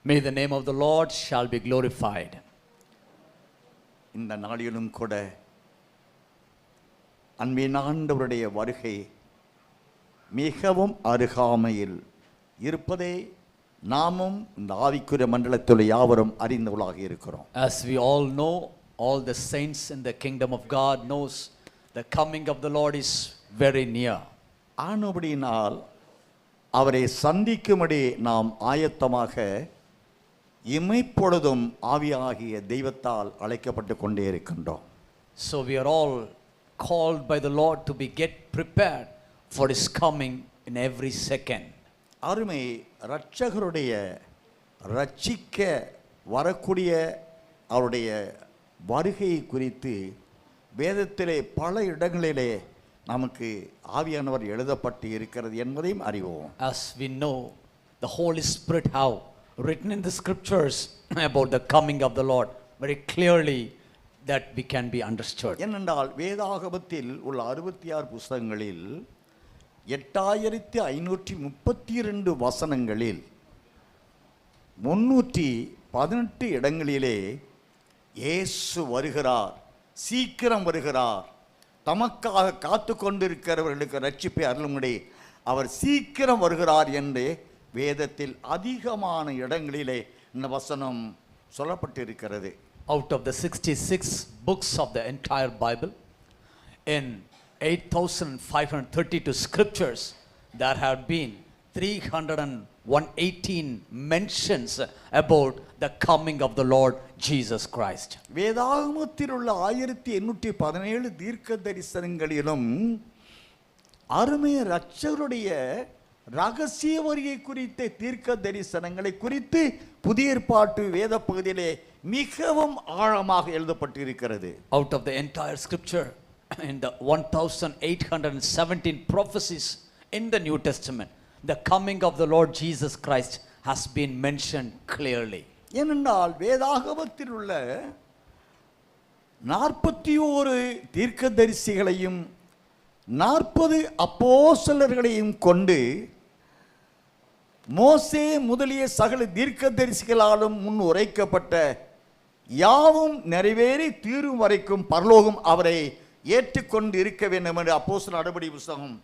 May the name of the Lord shall be glorified. இந்த நாளிலும் கூட அன்பின் ஆண்டவருடைய வருகை மிகவும் அருகாமையில் இருப்பதை நாமும் இந்த ஆவிக்குரிய மண்டலத்தில் யாவரும் அறிந்தவர்களாக இருக்கிறோம். As we all know, all the saints in the kingdom of God knows the coming of the Lord is very near. ஆனபடியினால் அவரை சந்திக்கும்படி நாம் ஆயத்தமாக இமைப்பொழுதும் ஆவியாகிய தெய்வத்தால் அழைக்கப்பட்டு கொண்டே இருக்கின்றோம். So we are all called by the Lord to be get prepared for his coming in every second. அருமை இரட்சகருடைய ரட்சிக்க வரக்கூடிய அவருடைய வருகை குறித்து வேதத்திலே பல இடங்களிலே நமக்கு ஆவியானவர் எழுதப்பட்டு இருக்கிறது என்பதையும் அறிவோம். As we know, the Holy Spirit have written in the scriptures about the coming of the Lord very clearly that we can be understood. ஏனென்றால் வேதாகமத்தில் உள்ள 66 புத்தகங்களில் 8532 வசனங்களில் 318 இடங்களிலே இயேசு வருகிறார், சீக்கிரம் வருகிறார், தமக்காக காத்து கொண்டிருக்கிறவர்களுக்கு ரட்சிப்பை அருளும்படி அவர் சீக்கிரம் வருகிறார் என்று வேதத்தில் அதிகமான இடங்களிலே இந்த வசனம் சொல்லப்பட்டிருக்கிறது. Out of the 66 books of the entire Bible, in 8532 scriptures, there have been 318 mentions about the coming of the Lord Jesus Christ. வேதாகமத்தில் உள்ள 1817 தீர்க்க தரிசனங்களிலும் அருமை இரட்சகருடைய ரகசிய வருகை குறித்த தீர்க்க தரிசனங்களை குறித்து புதிய ஏற்பாட்டு வேத பகுதியிலே மிகவும் ஆழமாக எழுதப்பட்டிருக்கிறது. Out of the entire scripture, in the 1817 prophecies in the New Testament, the coming of the Lord Jesus Christ has been mentioned clearly. ஏனென்றால் வேதாகமத்தில் உள்ள 41 தீர்க்கதரிசிகளையும் 40 அப்போஸ்தலர்களையும் கொண்டு மோசே முதலிய சகல தீர்க்கதரிசிகளாலும் முன் உரைக்கப்பட்ட யாவும் நிறைவேறி தீரும் வரைக்கும் பரலோகம் அவரை ஏற்றுக்கொண்டு இருக்க வேண்டும் என்று அப்போஸ்தலர் நடபடி புத்தகம்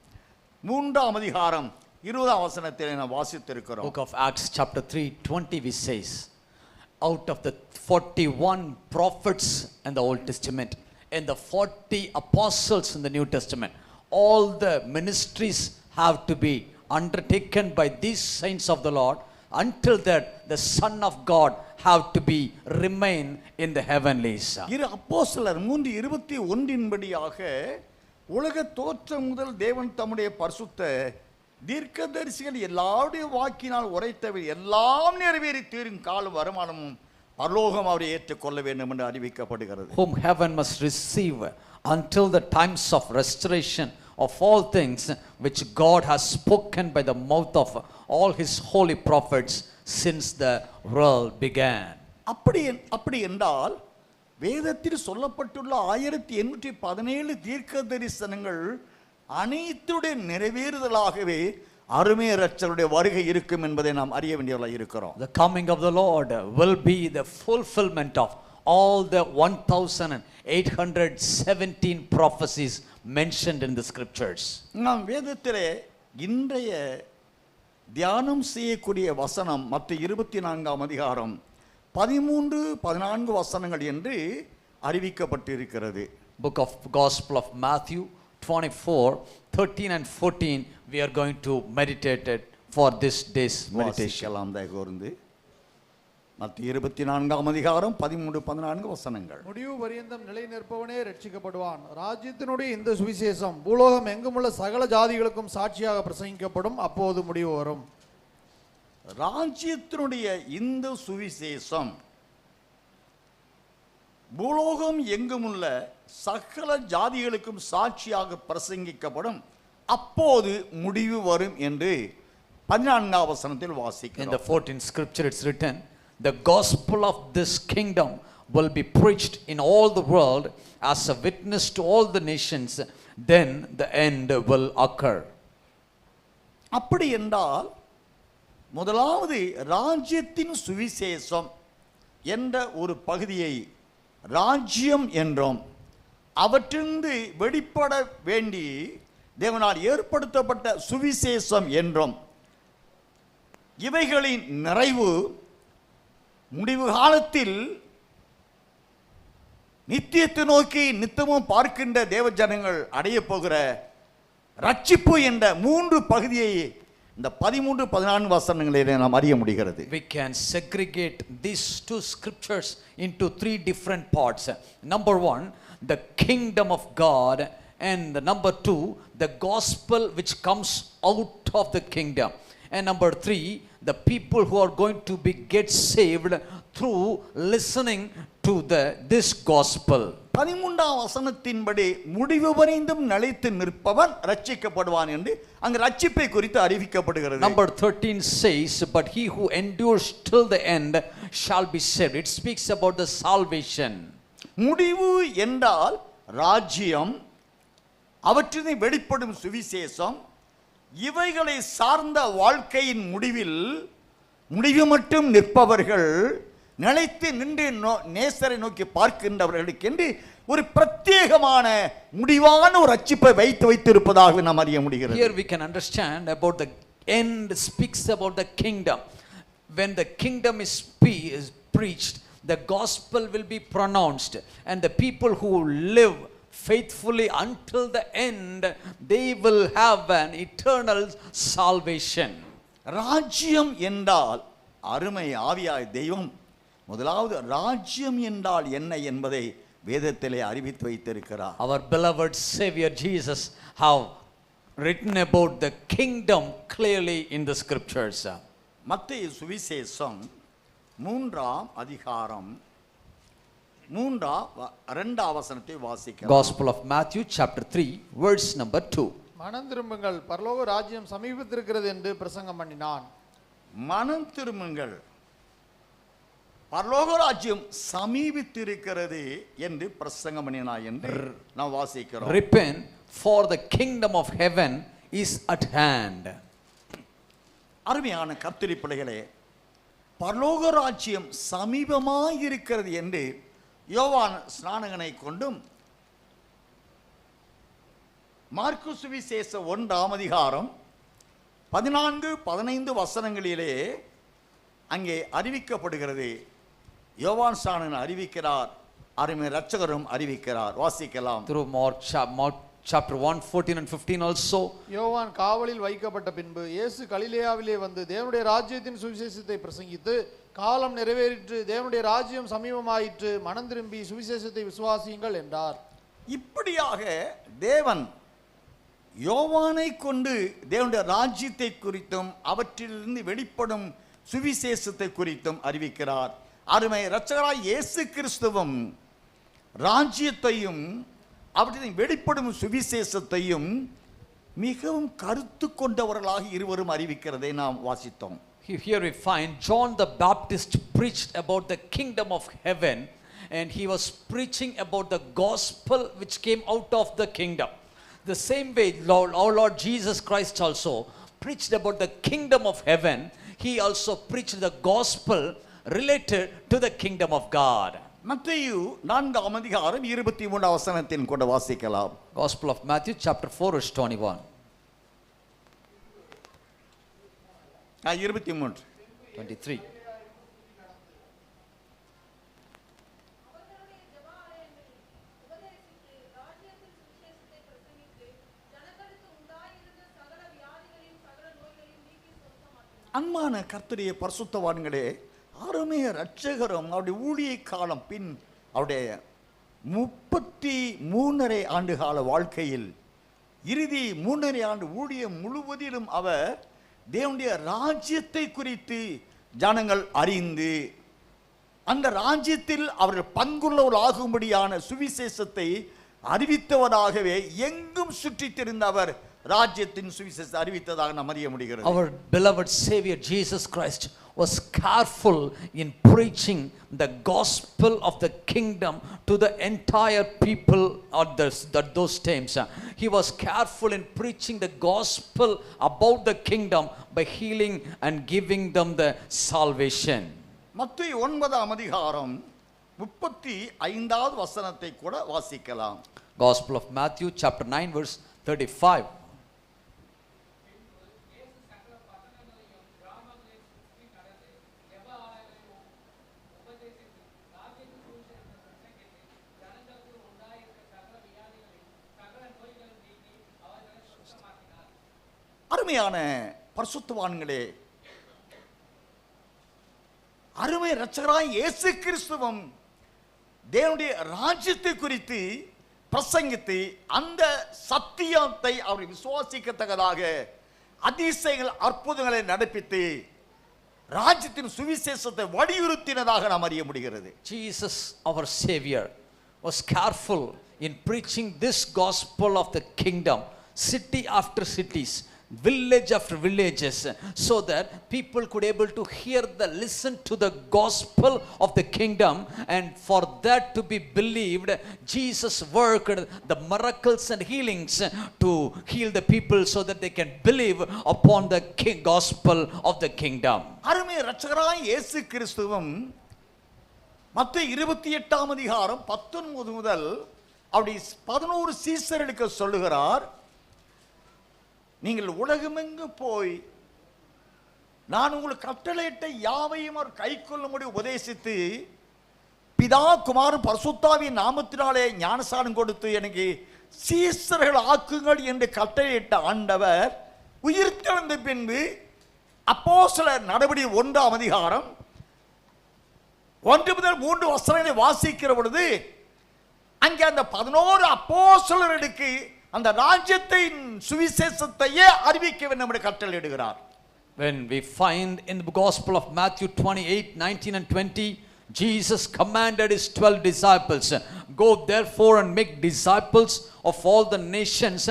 3ஆம் அதிகாரம் 20ஆம் வசனத்தில் நாம் வாசித்திருக்கிறோம். Book of Acts chapter 3:20 we says, out of the 41 prophets in the Old Testament and the 40 apostles in the New Testament, all the ministries have to be undertaken by these saints of the Lord. Until that, the Son of God have to be remain in the heavenlies. இரு அப்போஸ்தலர் 3:21 படியாக உலக தோற்றம் முதல் தேவன் தம்முடைய பரிசுத்த தீர்க்கதரிசிகள் எல்லாருடைய வாக்கினால் உரைத்தவை எல்லாம் நிறைவேறி தீரும் காலம் வருமானமும் பரலோகம் அவரை ஏற்றுக்கொள்ள வேண்டும் என்று அறிவிக்கப்படுகிறது. Whom heaven must receive until the times of restoration of all things which God has spoken by the mouth of all his holy prophets since the world began. அப்படி என்றால் வேதத்தில் சொல்லப்பட்டுள்ள 1817 தீர்க்க தரிசனங்கள் அனைத்துடைய நிறைவேறுதலாகவே அருமை இரட்சகருடைய வருகை இருக்கும் என்பதை நாம் அறிய வேண்டியவர்களாக இருக்கிறோம். The coming of the Lord will be the fulfillment of all the 1817 prophecies mentioned in the scriptures. நாம் வேதத்திலே இன்றைய தியானம் செய்யக்கூடிய வசனம் மத்திய 24ஆம் அதிகாரம் 13-14 வசனங்கள் என்று அறிவிக்கப்பட்டிருக்கிறது. Book of Gospel of Matthew 24:13 and 14 we are going to meditate it for this day's meditation. மத்திய 24ஆம் அதிகாரம் 13-14 வசனங்கள். முடிவு பரியந்தம் நிலை நிற்பவனே ரட்சிக்கப்படுவான். ராஜ்யத்தினுடைய இந்த சுவிசேஷம் பூலோகம் எங்குமுள்ள சகல ஜாதிகளுக்கும் சாட்சியாக பிரசங்கிக்கப்படும், அப்போது முடிவு வரும். ராஜ்யத்தினுடைய இந்த சுவிசேஷம் பூலோகம் எங்குமுள்ள சகல ஜாதிகளுக்கும் சாட்சியாக பிரசங்கிக்கப்படும், அப்போது முடிவு வரும் என்று 14ஆம் வசனத்தில் வாசிக்கிறோம். In the 14th scripture it's written, the gospel of this kingdom will be preached in all the world as a witness to all the nations, then the end will occur. அப்படி என்றால் முதலாவது ராஜ்யத்தின் சுவிசேஷம் என்ற ஒரு பகுதியை ராஜ்யம் என்றும் அவற்றிலிருந்து வெளிப்பட வேண்டி தேவனால் ஏற்படுத்தப்பட்ட சுவிசேஷம் என்றும் இவைகளின் நிறைவு முடிவு காலத்தில் நித்தியத்தை நோக்கி நித்தமும் பார்க்கின்ற தேவ ஜனங்கள் அடைய போகிற ரட்சிப்பு என்ற 3 பகுதியை இந்த 13-14 வசனங்களிலே நாம் அறிய முடிகிறது. We can segregate these two scriptures into 3 different parts. Number 1, the kingdom of God, and number 2, the gospel which comes out of the kingdom, and number 3, the people who are going to be get saved through listening to this gospel. 13ஆம் வசனத்தின்படி முடிவு வரைந்தும் நிலைத்து நிற்பவன் ரட்சிக்கப்படுவான் என்று அங்கு ரட்சிப்பை குறித்து அறிவிக்கப்படுகிறது. Number 13 says, but he who endures till the end shall be saved. It speaks about the salvation. முடிவு என்றால் ராஜ்யம், அவற்றினை வெளிப்படும் சுவிசேஷம், இவைகளை சார்ந்த வாழ்க்கையின் முடிவு மட்டும் நிற்பவர்கள், நிலைத்து நின்று நேசரை நோக்கி பார்க்கின்றவர்களுக்கு என்று ஒரு பிரத்யேகமான முடிவான ஒரு ரட்சிப்பை வைத்திருப்பதாக நாம் அறிய முடிகிறது. Here we can understand about the end speaks about the kingdom. When the kingdom is preached, the gospel will be pronounced, and the people who live faithfully until the end, they will have an eternal salvation. ராஜ்யம் என்றால் அருமை ஆவியாய் தெய்வம் முதலாவது ராஜ்யம் என்றால் என்ன என்பதை வேதத்திலே அறிவித்து வைத்திருக்கிறார். Our beloved Savior Jesus have written about the kingdom clearly in the scriptures. மத்தேயு சுவிசேஷம் 3ஆம் அதிகாரம் 2ஆம் வசனத்தை வாசிக்கலாம். Gospel of Matthew chapter 3 verse number 2. மனம் திரும்புங்கள், பரலோக ராஜ்யம் சமீபத்திருக்கிறது என்று பிரசங்கம் பண்ணினான். மனம் திரும்புங்கள், பரலோக ராஜ்யம் சமீபித்திருக்கிறது என்று பிரசங்கம் பண்ணினான் என்று நாம் வாசிக்கிறோம். Repent, for the kingdom of heaven is at hand. அருமையான கர்த்தருடைய பிள்ளைகளே, பரலோக ராஜ்யம் சமீபமாய் இருக்கிறது என்று யோவான் ஸ்நானகனை கொண்டும் மார்க்கு சுவிசேஷ 1ஆம் அதிகாரம் 14-15 வசனங்களிலே அங்கே அறிவிக்கப்படுகிறது. யோவான் ஸ்நானகன் அறிவிக்கிறார், அருமை இரட்சகரும் அறிவிக்கிறார். வாசிக்கலாம். Through Mark chapter 1:14 and 15 also. யோவான் காவலில் வைக்கப்பட்ட பின்பு இயேசு கலிலேயாவிலே வந்து தேவனுடைய ராஜ்யத்தின் சுவிசேஷத்தை பிரசங்கித்து, காலம் நிறைவேறிற்று, தேவனுடைய ராஜ்யம் சமீபமாயிற்று, மனம் திரும்பி சுவிசேஷத்தை விசுவாசியுங்கள் என்றார். இப்படியாக தேவன் யோவானை கொண்டு தேவனுடைய ராஜ்யத்தை குறித்தும் அவற்றிலிருந்து வெளிப்படும் சுவிசேஷத்தை குறித்தும் அறிவிக்கிறார். அருமை இரட்சகராய் இயேசு கிறிஸ்துவும் ராஜ்யத்தையும் அவற்றின் வெளிப்படும் சுவிசேஷத்தையும் மிகவும் கருத்து கொண்டவர்களாக இருவரும் அறிவிக்கிறதை நாம் வாசித்தோம். Here we find John the Baptist preached about the kingdom of heaven, and he was preaching about the gospel which came out of the kingdom. The same way our Lord Jesus Christ also preached about the kingdom of heaven. He also preached the gospel related to the kingdom of God. மத்தேயு 4ஆம் அதிகாரம் 23ஆம் வசனத்தின் கொண்டு வாசிக்கலாம். Gospel of Matthew chapter 4 verse 21. 23. அன்பான கர்த்தருடைய பரிசுத்தவான்களே, அருமைய இரட்சகரும் அவருடைய ஊழிய காலம் பின் அவருடைய 33.5 ஆண்டுகால வாழ்க்கையில் இறுதி 3.5 ஆண்டு ஊழியம் முழுவதிலும் அவர் தேவனுடைய ராஜ்யத்தை குறித்து ஜனங்கள் அறிந்து அந்த ராஜ்யத்தில் அவர்கள் பங்குள்ளவர்களாகும்படியான சுவிசேஷத்தை அறிவித்தவராகவே எங்கும் சுற்றித் திரிந்த அவர் ராஜ்யத்தின் சுவிசேஷத்தை அறிவித்ததாக நாம் அறிய முடிகிறது. Our beloved Savior Jesus Christ was careful in preaching the gospel of the kingdom to the entire people at those times. He was careful in preaching the gospel about the kingdom by healing and giving them the salvation. மத்தேயு 9ஆம் அதிகாரம் 35வது வசனத்தை கூட வாசிக்கலாம். Gospel of Matthew chapter 9 verse 35. அருமையான பரிசுத்தவான்களே, அருமை இரட்சகராய் இயேசு கிறிஸ்துவும் தேவனுடைய ராஜ்யத்தை குறித்து பிரசங்கித்து அந்த சத்தியத்தை அவர் விசுவாசிக்கத்தக்கதாக அதிசயங்கள் அற்புதங்களை நடப்பித்து ராஜ்யத்தின் சுவிசேஷத்தை வலியுறுத்தினதாக நாம் அறிய முடிகிறது. Jesus, our Savior, was careful in preaching this gospel of the kingdom, city after cities, village after villages, so that people could able to listen to the gospel of the kingdom, and for that to be believed, Jesus worked the miracles and healings to heal the people so that they can believe upon the gospel of the kingdom. அருமை இரட்சகராய் இயேசு கிறிஸ்துவும் மத்தேயு 28ஆம் அதிகாரம் 19 முதல் அவருடைய 11 சீஷர்களுக்கு சொல்லுகிறார், நீங்கள் உலகமெங்கு போய் நான் உங்களுக்கு கட்டளையிட்ட யாவையும் அவர் கைக்கொள்ளும்படி உபதேசித்து பிதா குமாரன் பரிசுத்தாவியின் நாமத்தினாலே ஞானஸ்நானம் கொடுத்து எனக்கு சீஷர்கள் ஆக்குங்கள் என்று கட்டளையிட்ட ஆண்டவர் உயிர்த்தெழுந்த பின்பு அப்போஸ்தலர் நடவடிக்கை 1ஆம் அதிகாரம் 1 முதல் 3 வசனங்களை வாசிக்கிற பொழுது அங்கே அந்த 11 அப்போஸ்தலர்களுக்கு அந்த ராஜ்யத்தின் சுவிசேஷத்தையே அறிவிக்க வேண்டும் என்று கட்டளையிடுகிறார். When we find in the gospel of Matthew 28:19 and 20, Jesus commanded his 12 disciples, go therefore and make disciples of all the nations,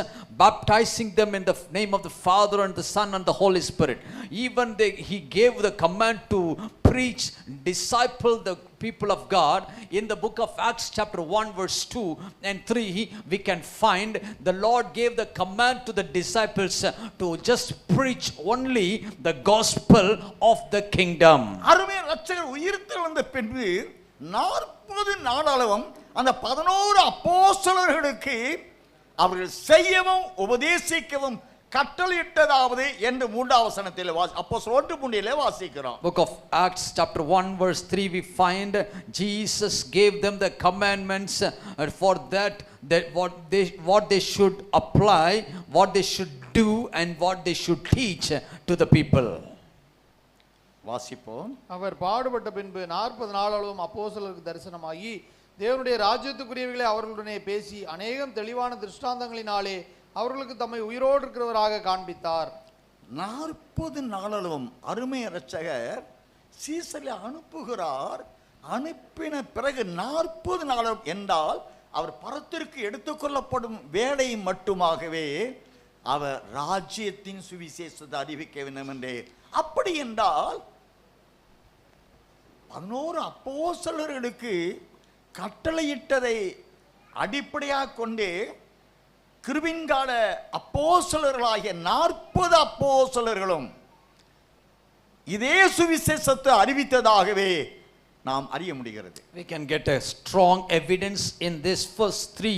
baptizing them in the name of the Father and the Son and the Holy Spirit. Even he gave the command to preach, disciple the people of God. In the book of Acts chapter 1 verse 2 and 3, we can find the Lord gave the command to the disciples to just preach only the gospel of the kingdom. அருமை இரட்சகர் உயிர்த்தெழுந்த பின்பு 40 நாளளவும் அந்த 11 அப்போஸ்தலர்களுக்கு அவர்கள் செய்யவும் உபதேசிக்கவும் கட்டளையிட்டதாவது என்று 3ஆம் வசனத்தில் அப்போஸ்தலர் 1:3 வாசிக்கிறோம். Book of Acts chapter 1 verse 3, we find Jesus gave them the commandments for that what they should apply, what they should do and what they should teach to the people. வாசிப்போம். அவர் பாடுபட்ட பின்பு 40 நாளளவும் அப்போஸ்தலருக்கு தரிசனமாகி தேவனுடைய ராஜ்யத்துக்குரியவைகளை அவர்களுடனே பேசி அநேகம் தெளிவான திருஷ்டாந்தங்களினாலே அவர்களுக்கு தம்மை உயிரோடு இருக்கிறவராக காண்பித்தார். 40 நாளளவும் அருமை இரட்சகர் சீசரை அனுப்புகிறார். அனுப்பின பிறகு 40 நாளளவும் என்றால் அவர் பரத்திற்கு எடுத்துக்கொள்ளப்படும் வேலை மட்டுமாகவே அவர் ராஜ்யத்தின் சுவிசேஷத்தை அறிவிக்க வேண்டும் என்றே. அப்படி என்றால் 11 அப்போஸ்தலர்களுக்கு கட்டளையிட்டதை அடிப்படையாக கொண்டு கிருபின்கால அப்போஸ்தலர்களாகிய 40 அப்போஸ்தலர்களும் இதே சுவிசேஷத்தை அறிவித்ததாகவே நாம் அறிய முடிகிறது. We can get a strong evidence in this first 3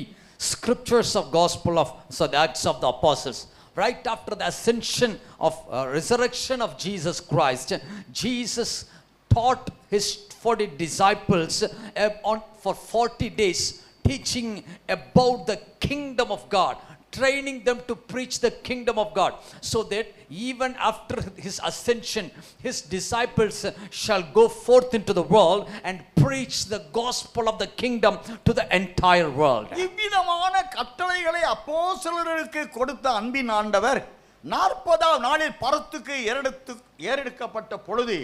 scriptures of gospel of the Acts of the Apostles. Right after the ascension of resurrection of Jesus Christ, Jesus taught his 40 disciples for 40 days, teaching about the kingdom of God, training them to preach the kingdom of God, so that even after his ascension, his disciples shall go forth into the world and preach the gospel of the kingdom to the entire world. இவ்விதமான கட்டளைகளை அப்போஸ்தலர்களுக்கு கொடுத்த அன்பின் ஆண்டவர் 40ஆம் நாளில் பரத்துக்கு ஏறெடுக்கப்பட்ட பொழுது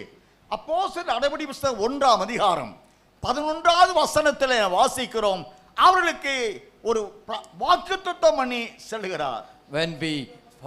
அப்போஸ்தலர் நடபடி புத்தகம் 1ஆம் அதிகாரம் 11வது வசனத்தில் வாசிக்கிறோம், அவர்களுக்கு ஒரு வாக்குத்தத்தம் பண்ணி செல்கிறார். When we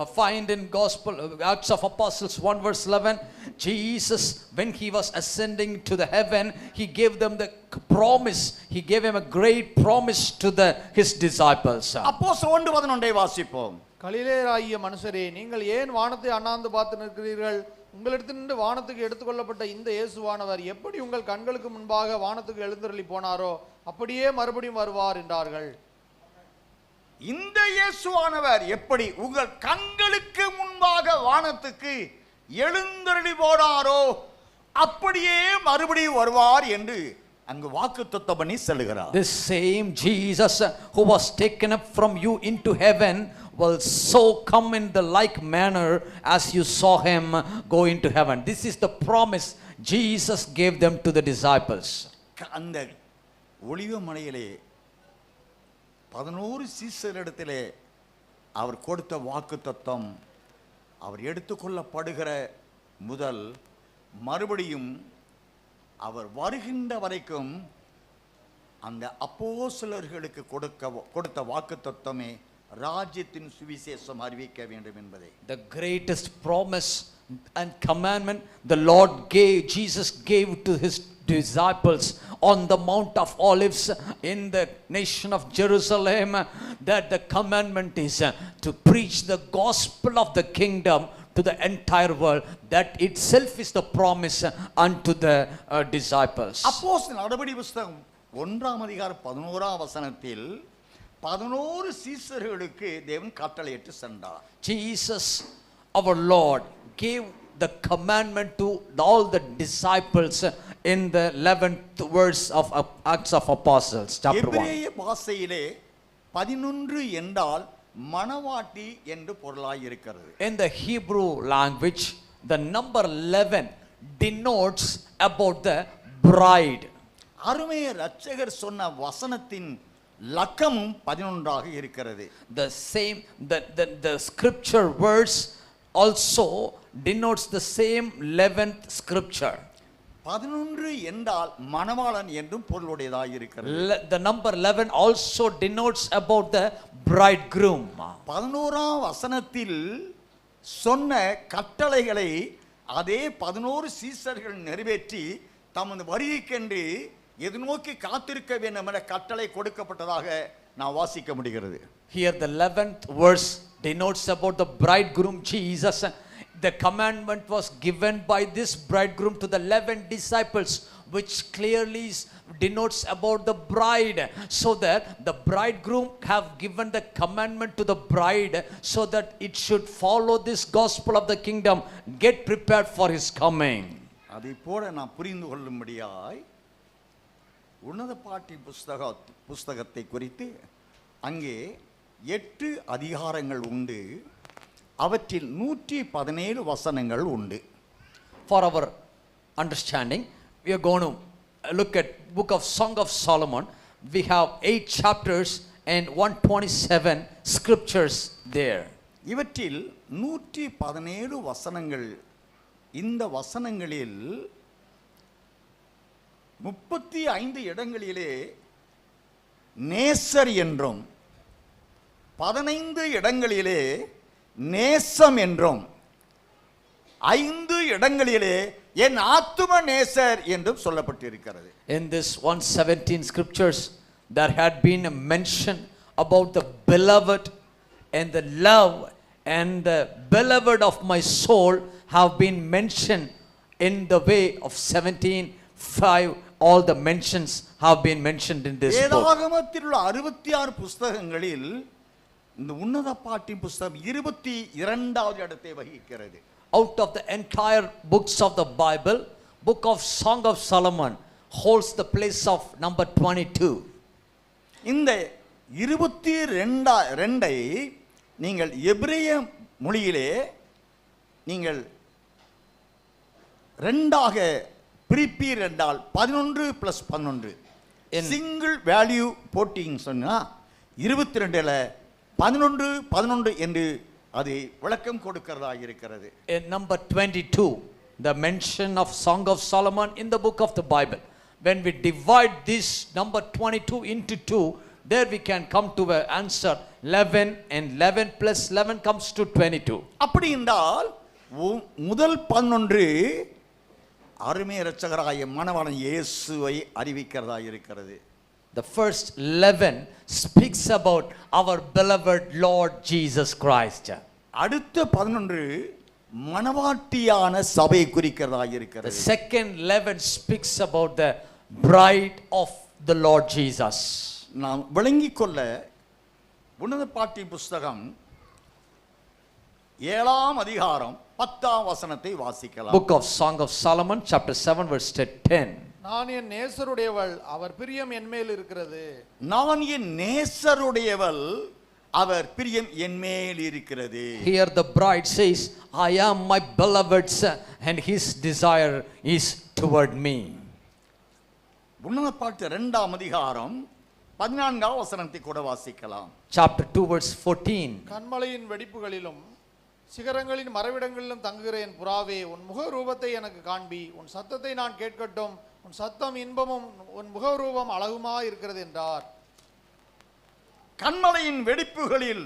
find in Gospel, Acts of Apostles 1 verse 11, Jesus, when he was ascending to the heaven, he gave them the promise. He gave him a great promise to his disciples. அப்போஸ்தலர் 1:11 வாசிப்போம். கலிலேயராகிய மனுஷரே, நீங்கள் ஏன் வானத்தை அண்ணாந்து பார்த்து நிற்கிறீர்கள்? உங்களிடத்திலிருந்து வானத்துக்கு எடுத்துக்கொள்ளப்பட்ட இந்த இயேசுவானவர் எப்படி உங்கள் கண்களுக்கு முன்பாக வானத்துக்கு எழுந்தருளி போனாரோ அப்படியே மறுபடியும் வருவார் என்றார்கள். இந்த இயேசுவானவர் எப்படி உங்கள் கண்களுக்கு முன்பாக வானத்துக்கு எழுந்தருளி போனாரோ அப்படியே மறுபடியும் வருவார் என்று அங்கு வாக்குத்தத்தம் பண்ணி சொல்லுகிறார். This same Jesus who was taken up from you into heaven will so come in the like manner as you saw him go into heaven. This is the promise Jesus gave them to the disciples. அந்த ஒலிவ மலையிலே 11 சீசரிடத்திலே அவர் கொடுத்த வாக்குத்தத்தம், அவர் எடுத்துக்கொள்ளப்படுகிற முதல் மறுபடியும் அவர் வருகின்ற வரைக்கும் அந்த அப்போஸ்தலர்களுக்கு கொடுத்த வாக்குத்தத்தமே ராஜ்யத்தின் சுவிசேஷம் அறிவிக்க வேண்டும் என்பதை. The greatest promise and commandment the Lord gave, Jesus gave to his disciples on the Mount of Olives in the nation of Jerusalem, that the commandment is to preach the gospel of the kingdom to the entire world. That itself is the promise unto the disciples. அப்போஸ்தலர் நடபடி புத்தகம் 1:11 11 சீசர்களுக்கு தேவன் கட்டளையிட்டு சென்றார். Jesus our Lord gave the commandment to all the disciples in the 11th verse of Acts of Apostles chapter 1. எபிரேய பாஷையிலே 11 என்றால் மணவாட்டி என்று பொருளாய் இருக்கிறது. In the Hebrew language, the number 11 denotes about the bride. அருமைய இரட்சகர் சொன்ன வசனத்தின் லக்கமும் 11ஆக இருக்கிறது. The same the scripture verse also denotes the same 11th scripture. 11 என்றால் மணவாளன் என்றும் பொருளுடையதாக இருக்கிறது. The number 11 also denotes about the bridegroom. 11ஆம் வசனத்தில் சொன்ன கட்டளைகளை அதே 11 சீசர்கள் நிறைவேற்றி தமது வருகைக்கென்று எதிர்நோக்கி காத்திருக்க வேண்டும் என்ற கட்டளை கொடுக்கப்பட்டதாக நான் வாசிக்க முடிகிறது. Here the 11th verse denotes about the bridegroom Jesus. The commandment was given by this bridegroom to the 11 disciples, which clearly denotes about the bride, so that the bridegroom have given the commandment to the bride so that it should follow this gospel of the kingdom, get prepared for his coming. அதை போல நான் புரிந்து கொள்ளும்படியாய் உன்னத பாட்டி புஸ்தகத்தை குறித்து அங்கே 8 அதிகாரங்கள் உண்டு. அவற்றில் 117 வசனங்கள் உண்டு. For our understanding, we are going to look at book of Song of Solomon. We have 8 chapters and 127 scriptures there. இவற்றில் 117 வசனங்கள். இந்த வசனங்களில் 35 இடங்களிலே நேசர் என்றும் 15 இடங்களிலே நேசம் என்றும் 5 இடங்களிலே என் ஆத்தும நேசர் என்றும் சொல்லப்பட்டிருக்கிறது. In this 117 scriptures there had been a mention about the beloved and the love and the beloved of my soul have been mentioned in the way of 17:5. All the mentions have been mentioned in this book. வேதாகமத்தில் உள்ள 66 புத்தகங்களில் இந்த உன்னத பாட்டின் புத்தகம் 22வது இடத்தை வகிக்கிறது. Out of the entire books of the Bible, book of Song of Solomon holds the place of number 22. இந்த 22ஐ நீங்கள் எபிரேய மொழியிலே நீங்கள் ரெண்டாக பிரிப்பீர் என்றால் 11 + 11 சிங்கிள் வேல்யூ போட்டிங் சொன்னா 22ல 11 என்று அது விளக்கம் கொடுக்கிறதாக இருக்கிறது. In number 22, the mention of Song of Solomon in the book of the Bible. When we divide this number 22 into 2, There we can come to an answer 11, and 11 plus 11 comes to 22. அப்படி என்றால் முதல் 11 அருமை இரட்சகராகிய மணவாளன் இயேசுவை அறிவிக்கிறதா இருக்கிறது. The first 11 speaks about our beloved Lord Jesus Christ. அடுத்த 11 மணவாட்டியான சபை குறிக்கிறதா The இருக்கிறது. second 11 speaks about the bride of the Lord Jesus. நாம் விளங்கிக் கொள்ள உன்னத பாட்டின் புஸ்தகம் 7ஆம் அதிகாரம் 10ஆம் வசனத்தை வாசிக்கலாம். Book of Song of Solomon chapter 7 verse 10. நான் என் நேசருடையவள், அவர் பிரியம் என்மேல் இருக்கிறது. நான் என் நேசருடையவள், அவர் பிரியம் என்மேல் இருக்கிறது. Here the bride says, I am my beloved's and his desire is toward me. உன்னத பாட்டு 2ஆம் அதிகாரம் 14ஆம் வசனத்தை கூட வாசிக்கலாம். Chapter 2 verse 14. கண்மலையின் வெடிப்புகளிலும் சிகரங்களின் மறைவிடங்களிலும் தங்குகிற என் புறாவே, உன் முகரூபத்தை எனக்கு காண்பி, உன் சத்தத்தை நான் கேட்கட்டும், உன் சத்தம் இன்பமும் உன் முகரூபம் அழகுமா இருக்கிறது என்றார். கண்மலையின் வெடிப்புகளில்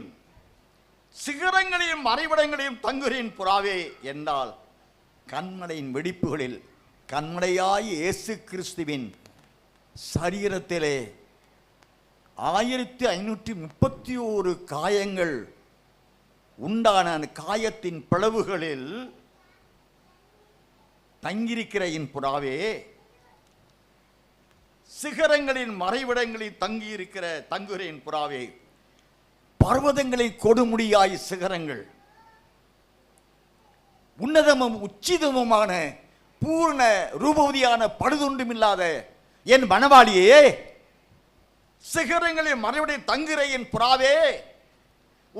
சிகரங்களையும் மறைவிடங்களையும் தங்குகிறேன் புறாவே என்றால், கண்மலையின் வெடிப்புகளில் கண்மலையாய் இயேசு கிறிஸ்துவின் சரீரத்திலே 1531 காயங்கள் உண்டான அந்த காயத்தின் பிளவுகளில் தங்கியிருக்கிற என் புறாவே, சிகரங்களின் மறைவிடங்களில் தங்குகிறேன் புறாவே, பர்வதங்களில் கொடுமுடியாய் சிகரங்கள், உன்னதமும் உச்சிதமுமான பூர்ண ரூபவதியான பழுதொன்றுமில்லாத என் மணவாளியே, சிகரங்களில் மறைவிட தங்குகிற என் புறாவே,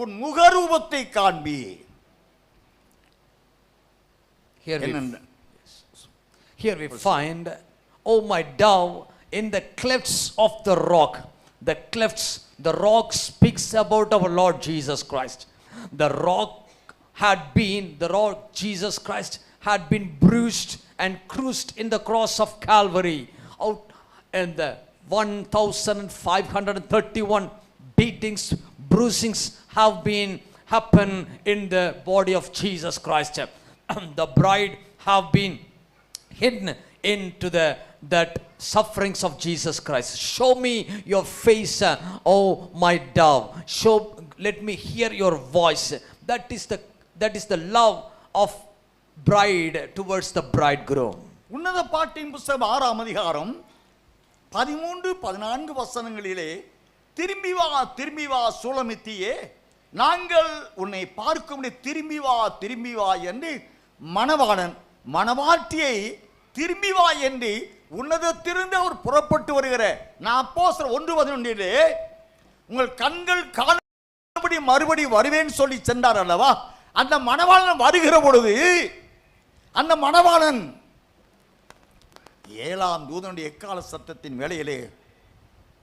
உன் முகரூபத்தை காண்பி. Here we find, oh my dove, in the clefts of the rock. The clefts, the rock speaks about our Lord Jesus Christ. The rock Jesus Christ had been bruised and crushed in the cross of Calvary. Out in the 1531 beatings, bruisings have been happened in the body of Jesus Christ. The bride have been hidden into that sufferings of Jesus Christ. Show me your face, oh my dove. Let me hear your voice. That is the love of bride towards the bridegroom. உன்னத பாட்டின் புஸ்தகம் 6ஆம் அதிகாரம் 13-14 வசனங்களிலே, திரும்பி வா சூலமித்தியே, நாங்கள் உன்னை பார்க்கும்படி திரும்பி வா என்று மணவாளன் மணவாட்டியை திரும்பி வா என்று உன்னதத்திலிருந்து அவர் புறப்பட்டு வருகிற நான் அப்போஸ்தலர் 1:11 உங்கள் கண்கள் காணும்படி மறுபடி வருவேன் சொல்லி சென்றார் அல்லவா. அந்த மணவாளன் வருகிற பொழுது அந்த மணவாளன் 7ஆம் தூதனுடைய எக்கால சத்தத்தின் வேளையிலே,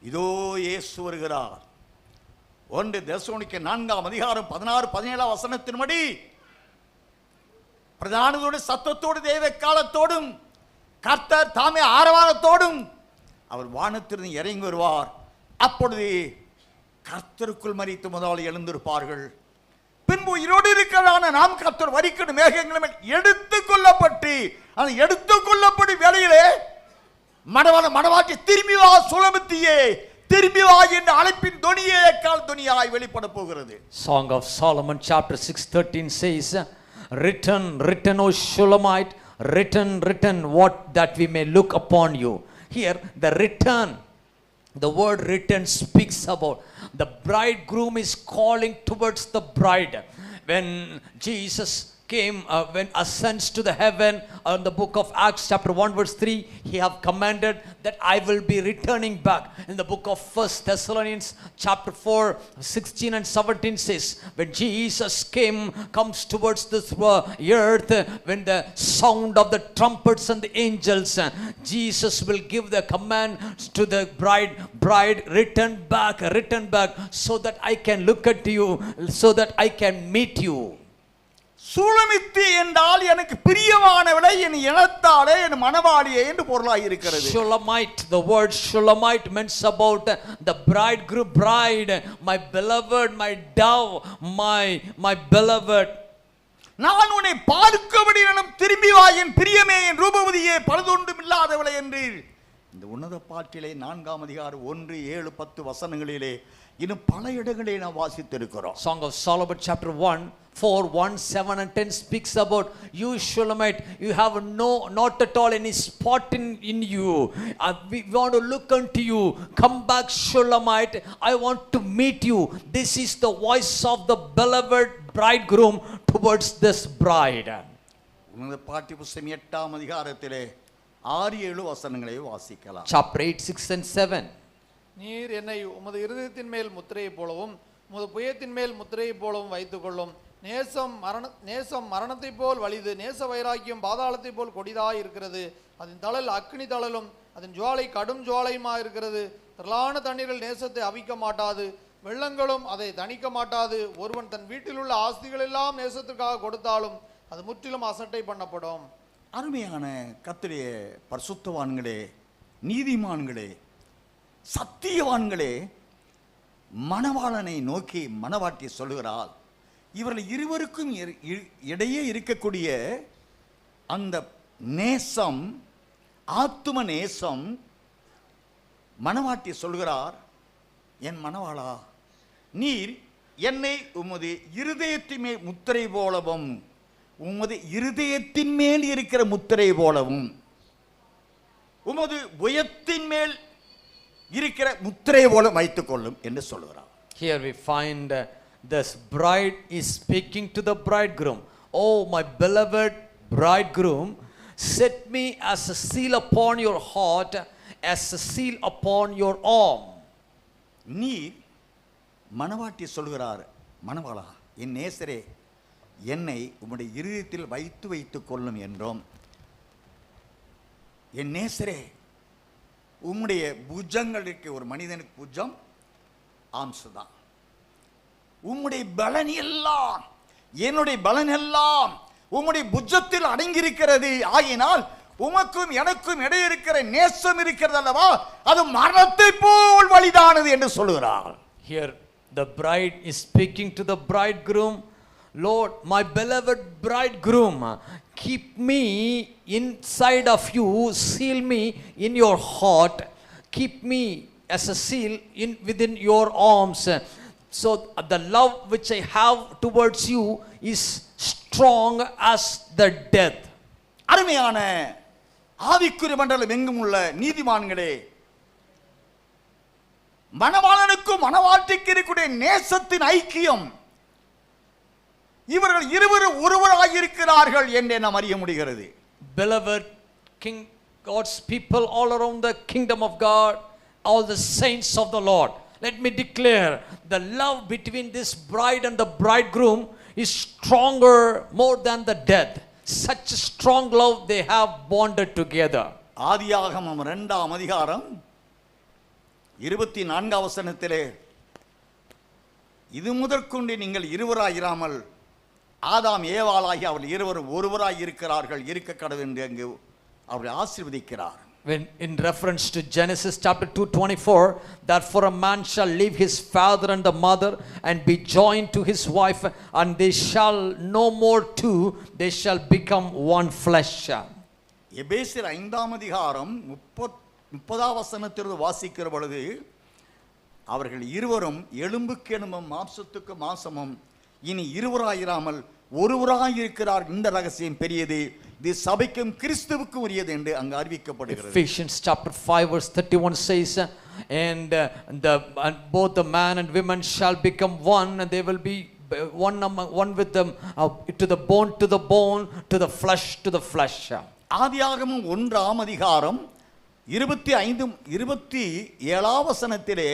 இதோ இயேசு வருகிறார். 1 தெசலோனிக்கேயர் 4ஆம் அதிகாரம் 16-17 வசனத்தின்படி, பிரதானதோடு சத்தத்தோடு தேவ காலத்தோடும் கர்த்தர் தாமே ஆரவாரத்தோடும் அவர் வானத்திலிருந்து இறங்கி வருவார். அப்பொழுது கர்த்தருக்குள் மரித்து முதலாளி எழுந்திருப்பார்கள். பின்பு உயிரோடு இருக்கிறதான நாம் கர்த்தர் வரிக்கடு மேகங்கள் எடுத்துக்கொள்ளப்பட்டு அந்த எடுத்துக்கொள்ளப்படி வேளையிலே மணவாட்டி திரும்பி வா சுலபத்தியே, திரும்பி வா என்ற அழைப்பின் தொனியே எக்கால் தொனியாய் வெளிப்பட போகிறது. Song of Solomon chapter 6:13 says, written, O Shulamite, written, what that we may look upon you. Here the word written speaks about the bridegroom is calling towards the bride. When Jesus came, when ascends to the heaven, in the book of Acts chapter 1 verse 3, he have commanded that I will be returning back. In the book of 1 Thessalonians chapter 4:16 and 17 says, when Jesus comes towards this earth, when the sound of the trumpets and the angels, Jesus will give the command to the bride, return back, so that I can look at you, so that I can meet you. சூலமித்து என்றால் எனக்கு பிரியமானவளை என் இனத்தாலே என் மணவாளியே என்று பொருளாய் இருக்கிறது. Shulamite, the word Shulamite means about the bridegroom, bride, my beloved, my dove, my beloved. நான் உன்னை பார்க்கபடி எனும் திரும்பி வா என் பிரியமே என் ரூபவதியே பழுதொன்றும் இல்லாதவளை என்று இந்த உன்னத பாட்டிலே 4ஆம் அதிகாரம் 1, 7, 10 வசனங்களிலே இன்னும் பல இடங்களிலே நாம் வாசித்திருக்கிறோம். Song of Solomon chapter 1, 4, 1, 7 and 10 speaks about you Shulamite, you have not at all any spot in you. We want to look unto you. Come back Shulamite, I want to meet you. This is the voice of the beloved bridegroom towards this bride. உன்னத பாட்டி புஸ்தகம் 8ஆம் அதிகாரத்திலே 6, 7 வசனங்களை வாசிக்கலாம். Chapter 8, 6 and 7. நீர் என்னை உமது இருதயத்தின் மேல் முத்திரையை போலவும் உமது புயத்தின் மேல் முத்திரையை போலவும் வைத்துக்கொள்ளும். நேசம் மரணத்தை போல் வலிது, நேச வைராக்கியம் பாதாளத்தை போல் கொடிதாய் இருக்கிறது. அதன் தழல் அக்னி தழலும் அதன் ஜுவாலை கடும் ஜுவாலையுமா இருக்கிறது. திரளான தண்ணீர்கள் நேசத்தை அவிக்க மாட்டாது, வெள்ளங்களும் அதை தணிக்க மாட்டாது. ஒருவன் தன் வீட்டில் உள்ள ஆஸ்திகள் எல்லாம் நேசத்திற்காக கொடுத்தாலும் அது முற்றிலும் அசட்டை பண்ணப்படும். அருமையான கர்த்தருடைய பரிசுத்தவான்களே, நீதிமான்களே, சத்தியவான்களே, மணவாளனை நோக்கி மணவாட்டி சொல்லுகிறாள். இவர்கள் இருவருக்கும் இடையே இருக்கக்கூடிய அந்த நேசம், ஆத்தும நேசம், மணவாட்டி சொல்கிறார், என் மணவாளா, நீர் என்னை உமது இருதயத்தின் மேல் முத்திரை போலவும் உமது இருதயத்தின் மேல் இருக்கிற முத்திரை போலவும் உமது புயத்தின் மேல் இருக்கிற முத்திரை போல வைத்துக் கொள்ளும் என்று சொல்கிறார். Here we find this bride is speaking to the bridegroom. Oh my beloved bridegroom, set me as a seal upon your heart, as a seal upon your arm. நீ மணவாட்டி சொல்கிறார், மணவாளா, என் நேசரே, என்னை உம்முடைய இருதயத்தில் வைத்துக் கொள்ளும் என்றும், என் நேசரே, உம்முடைய புஜங்களுக்கு, ஒரு மனிதனுக்கு புஜம் ஆம்சுதான், உம்முடைய பலன் எல்லாம், என்னுடைய பலன் எல்லாம் உம்முடைய புஜத்தில் அடங்கியிருக்கிறது. ஆகினால் உமக்கும் எனக்கும் இடையே இருக்கிற நேசம் இருக்கிறது அல்லவா, அது மரணத்தை போல் வலிதானது என்று சொல்லுகிறார். Here the bride is speaking to the bridegroom. Lord, my beloved bridegroom, keep me inside of you, seal me in your heart, keep me as a seal within your arms, so the love which I have towards you is strong as the death. அருமையான ஆவிக்குரிய மண்டலம் எங்கும் உள்ள நீதிமான்களே, மணவாளனுக்கும் மணவாட்டிக்கு இருக்கக்கூடிய நேசத்தின் ஐக்கியம், இவர்கள் இருவரும் ஒருவராக இருக்கிறார்கள் என்று நாம் அறிய முடிகிறது. Beloved King, God's people all around the kingdom of God, all the saints of the Lord, let me declare the love between this bride and the bridegroom is stronger more than the death. Such a strong love they have bonded together. ஆதியாகமம் 2ஆம் அதிகாரம் 24ஆம் வசனத்திலே, இது முதற்கொண்டு நீங்கள் இருவராயிராமல் ஆதாம் ஏவாளாகி அவர்கள் இருவரும் ஒருவராய் இருக்கிறார்கள், இருக்க கடவுள் என்று அங்கு அவரை ஆசீர்வதிக்கிறார். When in reference to Genesis chapter 2:24, that for a man shall leave his father and the mother and be joined to his wife, and they shall no more two, they shall become one flesh. எபேசியர் 5ஆம் அதிகாரம் 30ஆம் வசனத்திலிருந்து வாசிக்கிற பொழுது, அவர்கள் இருவரும் எலும்புக்கு எலும்பும் மாம்சத்துக்கு மாம்சமும் இனி இருவராயிராமல் ஒருவராய் இருக்கிறார். இந்த ரகசியம் பெரியது, இது சபைக்கும் கிறிஸ்துவுக்கும் உரியது என்று அங்கு அறிவிக்கப்படுகிறது. Ephesians chapter 5 verse 31 says, and both the man and women shall become one, and they will be one with them, to the bone, to the flesh, to the flesh. ஆதியாகமம் 1ஆம் அதிகாரம் 25 27ஆம் வசனத்திலே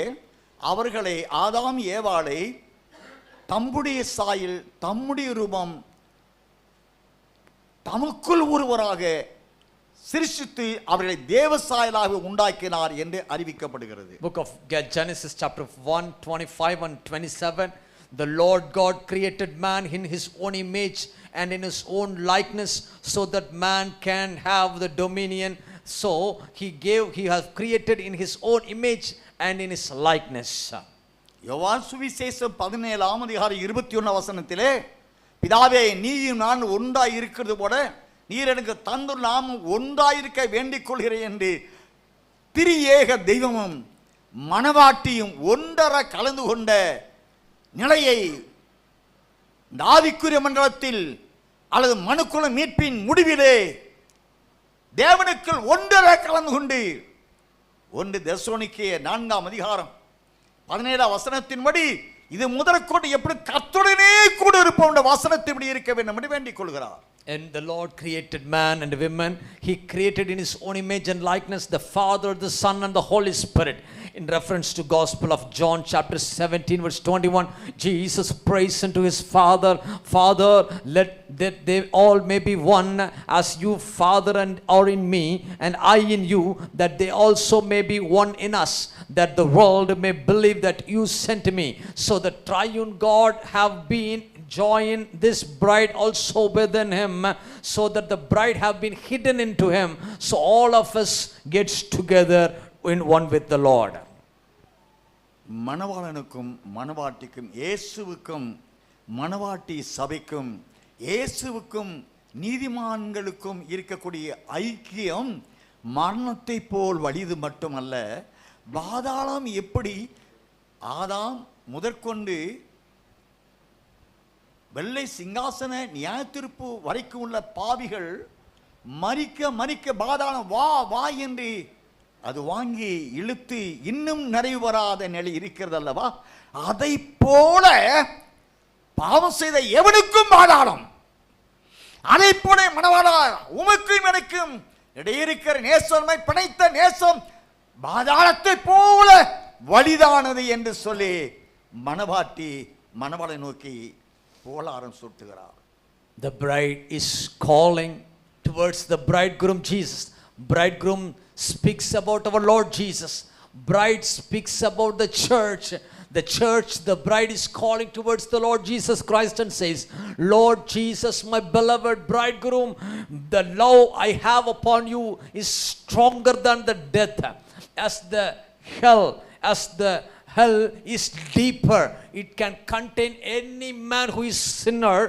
அவர்களை, ஆதாம் ஏவாளை தம்முடைய சாயல் தம்முடைய ரூபம் தமக்குள் ஒருவராக சிருஷ்டித்து அவர்களை தேவ சாயலாக உண்டாக்கினார் என்று அறிவிக்கப்படுகிறது. Book of Genesis chapter 1, 25 and 27, The Lord God created man in his own image and in his own likeness, so that man can have the dominion. So he has created in his own image and in his likeness. யோவான் சுவிசேஷம் 17ஆம் அதிகாரம் 21 வசனத்திலே, பிதாவே நீயும் நான் ஒன்றாய் இருக்கிறது போல நீர் எனக்கு தந்து நாமும் ஒன்றாயிருக்க வேண்டிக் கொள்கிறேன் என்று திரியேக தெய்வமும் மனவாட்டியும் ஒன்றர கலந்து கொண்ட நிலையை இந்த ஆவிக்குரிய மண்டலத்தில் அல்லது மனுக்குல மீட்பின் முடிவிலே தேவனுக்குள் ஒன்றர கலந்து கொண்டு 1 தெசலோனிக்கேயர் 4ஆம் அதிகாரம் 17ஆம் வசனத்தின்படி இது முதற்கொண்டு எப்படி கர்த்தருடனே கூட இருப்போம் வசனத்தின்படி இருக்க வேண்டும் என்று வேண்டிக் கொள்கிறார். And the Lord created man and women. He created in his own image and likeness the Father, the Son and the Holy Spirit. In reference to Gospel of John chapter 17 verse 21, Jesus prays unto his Father, Father, let that they all may be one, as you Father and are in me and I in you, that they also may be one in us, that the world may believe that you sent me. So the triune God have been join this bride also within him, so that the bride have been hidden into him, so all of us gets together in one with the Lord. மணவாளனுக்கும் மணவாட்டிக்கும் இயேசுவுக்கும் மணவாட்டி சபைக்கும் இயேசுவுக்கும் நீதிமான்களுக்கும் இருக்கக்கூடிய ஐக்கியம் மரணத்தை போல் வலிது மட்டுமல்ல, பாதாளம் எப்படி ஆதாம் முதற்கொண்டு வெள்ளை சிங்காசன நியாயத்தீர்ப்பு வரைக்கும் உள்ள பாவிகள் மரிக்க மரிக்க பாதாளம் வா வா என்று அது வாங்கி இழுத்து இன்னும் நிறைவு வராத நிலை இருக்கிறது அல்லவா, அதை போல பாவம் செய்த எவனுக்கும் பாதாளம், அதை போல மணவாளா உமக்கும் எனக்கும் இடையே இருக்கிற நேசமை பிணைத்த நேசம் பாதாளத்தை போல வலிதானது என்று சொல்லி மணவாட்டி மணவாளை நோக்கி போலாரம் சுட்டுகிறார். The bride is calling towards the bridegroom Jesus. Bridegroom speaks about our Lord Jesus. Bride speaks about the church. The church, the bride is calling towards the Lord Jesus Christ and says, Lord Jesus, my beloved bridegroom, the love I have upon you is stronger than the death. As the hell is deeper, it can contain any man who is sinner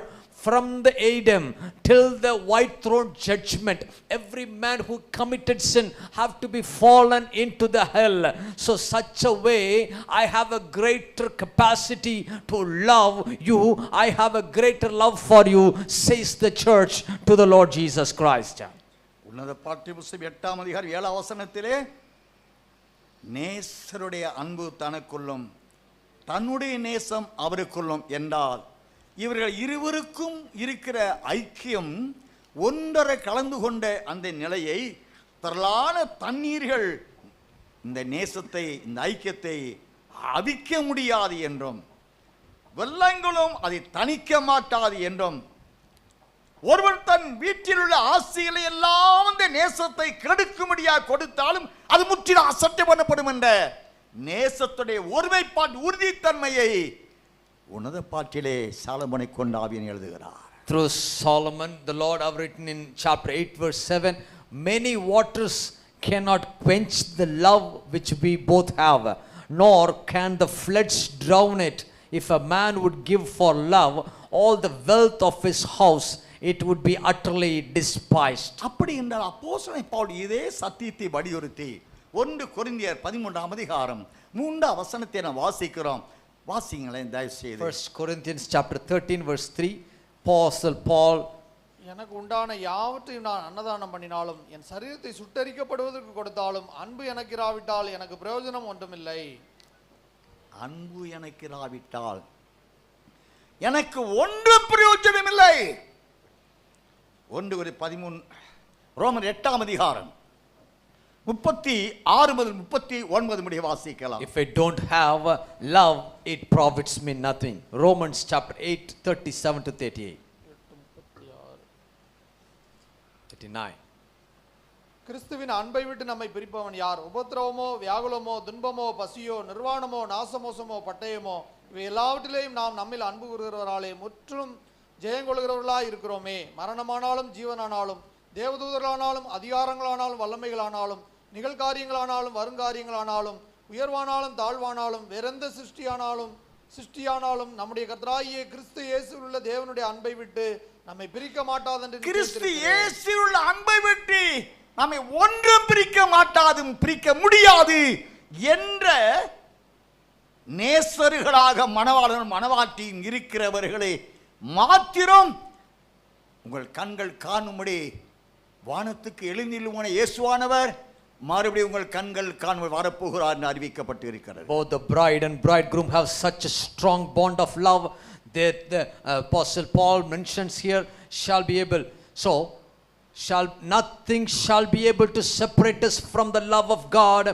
from the Adam till the white throne judgment. Every man who committed sin have to be fallen into the hell. So such a way I have a greater capacity to love you. I have a greater love for you, says the church to the Lord Jesus Christ. உன்னத பாட்டிய புஸ்தகம் 8ஆம் அதிகாரம் 7ஆம் வசனத்திலே, நேசருடைய அன்பு தனக்குள்ளும் தன்னுடைய நேசம் அவருக்குள்ளும் என்றால் இவர்கள் இருவருக்கும் இருக்கிற ஐக்கியம் ஒன்றரை கலந்து கொண்ட அந்த நிலையை திரளான தண்ணீர்கள் இந்த நேசத்தை இந்த ஐக்கியத்தை அவிக்க முடியாது என்றும் வெள்ளங்களும் அதை தணிக்க மாட்டாது என்றும் ஒருவன் தன் வீட்டில் உள்ள ஆசைகளை எல்லாம் அந்த நேசத்தை கெடுக்கும்படியாக கொடுத்தாலும் அது முற்றிலும் அசட்டை பண்ணப்படும் என்ற நேசத்துடைய ஒருமைப்பாட்டு உறுதித்தன்மையை உன்னத பாட்டிலே சாலமோனை கொண்டு ஆவியன் எழுதுகிறார். Through Solomon, the Lord have written in chapter 8 verse 7, many waters cannot quench the love which we both have, nor can the floods drown it. If a man would give for love all the wealth of his house, it would be utterly despised. அப்படி என்றால் அப்போஸ்தலன் பவுல் இதே சத்தியத்தை வலியுறுத்தி 1 கொரிந்தியர் 13ஆம் அதிகாரம் 3ஆம் வசனத்தை நாம் வாசிக்கிறோம். வாசிங்களேன் தயவு செய்து. 1 Corinthians chapter 13 verse 3, Apostle Paul, எனக்கு உண்டான யாவற்றையும் நான் அன்னதானம் பண்ணினாலும் என் சரீரத்தை சுட்டரிக்கப்படுவதற்கு கொடுத்தாலும் அன்பு எனக்கு இராவிட்டால் எனக்கு பிரயோஜனம் ஒன்றுமில்லை. அன்பு எனக்கு இராவிட்டால் எனக்கு ஒன்றும் பிரயோஜனம் இல்லை. 1 ரோமர் 8ஆம் அதிகாரம் 36 முதல் 39 முடிய வாசிக்கலாம். if I don't have love, it profits me nothing. Romans chapter 8 37 to 38. 39. கிறிஸ்துவின் அன்பை விட்டு நம்மை பிரிப்பவன் யார்? உபத்திரவமோ, வியாகுலமோ, துன்பமோ, பசியோ, நிர்வாணமோ, நாசமோசமோ, பட்டயமோ, இவை எல்லாவற்றிலேயும் நாம் நம்மில் அன்பு கூறுகிறவராலே முற்றும் ஜெயங்கொள்கிறவர்களாய் இருக்கிறோமே. மரணமானாலும் ஜீவனானாலும் தேவதூதர்களானாலும் அதிகாரங்களானாலும் வல்லமைகளானாலும் நிகழ்காரியங்களானாலும் வருங்காரியங்களானாலும் உயர்வானாலும் தாழ்வானாலும் வேறெந்த சிருஷ்டியானாலும் நம்முடைய கர்த்தராகிய கிறிஸ்து இயேசுவில் உள்ள தேவனுடைய அன்பை விட்டு நம்மை பிரிக்க மாட்டாதென்று கிறிஸ்து இயேசுவில் உள்ள அன்பை விட்டு நம்மை ஒன்றும் பிரிக்க மாட்டாதும் பிரிக்க முடியாது என்ற நேசர்களாக மணவாளனும் மணவாட்டியும் இருக்கிறவர்களே மாத்திரம் உங்கள் கண்கள் காணும்படி வானத்துக்கு எழுந்திருமான இயேசுவானவர் மறுபடியும் உங்கள் கண்கள் காண வரப்போகிறார் என்று அறிவிக்கப்பட்டு இருக்கிறது. Both the bride and bridegroom have such a strong bond of love that the Apostle Paul mentions here nothing shall be able to separate us from the love of God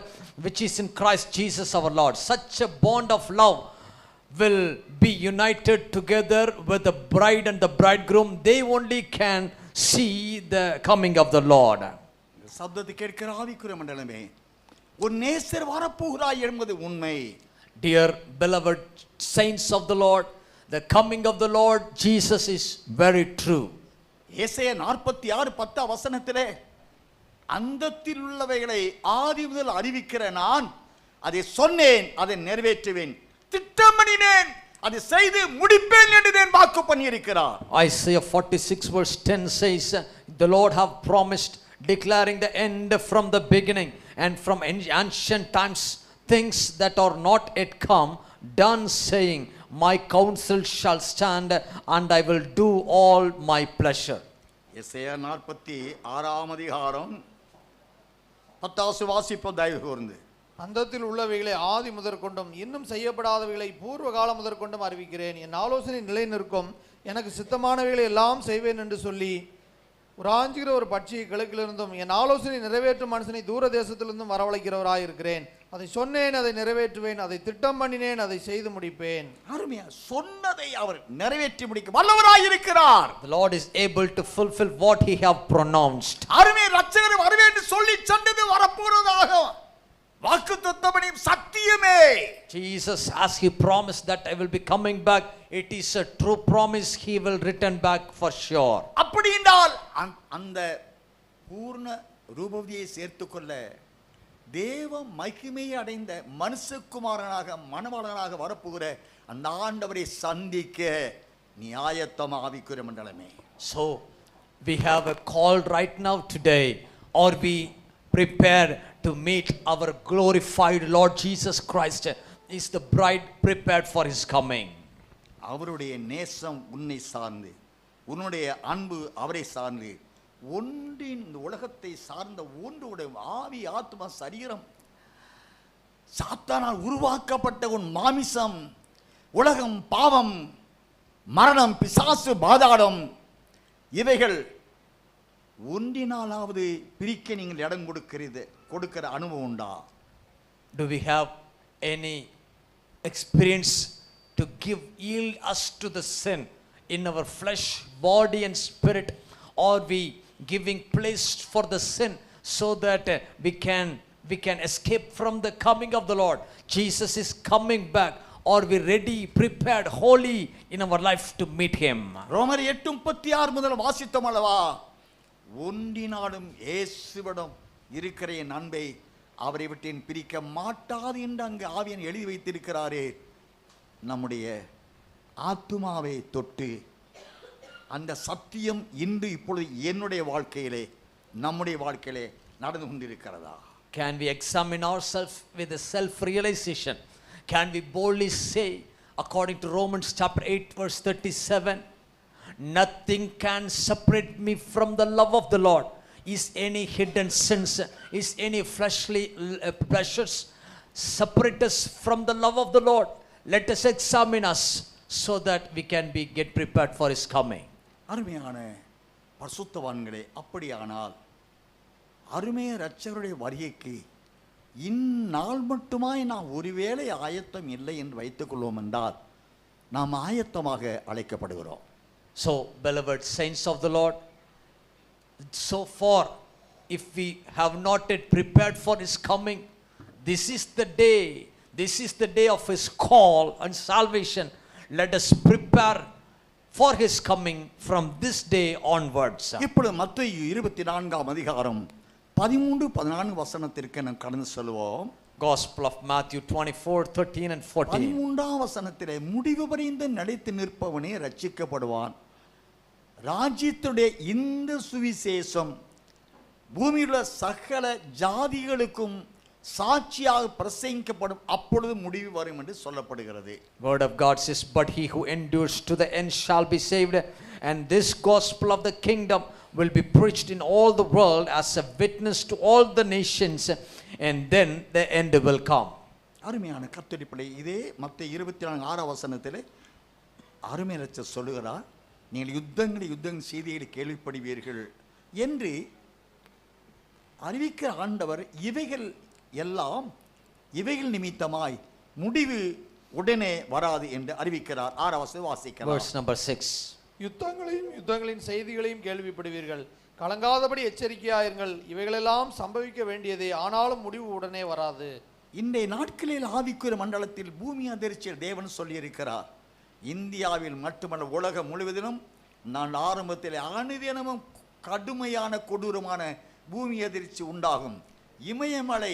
which is in Christ Jesus our Lord. Such a bond of love will be united together with the bride and the bridegroom. They only can see the coming of the Lord. சப்தத்தை கேட்கிற ஆவிக்குரிய மண்டலமே, ஒரு நேசர் வரப்போகிறாய் என்பது உண்மை. Dear beloved saints of the Lord, the coming of the Lord Jesus is very true. ஏசாயா 46:10 வசனத்திலே அந்தத்தில் உள்ளவைகளை ஆதி முதல் அறிவிக்கிற நான் அதை சொன்னேன், அதை நிறைவேற்றுவேன், திட்டமிடினேன், அதை செய்து முடிப்பேன் என்று நான் வாக்கு பண்ணியிருக்கிறார். Isaiah 46:10 says, the Lord have promised, declaring the end from the beginning and from ancient times things that are not yet come, done, saying, my counsel shall stand and I will do all my pleasure. ஏசாயா 46 10 வாசிப்போம் தயவு கூர்ந்து. அந்தத்தில் உள்ளவைகளை ஆதி முதற்கொண்டும் இன்னும் செய்யப்படாதவைகளை பூர்வ காலம் முதற்கொண்டும் அறிவிக்கிறேன். என் ஆலோசனை நிலை நிற்கும், எனக்கு சித்தமானவைகளை எல்லாம் செய்வேன் என்று சொல்லி உராஞ்சுகிற ஒரு பட்சியை கிழக்கிலிருந்தும் என் ஆலோசனை நிறைவேற்றும் மனுஷனை தூர தேசத்திலிருந்தும் வரவழைக்கிறவராயிருக்கிறேன். அதை சொன்னேன், அதை நிறைவேற்றுவேன், அதை திட்டம் பண்ணினேன், அதை செய்து முடிப்பேன். அருமையா, சொன்னதை அவர் நிறைவேற்றி முடிக்க வல்லவராயிருக்கிறார். The Lord is able to fulfill what he have pronounced. அருமை, ரட்சகர் வருவேன் என்று சொல்லி சென்றது வரப்போறதாக வாக்குத்தத்தபடி சத்தியமே. Jesus, as he promised that I will be coming back, it is a true promise, he will return back for sure. அப்படி என்றால் அந்த பூர்ண ரூபவதியை சேர்த்துக்கொள்ள தேவ மகிமையை அடைந்த மனுஷகுமாரனாக மணவாளனாக வரப்போகிற அந்த ஆண்டவரை சந்திக்க நீ ஆயத்தம் ஆவிக்குரிய மண்டலமே. So we have a call right now today, or we prepare to meet our glorified Lord Jesus Christ. Is the bride prepared for his coming? அவருடைய நேசம் உன்னை சார்ந்து, உன்னுடைய அன்பு அவரை சார்ந்து, ஒன்றின் இந்த உலகத்தை சார்ந்த ஒன்றுடைய ஆவி ஆத்மா சரீரம் சாத்தானால் உருவாக்கப்பட்ட உன் மாமிசம், உலகம், பாவம், மரணம், பிசாசு, பாதாளம், இவைகள் ஒன்றினாலாவது பிரிக்க நீங்கள் இடம் கொடுக்கிற அனுபவம் உண்டா? Do we have any experience to yield us to the sin in our flesh, body and spirit? Or we giving place for the sin so that we can escape from the coming of the Lord? Jesus is coming back. Are we ready, prepared, holy in our life to meet him? ரோமர் 8:36 முதல் வாசித்தோம் அல்லவா? ஒன்றினாலும் இயேசுவிடம் இருக்கிற என் அன்பை அவரை விட்டு பிரிக்க மாட்டாது என்று அங்கு ஆவியன் எழுதி வைத்திருக்கிறாரே. நம்முடைய ஆத்துமாவை தொட்டு அந்த சத்தியம் இன்று இப்பொழுது என்னுடைய வாழ்க்கையிலே, நம்முடைய வாழ்க்கையிலே நடந்து கொண்டிருக்கிறதா? Can we examine ourselves with a self-realization? Can we boldly say, according to Romans chapter 8 verse 37, nothing can separate me from the love of the Lord? Is any hidden sins, is any fleshly pleasures separate us from the love of the Lord? Let us examine us so that we can get prepared for his coming. அருமையான பரிசுத்தவான்களே, அப்படியானால் அருமைய இரட்சகருடைய வருகைக்கு இந்நாள் மட்டுமாய் நாம் ஒருவேளை ஆயத்தம் இல்லை என்று வைத்துக் கொள்வோம் என்றால் நாம் ஆயத்தமாக அழைக்கப்படுகிறோம். So, beloved saints of the Lord, so far if we have not yet prepared for his coming, this is the day, This is the day of his call and salvation. Let us prepare for his coming from this day onwards. இப்பொழுது மத்தேயு 24ஆம் அதிகாரம் 13-14 வசனத்திற்கு நாம் கடந்து செல்வோம். Gospel of Matthew 24:13 and 14. 13ஆம் வசனத்திலே முடிவு பரியந்த நிலைத்து நிற்பவனே ரட்சிக்கப்படுவான். ராஜ்யத்துடைய இந்த சுவிசேஷம் பூமியிலுள்ள சகல ஜாதிகளுக்கும் சாட்சியாக பிரசங்கிக்கப்படும், அப்பொழுது முடிவு வரும் என்று சொல்லப்படுகிறது. Word of God says, but he who endures to the end shall be saved, and this gospel of the kingdom will be preached in all the world as a witness to all the nations, and then the end will come. அருமையான கர்த்தருடைய பிள்ளை, இதே மத்தேயு 24 வசனத்திலே அருமையாக சொல்லுகிறார், நீங்கள் யுத்தங்கள் செய்திகளை கேள்விப்படுவீர்கள் என்று அறிவிக்கிற ஆண்டவர் இவைகள் நிமித்தமாய் முடிவு உடனே வராது என்று அறிவிக்கிறார். 6 வசனம் வாசிக்கலாம். Verse number 6. யுத்தங்களின் செய்திகளையும் கேள்விப்படுவீர்கள், கலங்காதபடி எச்சரிக்கையாயிருங்கள், இவைகளெல்லாம் சம்பவிக்க வேண்டியதே, ஆனாலும் முடிவு உடனே வராது. இன்றைய நாட்களில் ஆவிக்குரிய மண்டலத்தில் பூமி அதிர்ச்சியில் தேவன் சொல்லியிருக்கிறார். இந்தியாவில் மட்டுமல்ல, உலகம் முழுவதிலும் நான் ஆரம்பத்தில் அனுதினமும் கடுமையான கொடூரமான பூமி அதிர்ச்சி உண்டாகும். இமயமலை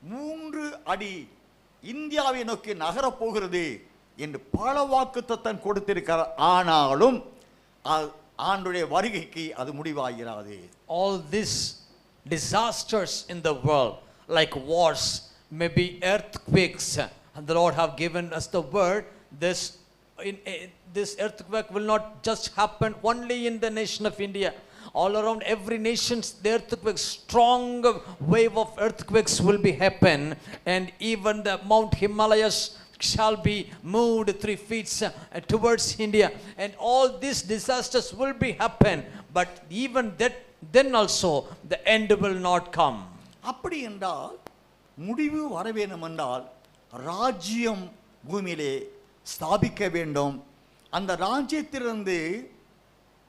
3 அடி இந்தியாவை நோக்கி நகரப்போகிறது என்று பல வாக்குத்தத்தம் கொடுத்திருக்கிறார். ஆனாலும் ஆண்டுடைய வருகைக்கு அது முடிவாகிறது. All these disasters in the world, like wars, maybe earthquakes, and the Lord have given us the word, this earthquake will not just happen only in the nation of India. All around every nation, the earthquakes, strong wave of earthquakes will be happen, and even the Mount Himalayas shall be moved 3 feet towards India, and all these disasters will be happen. But even then also the end will not come. அப்படி என்றால் முடிவு வர வேண்டும் என்றால் ராஜ்யம் பூமியிலே ஸ்தாபிக்க வேண்டும். அந்த ராஜ்யத்திலிருந்து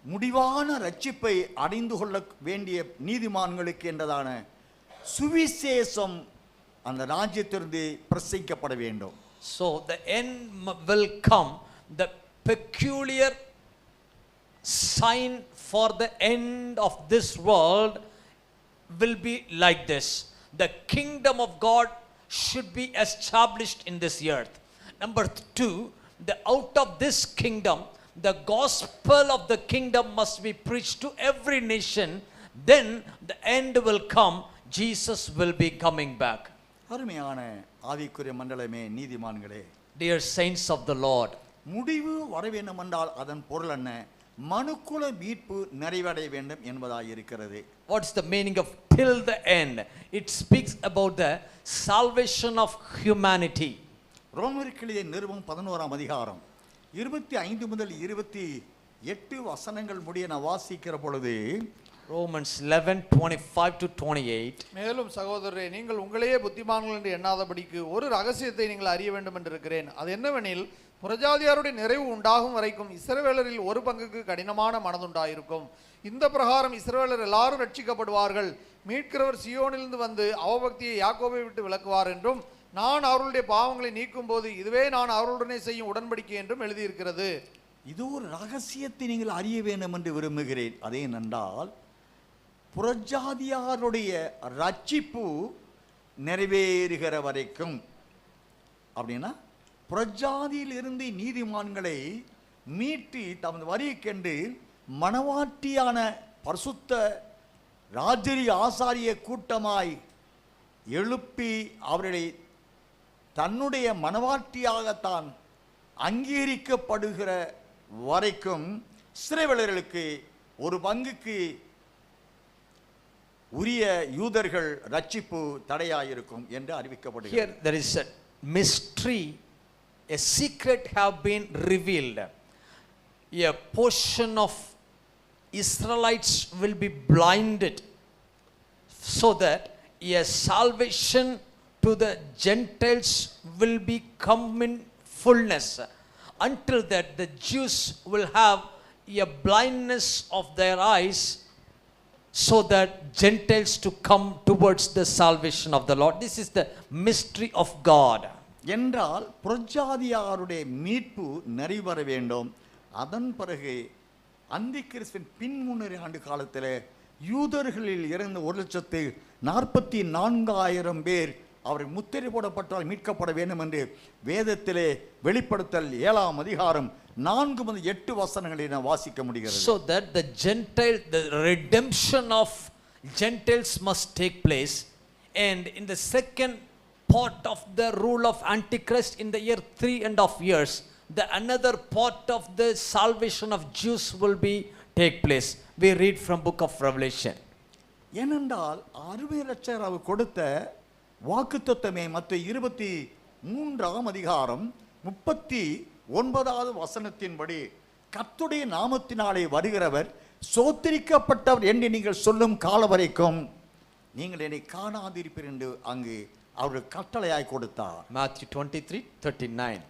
முடிவான ரட்சிப்பை அடைந்து கொள்ள வேண்டிய நீதிமான்களுக்கு என்றதான சுவிசேஷம் அந்த ராஜ்யத்திலிருந்து பிரசங்கிக்கப்பட வேண்டும். So the end will come. The peculiar sign for the end of this world will be like this. The kingdom of God should be established in this earth. Number 2, out of this kingdom, the gospel of the kingdom must be preached to every nation. Then the end will come. Jesus will be coming back. அருமையான ஆவிக்குரிய மண்டலமே, நீதிமான்களே, dear saints of the Lord, முடிவு வர வேண்டும் என்றால் அதன் பொருள் என்ன? மனுக்குல மீட்பு நிறைவடைய வேண்டும் என்பதாய் இருக்கிறது. What's the meaning of till the end? It speaks about the salvation of humanity. ரோமருக்கு எழுதிய நிருபம் 11ஆம் அதிகாரம் 25 முதல் 28 வசனங்கள் முடிய நான் வாசிக்கிற பொழுது, Romans 11:25-28. மேலும் சகோதரரே, நீங்கள் உங்களையே புத்திமான்கள் என்று எண்ணாதபடிக்கு ஒரு ரகசியத்தை நீங்கள் அறிய வேண்டும் என்று இருக்கிறேன். அது என்னவெனில், புறஜாதியாருடைய நிறைவு உண்டாகும் வரைக்கும் இஸ்ரவேலரில் ஒரு பங்குக்கு கடினமான மனதுண்டாயிருக்கும். இந்த பிரகாரம் இஸ்ரவேலர் எல்லாரும் ரட்சிக்கப்படுவார்கள். மீட்கிறவர் சியோனிலிருந்து வந்து அவபக்தியை யாக்கோபை விட்டு விலக்குவார் என்றும், நான் அவர்களுடைய பாவங்களை நீக்கும் போது இதுவே நான் அவர்களுடனே செய்யும் உடன்படிக்கை என்றும் எழுதியிருக்கிறது. இது ஒரு ரகசியத்தை நீங்கள் அறிய வேண்டும் என்று விரும்புகிறேன். அதே என்றால், புறஜாதியாருடைய ரட்சிப்பு நிறைவேறுகிற வரைக்கும், அப்படின்னா புறஜாதியிலிருந்து நீதிமான்களை மீட்டு தமது வரிக்கென்று மனவாட்டியான பரிசுத்த ராஜரிய ஆசாரிய கூட்டமாய் எழுப்பி அவர்களை தன்னுடைய மனவாட்டியாகத்தான் அங்கீகரிக்கப்படுகிற வரைக்கும் இஸ்ரவேலர்களுக்கு ஒரு பங்குக்கு உரிய யூதர்கள் ரட்சிப்பு தடையாயிருக்கும் என்று அறிவிக்கப்படுகிறது. Here there is a mystery, a secret have been revealed. A portion of Israelites will be blinded so that a salvation to the Gentiles will be come in fullness. Until that, the Jews will have a blindness of their eyes, so that Gentiles to come towards the salvation of the Lord. This is the mystery of God. என்றால் புறஜாதியாருடைய மீட்பு நிறைவேற வேண்டும். அதன் பிறகு அந்தி கிறிஸ்துவின் பின்முன்னூறு ஆண்டு காலத்தில் யூதர்களில் இறந்த 1,44,000 பேர் அவர் முத்திரை போடப்பட்டால் மீட்கப்பட வேண்டும் என்று வேதத்திலே வெளிப்படுத்தல் 7ஆம் அதிகாரம் 4 முதல் 8 வசனங்களை நான் வாசிக்க முடிகிறது. So that the redemption of Gentiles must take place, and in the second part of the rule of Antichrist in the year 3.5 years, the another part of the salvation of Jews will be take place. We read from book of Revelation. ஏனென்றால் அருமை இரட்சகர் அவர் கொடுத்த வாக்குத்தத்தமே மத்தேயு 23ஆம் அதிகாரம் 39வது வசனத்தின்படி கர்த்தருடைய நாமத்தினாலே வருகிறவர் சோத்திரிக்கப்பட்டவர் என்று நீங்கள் சொல்லும் கால வரைக்கும் நீங்கள் என்னை காணாதிருப்பீர் என்று அங்கு அவர் கட்டளையாய் கொடுத்தார். Matthew 23:39.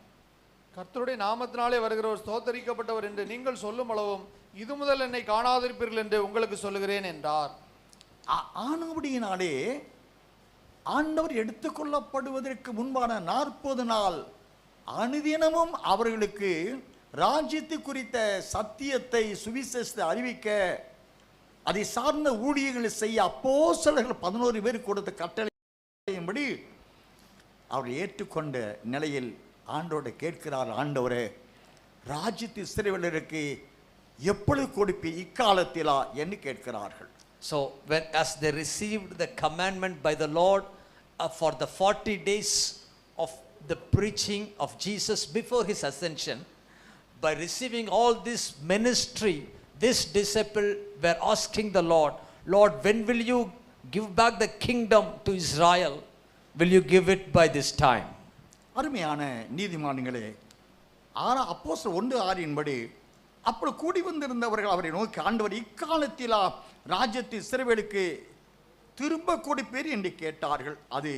கர்த்தருடைய நாமத்தினாலே வருகிறவர் ஸ்தோத்தரிக்கப்பட்டவர் என்று நீங்கள் சொல்லும் அளவும் இது முதல் என்னை காணாதிருப்பீர்கள் என்று உங்களுக்கு சொல்லுகிறேன் என்றார். ஆனபடியினாலே ஆண்டவர் எடுத்துக்கொள்ளப்படுவதற்கு முன்பான 40 நாள் அனுதினமும் அவர்களுக்கு ராஜ்யத்தை குறித்த சத்தியத்தை சுவிசேஷத்தை அறிவிக்க அதை சார்ந்த ஊழியர்களை செய்ய அப்போஸ்தலர்கள் 11 பேர் கொடுத்த கட்டளையின்படி அவர் ஏற்றுக்கொண்ட நிலையில் ஆண்டவரை கேட்கிறார், ஆண்டவரே ராஜ்யத்தை இஸ்ரவேலருக்கு எப்பொழுது கொடுப்பி இக்காலத்திலா என்று கேட்கிறார்கள். So when as they received the commandment by the Lord for the 40 days of the preaching of Jesus before his ascension, by receiving all this ministry, this disciple were asking the Lord, Lord, when will you give back the kingdom to Israel? Will you give it by this time? அருமையான நீதிமான்களே, அப்போஸ்தலர் 1:6 அப்போ கூடி வந்திருந்தவர்கள் அவரை நோக்கி, ஆண்டவர் இக்காலத்திலா ராஜ்யத்தை இஸ்ரவேலுக்கு திரும்ப கொடுப்பீர் என்று கேட்டார்கள். அது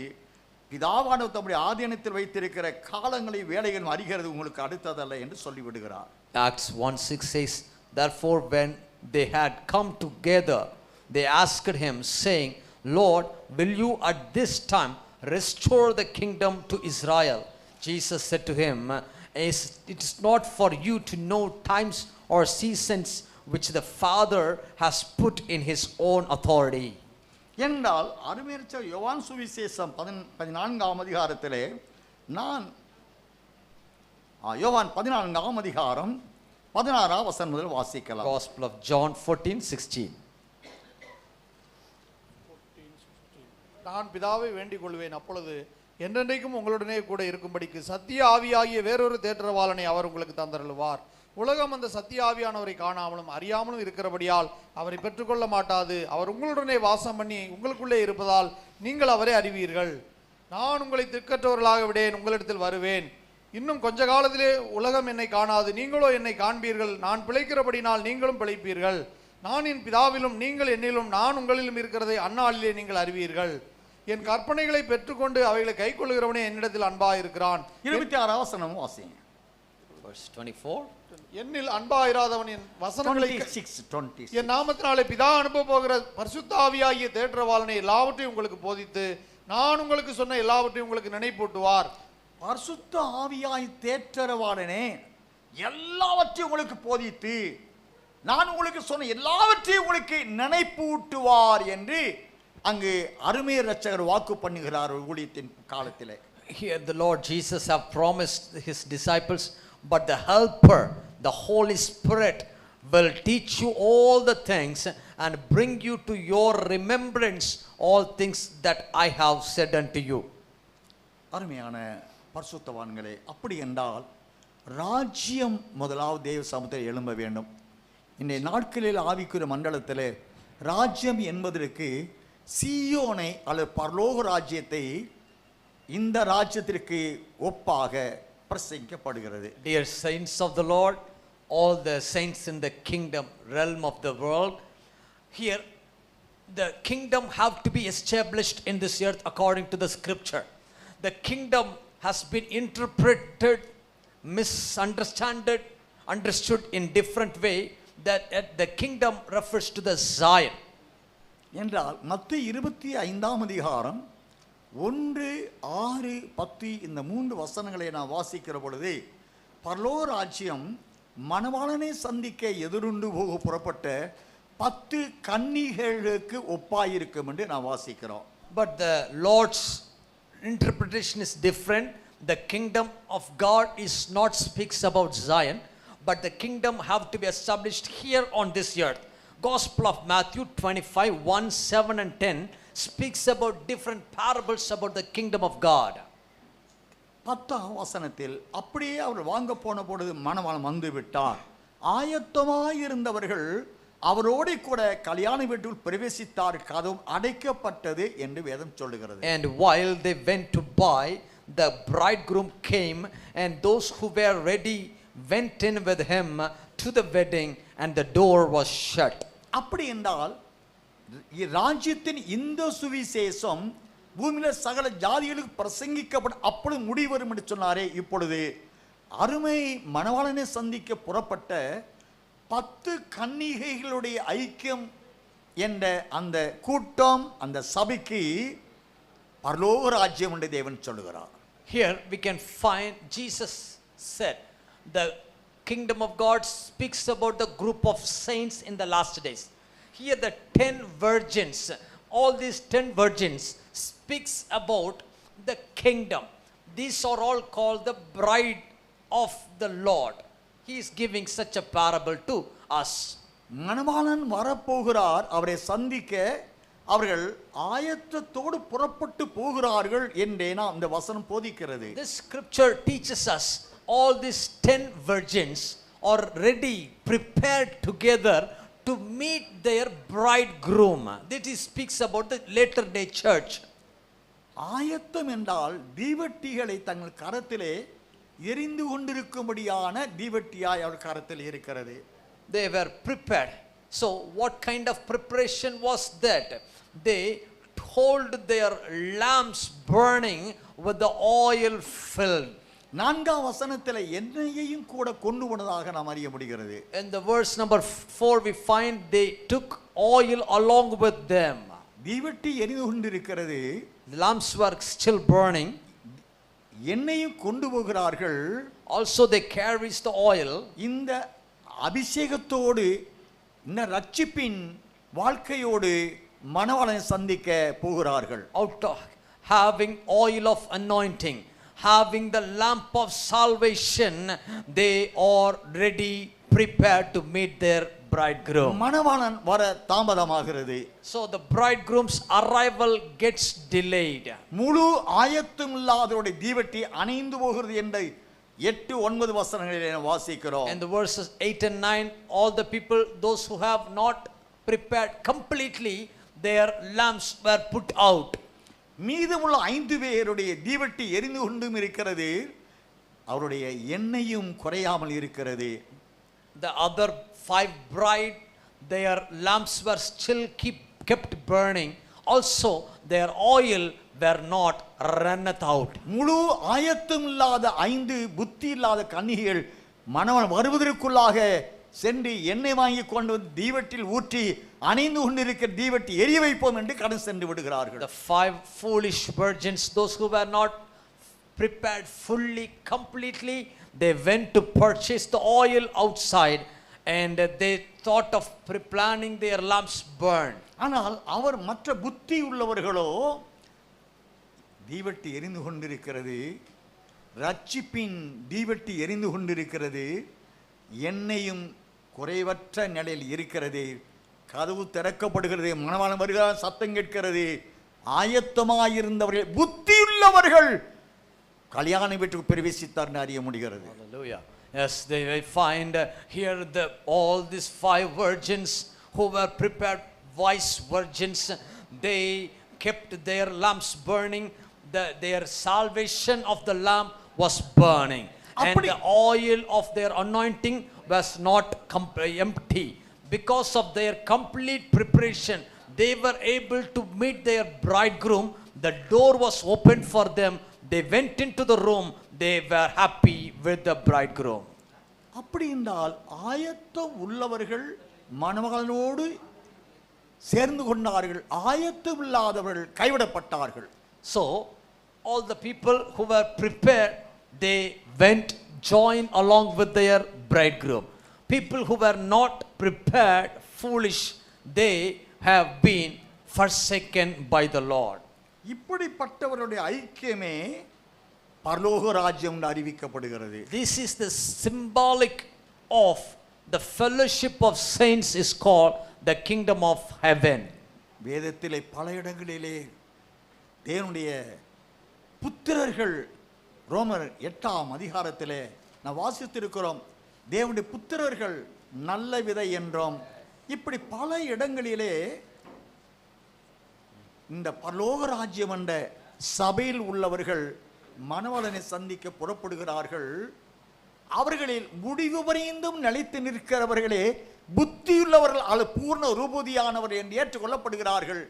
பிதாவானவர் தம்முடைய ஆதீனத்தில் வைத்திருக்கிற காலங்களை வேலைகளும் அறிகிறது, உங்களுக்கு அடுத்ததல்ல என்று சொல்லிவிடுகிறார். Acts 1:6 says, therefore when they had come together, they asked him, saying, Lord, will you at this time restore the kingdom to Israel? Jesus said to him, it is not for you to know times or seasons which the Father has put in his own authority. என்றால் அருமையற்ற யோவான் சுவிசேஷம் 14ஆம் அதிகாரத்திலே யோவான் 14ஆம் அதிகாரம் 16ஆம் வசனம் முதல் வாசிக்கலாம். Gospel of John 14:16. நான் பிதாவை வேண்டிக் கொள்வேன், அப்பொழுது என்றென்றைக்கும் உங்களுடனே கூட இருக்கும்படிக்கு சத்திய ஆவியாகிய வேறொரு தேற்றரவாளனை அவர் உங்களுக்கு தந்தருளுவார். உலகம் அந்த சத்திய ஆவியானவரை காணாமலும் அறியாமலும் இருக்கிறபடியால் அவரை பெற்றுக்கொள்ள மாட்டாது. அவர் உங்களுடனே வாசம் பண்ணி உங்களுக்குள்ளே இருப்பதால் நீங்கள் அவரை அறிவீர்கள். நான் உங்களை திக்கற்றவர்களாக விடேன், உங்களிடத்தில் வருவேன். இன்னும் கொஞ்ச காலத்திலே உலகம் என்னை காணாது, நீங்களோ என்னை காண்பீர்கள். நான் பிழைக்கிறபடினால் நீங்களும் பிழைப்பீர்கள். நான் என் பிதாவிலும் நீங்கள் என்னிலும் நான் உங்களிலும் இருக்கிறதை அந்நாளிலே நீங்கள் அறிவீர்கள். என் கற்பனைகளை பெற்றுக்கொண்டு அவைகளை கை கொள்ளுகிறவனே என்னிடத்தில் அன்பாயிருக்கிறான். 26ஆம் வசனம் வாசிங்க. Verse 24. என்னில் அன்பாயிராதவன் என் வசனங்களை 26 என் நாமத்தினாலே பிதா அனுப்ப போகிற பரிசுத்த ஆவியாகிய தேற்றரவாளனை எல்லாவற்றையும் உங்களுக்கு போதித்து நான் உங்களுக்கு சொன்ன எல்லாவற்றையும் உங்களுக்கு நினைப்பூட்டுவார். பரிசுத்த ஆவியாய் தேற்றரவாளனே எல்லாவற்றையும் உங்களுக்கு போதித்து நான் உங்களுக்கு சொன்ன எல்லாவற்றையும் உங்களுக்கு நினைப்பூட்டுவார் என்று அங்கு அருமை இரட்சகர் வாக்கு பண்ணுகிறார் ஊழியத்தின் காலத்திலே. Here the Lord Jesus have promised his disciples, but the helper, the Holy Spirit, will teach you all the things and bring you to your remembrance all things that I have said unto you. அருமையான பரிசுத்தவான்களே, அப்படி என்றால் ராஜ்யம் முதலாவது தேவ சமூகத்தில் எழும்ப வேண்டும். இன்றைய நாட்களில் ஆவிக்குரிய மண்டலத்தில் ராஜ்யம் என்பதற்கு சீயோனை அல்லது பரலோக ராஜ்யத்தை இந்த ராஜ்யத்திற்கு ஒப்பாக பிரசங்கிக்கப்படுகிறது. Dear saints of the Lord, all the saints in the kingdom realm of the world, here the kingdom have to be established in this earth according to the scripture. The kingdom has been interpreted, misunderstood, understood in different way, that the kingdom refers to the Zion. என்றால் மத்தேயு 25ஆம் அதிகாரம் 1, 6, 10 இந்த 3 வசனங்களை நான் வாசிக்கிற பொழுது பரலோக ராஜ்யம் மணவாளனை சந்திக்க எதிருண்டு போக புறப்பட்ட 10 கன்னிகைகளுக்கு ஒப்பாயிருக்கும் என்று நான் வாசிக்கிறோம். But the Lord's interpretation is different. The kingdom of God is not speaks about Zion, but the kingdom have to be established here on this earth. Gospel of Matthew 25, 1, 7 and 10 speaks about different parables about the kingdom of God. 10ஆம் வசனத்தில் அப்படியே அவர் வாங்க போன பொழுது மணவாளன் வந்து விட்டார், ஆயத்தமாயிருந்தவர்கள் அவரோடு கூட கல்யாண வீட்டுக்குள் பிரவேசித்தார், கதவும் அடைக்கப்பட்டது என்று வேதம் சொல்லுகிறது. And while they went to buy, the bridegroom came, and those who were ready went in with him to the wedding, and the door was shut. அப்படி என்றால் ராஜ்யத்தின் இந்த சுவிசேஷம் பூமியில சகல ஜாதிகளுக்கு பிரசங்கிக்கப்படும் அப்பொழுது முடிவரும் என்று சொன்னாரே, இப்பொழுது அருமை மணவாளனை சந்திக்க புறப்பட்ட 10 கன்னிகைகளுடைய ஐக்கியம் என்ற அந்த கூட்டம், அந்த சபைக்கு பரலோக ராஜ்யம் என்று தேவன் சொல்லுகிறார். Here we can find Jesus said the kingdom of God speaks about the group of saints in the last days. Here the 10 virgins, all these 10 virgins speaks about the kingdom. These are all called the bride of the Lord. He is giving such a parable to us. மணவாளன் வரப்போகிறார், அவரை சந்திக்க அவர்கள் ஆயத்தத்தோடு புறப்பட்டு போகிறார்கள் என்றே நாம் இந்த வசனம் போதிக்கிறது. This scripture teaches us all these 10 virgins are ready, prepared together to meet their bridegroom. That is speaks about the later day church. ஆயத்தம் என்றால் தீவட்டிகளை தங்கள் கரத்திலே எரிந்து கொண்டிருக்கும்படியான தீவட்டியாய் அவர் கரத்தில் இருக்கிறது. They were prepared. So what kind of preparation was that? They hold their lamps burning with the oil filled. 4ஆம் வசனத்தில் எண்ணெயையும் கூட கொண்டு போனதாக நாம் அறிய முடிகிறது. In the verse number 4 we find they took oil along with them. தீவட்டி எரிந்து கொண்டிருக்கிறது, The lamps were still burning. எண்ணெயும் கொண்டு போகிறார்கள். Also they carries the oil. இந்த அபிஷேகத்தோடு இந்த ரட்சிப்பின் வாழ்க்கையோடு மணவாளனை சந்திக்க போகிறார்கள். Out of having oil of anointing, having the lamp of salvation, they are ready, prepared to meet their bridegroom. மணவாளன் வர தாமதமாகிறது. So the bridegroom's arrival gets delayed. முழு ஆயத்தம் இல்லாதவருடைய தீவட்டி அணைந்து போகிறது என்று 8, 9 வசனங்களிலே வாசிக்கிறோம். And the verses 8 and 9, all the people, those who have not prepared completely, their lamps were put out. மீதமுள்ள 5 பேருடைய தீவட்டி எரிந்து கொண்டும் இருக்கிறது, அவருடைய எண்ணெயும் குறையாமல் இருக்கிறது. The other 5 bride, their lamps were still kept burning. Also their oil were not runneth out. முழு ஆயத்தம் இல்லாத 5 புத்தி இல்லாத கன்னிகைகள் மணவாளன் வருவதற்குள்ளாக சென்று எண்ணெய் வாங்கி கொண்டு வந்து தீவட்டில் ஊற்றி அணைந்து கொண்டிருக்கிற தீவட்டி எரிய வைப்போம் என்று கடந்து சென்று விடுகிறார்கள். The 5 foolish virgins, those who were not prepared fully, completely, they went to purchase the oil outside, and they thought of planning their lamps burn. ஆனால் அவர் மற்ற புத்தி உள்ளவர்களோ, தீவட்டி எரிந்து கொண்டிருக்கிறது, ரட்சிப்பின் தீவட்டி எரிந்து கொண்டிருக்கிறது, எண்ணெயும் குறைவற்ற நிலையில் இருக்கிறது, கதவு திறக்கப்படுகிறது, மணவாளன் வருகிறார், சத்தம் கேட்கிறது, ஆயத்தமாயிருந்தவர்கள் புத்தியுள்ளவர்கள் கல்யாண வீட்டுக்கு பிரவேசித்தார் அறிய முடிகிறது. Hallelujah. Yes, they find here all these 5 virgins who were prepared, wise virgins, they kept their lamps burning. Their salvation of the lamp was burning, and the oil of their anointing was not empty. Because of their complete preparation, they were able to meet their bridegroom. The door was opened for them. They went into the room. They were happy with the bridegroom. அப்படி என்றால் ஆயத்தம் உள்ளவர்கள் மணமகனோடு சேர்ந்து கொண்டார்கள், ஆயத்தம் இல்லாதவர்கள் கைவிடப்பட்டார்கள். So all the people who were prepared, they went join along with their bridegroom. People who were not prepared, foolish, they have been forsaken by the Lord. இப்படிப்பட்டவருடைய ஐக்கியமே பரலோக ராஜ்யம் என்று அறிவிக்கப்படுகிறது. This is the symbolic of the fellowship of saints is called the kingdom of heaven. வேதத்திலே பல இடங்களிலே தேவனுடைய புத்திரர்கள் ரோமர் 8ஆம் அதிகாரத்திலே நான் வாசித்திருக்கிறோம். தேவனுடைய புத்திரர்கள் நல்ல விதை என்றும் இப்படி பல இடங்களிலே இந்த பரலோக ராஜ்யம் என்ற சபையில் உள்ளவர்கள் மணவாளனை சந்திக்க புறப்படுகிறார்கள். அவர்களில் முடிவு வரைந்தும் நிலைத்து நிற்கிறவர்களே புத்தியுள்ளவர்கள் அல்ல பூர்ண ரூபதியானவர் என்று ஏற்றுக்கொள்ளப்படுகிறார்கள்.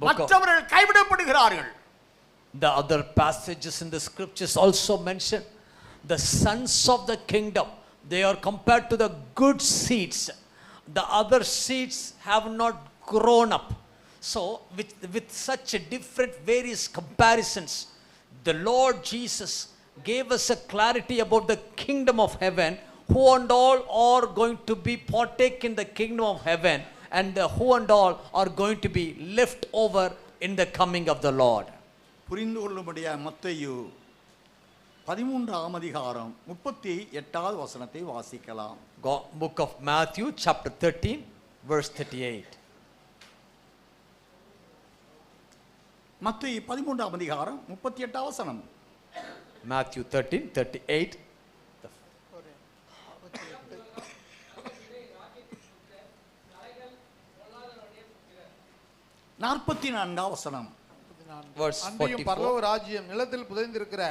மற்றவர்கள் கைவிடப்படுகிறார்கள். The other passages in the scriptures also mention the sons of the kingdom. They are compared to the good seeds. The other seeds have not grown up. So with such a different various comparisons, the Lord Jesus gave us a clarity about the kingdom of heaven, who and all are going to be partake in the kingdom of heaven, and the who and all are going to be left over in the coming of the Lord. புரிந்து கொள்ளும்படியா மத்தேயு 13ஆம் அதிகாரம் 38வது வசனத்தை வாசிக்கலாம். Book of Matthew chapter 13 verse 38. மத்தேயு 13ஆம் அதிகாரம் 38வது வசனம். Matthew 13:38. 44வது வசனம். Verse அன்றையும் 44. பரலோக ராஜ்யம் நிலத்தில் புதைந்திருக்கிற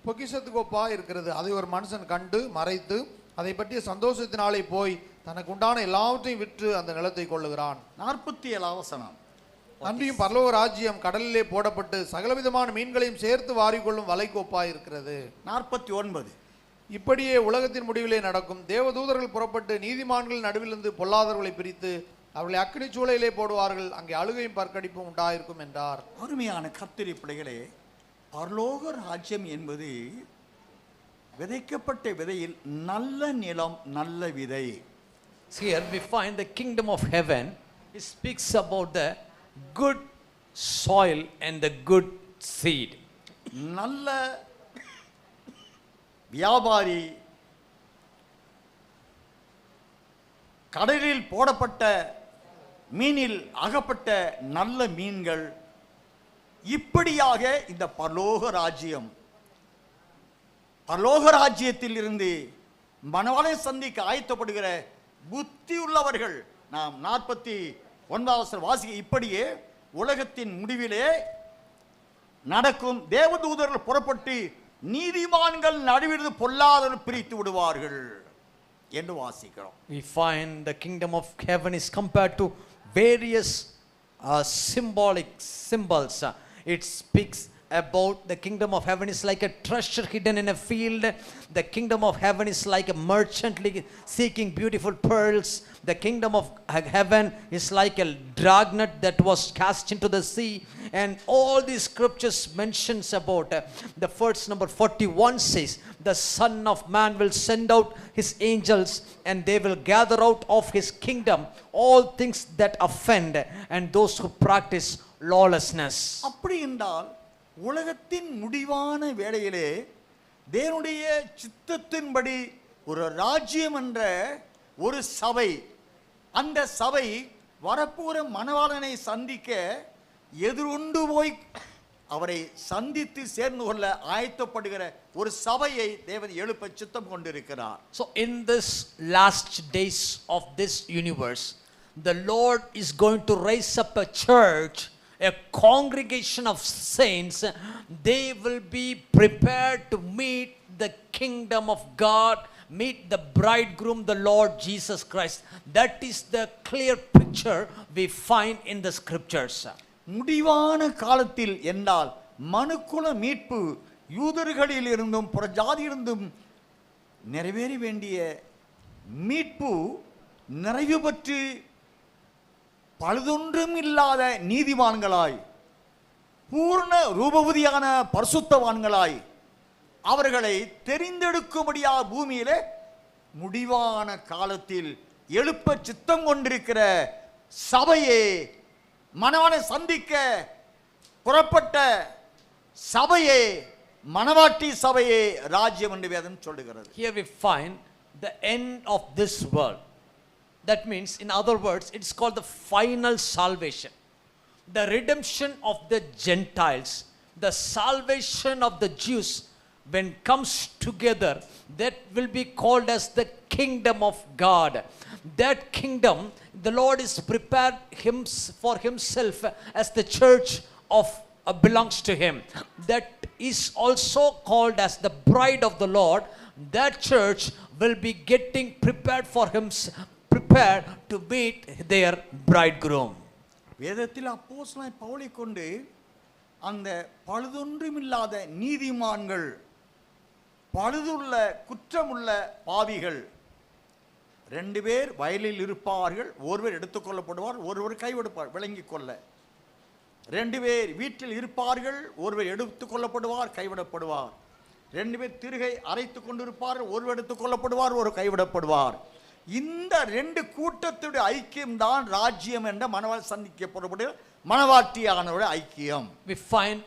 பொக்கிஷத்துக்கு ஒப்பா இருக்கிறது. அதை ஒரு மனுஷன் கண்டு மறைத்து அதை பற்றிய சந்தோஷத்தினாலே போய் தனக்கு உண்டான எல்லாவற்றையும் விற்று அந்த நிலத்தை கொள்ளுகிறான். 47வது வசனம். அன்றையும் பரலோக ராஜ்யம் கடலிலே போடப்பட்டு சகலவிதமான மீன்களையும் சேர்த்து வாரிக்கொள்ளும் வலைக்கு ஒப்பா இருக்கிறது. 49. இப்படியே உலகத்தின் முடிவிலே நடக்கும். தேவதூதர்கள் புறப்பட்டு நீதிமான்கள் நடுவிலிருந்து பொல்லாதவர்களை பிரித்து அவர்களை அக்கினி சூளையிலே போடுவார்கள். அங்கே அழுகையும் பற்கடிப்பும் உண்டாயிருக்கும் என்றார். அருமையான கர்த்தருடைய பிள்ளைகளே, பரலோக ராஜ்யம் என்பது விதைக்கப்பட்ட விதையில் நல்ல நிலம் நல்ல விதை. Here we find the kingdom of heaven. It speaks about the good soil and the good seed. நல்ல வியாபாரி கடலில் போடப்பட்ட மீனில் அகப்பட்ட நல்ல மீன்கள், இப்படியாக இந்த பரலோக ராஜ்யத்தில் இருந்து மணவாளனை சந்திக்க ஆயத்தப்படுகிற புத்தி உள்ளவர்கள் நாம் 49வது வாசிக்க. இப்படியே உலகத்தின் முடிவிலே நடக்கும். தேவதூதர்கள் புறப்பட்டு நீதிமான்கள் நடுவிலிருந்து பொல்லாதவர்கள் பிரித்து விடுவார்கள் என்று வாசிக்கிறோம். We find the kingdom of heaven is compared to various symbolic symbols. It speaks about the kingdom of heaven is like a treasure hidden in a field. The kingdom of heaven is like a merchant seeking beautiful pearls. The kingdom of heaven is like a dragnet that was cast into the sea. And all these scriptures mentions about the first number 41 says, the Son of Man will send out his angels and they will gather out of his kingdom all things that offend and those who practice lawlessness. அப்படி என்றால் உலகத்தின் முடிவான வேளையிலே தேவனுடைய சித்தத்தின்படி ஒரு ராஜ்யம் என்ற ஒரு சபை, அந்த சபை வரப்போற மணவாளனை சந்திக்க எதிர்கொண்டு போய் அவரை சந்தித்து சேர்ந்து கொள்ள ஆயத்தப்படுகிற ஒரு சபையை தேவன் எழுப்ப சித்தம் கொண்டிருக்கிறார். So in this last days of this universe, the Lord is going to raise up a church, a congregation of saints. They will be prepared to meet the kingdom of God, meet the bridegroom, the Lord Jesus Christ. That is the clear picture we find in the scriptures. முடிவான காலத்தில் என்றால் மனுக்குல மீட்பு யூதர்களில் இருந்தும் புறஜாதியிலிருந்தும் நிறைவேற வேண்டிய மீட்பு நிறைவு பெற்று பழுதொன்றும் இல்லாத நீதிமான்களாய் பூர்ண ரூபவதியான பரிசுத்தவான்களாய் அவர்களை தெரிந்தெடுக்கும்படியாக பூமியிலே முடிவான காலத்தில் எழுப்ப சித்தம் கொண்டிருக்கிற சபையே, மணவாளனை சந்திக்க புறப்பட்ட சபையே, மணவாட்டி சபையே ராஜ்யம் என்று வேதம் சொல்லுகிறது. Here we find the end of this world. That means, in other words, it's called the final salvation. The redemption of the Gentiles, the salvation of the Jews, when comes together, that will be called as the kingdom of God. That kingdom, the Lord is prepared for himself as the church of belongs to him. That is also called as the bride of the Lord. That church will be getting prepared for prepared to meet their bridegroom. வேதத்தில் அப்போஸ்தலனாகிய பவுலை கொண்டு அந்த பழுதொன்றுமில்லாத நீதிமான்கள், பழுதுள்ள குற்றமுள்ள பாவிகள், 2 பேர் வயலில் இருப்பார்கள், ஒருவர் எடுத்துக்கொள்ளப்படுவார், ஒருவர் கைவிடுப்பார். விளங்கிக் கொள்ள, 2 பேர் வீட்டில் இருப்பார்கள், ஒருவர் எடுத்துக்கொள்ளப்படுவார், கைவிடப்படுவார். 2 பேர் திருகை அரைத்து கொண்டிருப்பார்கள், ஒருவர் எடுத்துக்கொள்ளப்படுவார், ஒரு கைவிடப்படுவார். இந்த 2 கூட்டத்துடைய ஐக்கியம் தான் ராஜ்யம் என்ற மணவாளன் சந்திக்கப்படுகிற மணவாட்டியானவருடைய ஐக்கியம். We find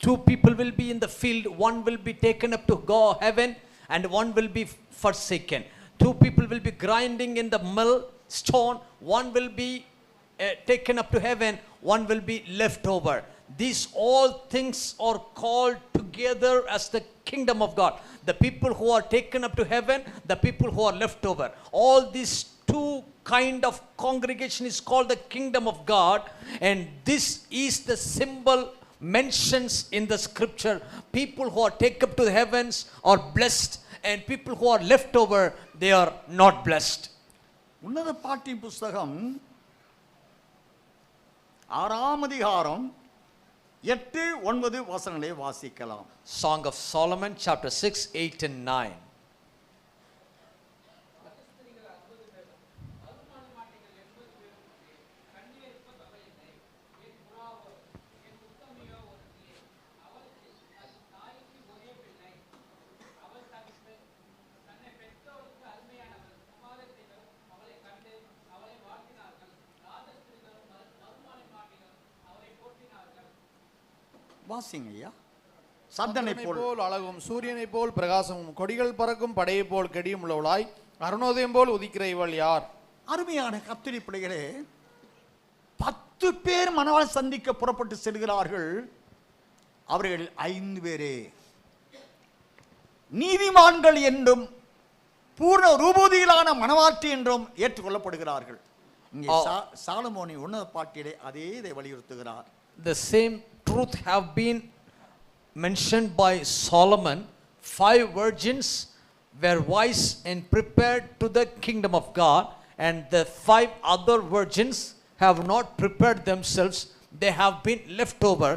2 people will be in the field, one will be taken up to go heaven and one will be forsaken. 2 people will be grinding in the mill stone, one will be taken up to heaven, one will be left over. These all things are called together as the kingdom of God. The people who are taken up to heaven, the people who are left over. All these 2 kind of congregation is called the kingdom of God, and this is the symbol mentions in the scripture. People who are taken up to the heavens are blessed, and people who are left over, they are not blessed. உன்னத பாட்டின் புஸ்தகம் 6ஆம் அதிகாரம் 8-9 வசனங்களை வாசிக்கலாம். Song of Solomon chapter 6, 8 and 9. வாசிங்க ஐயா. சந்தனை போல் அழகும், சூரியனை போல் பிரகாசமும், கொடிகள் பறக்கும் படையை போல் கெடியும் உள்ளவளாய், அருணோதயம் போல் உதிக்கிற இவள் யார்? அருமையான கர்த்தருடைய பிள்ளைகளே, 10 பேர் மணவாளன் சந்திக்க புறப்பட்டு செல்கிறார்கள். அவர்கள் 5 பேரே நீதிமான்கள் என்றும் பூர்ண ரூபதியிலான மணவாட்டி என்றும் ஏற்றுக்கொள்ளப்படுகிறார்கள். இங்கே சாலமோனி உன்னத பாட்டிலே அதே இதை வலியுறுத்துகிறார். The same truth have been mentioned by Solomon. 5 virgins were wise and prepared to the kingdom of God, and the 5 other virgins have not prepared themselves, they have been left over.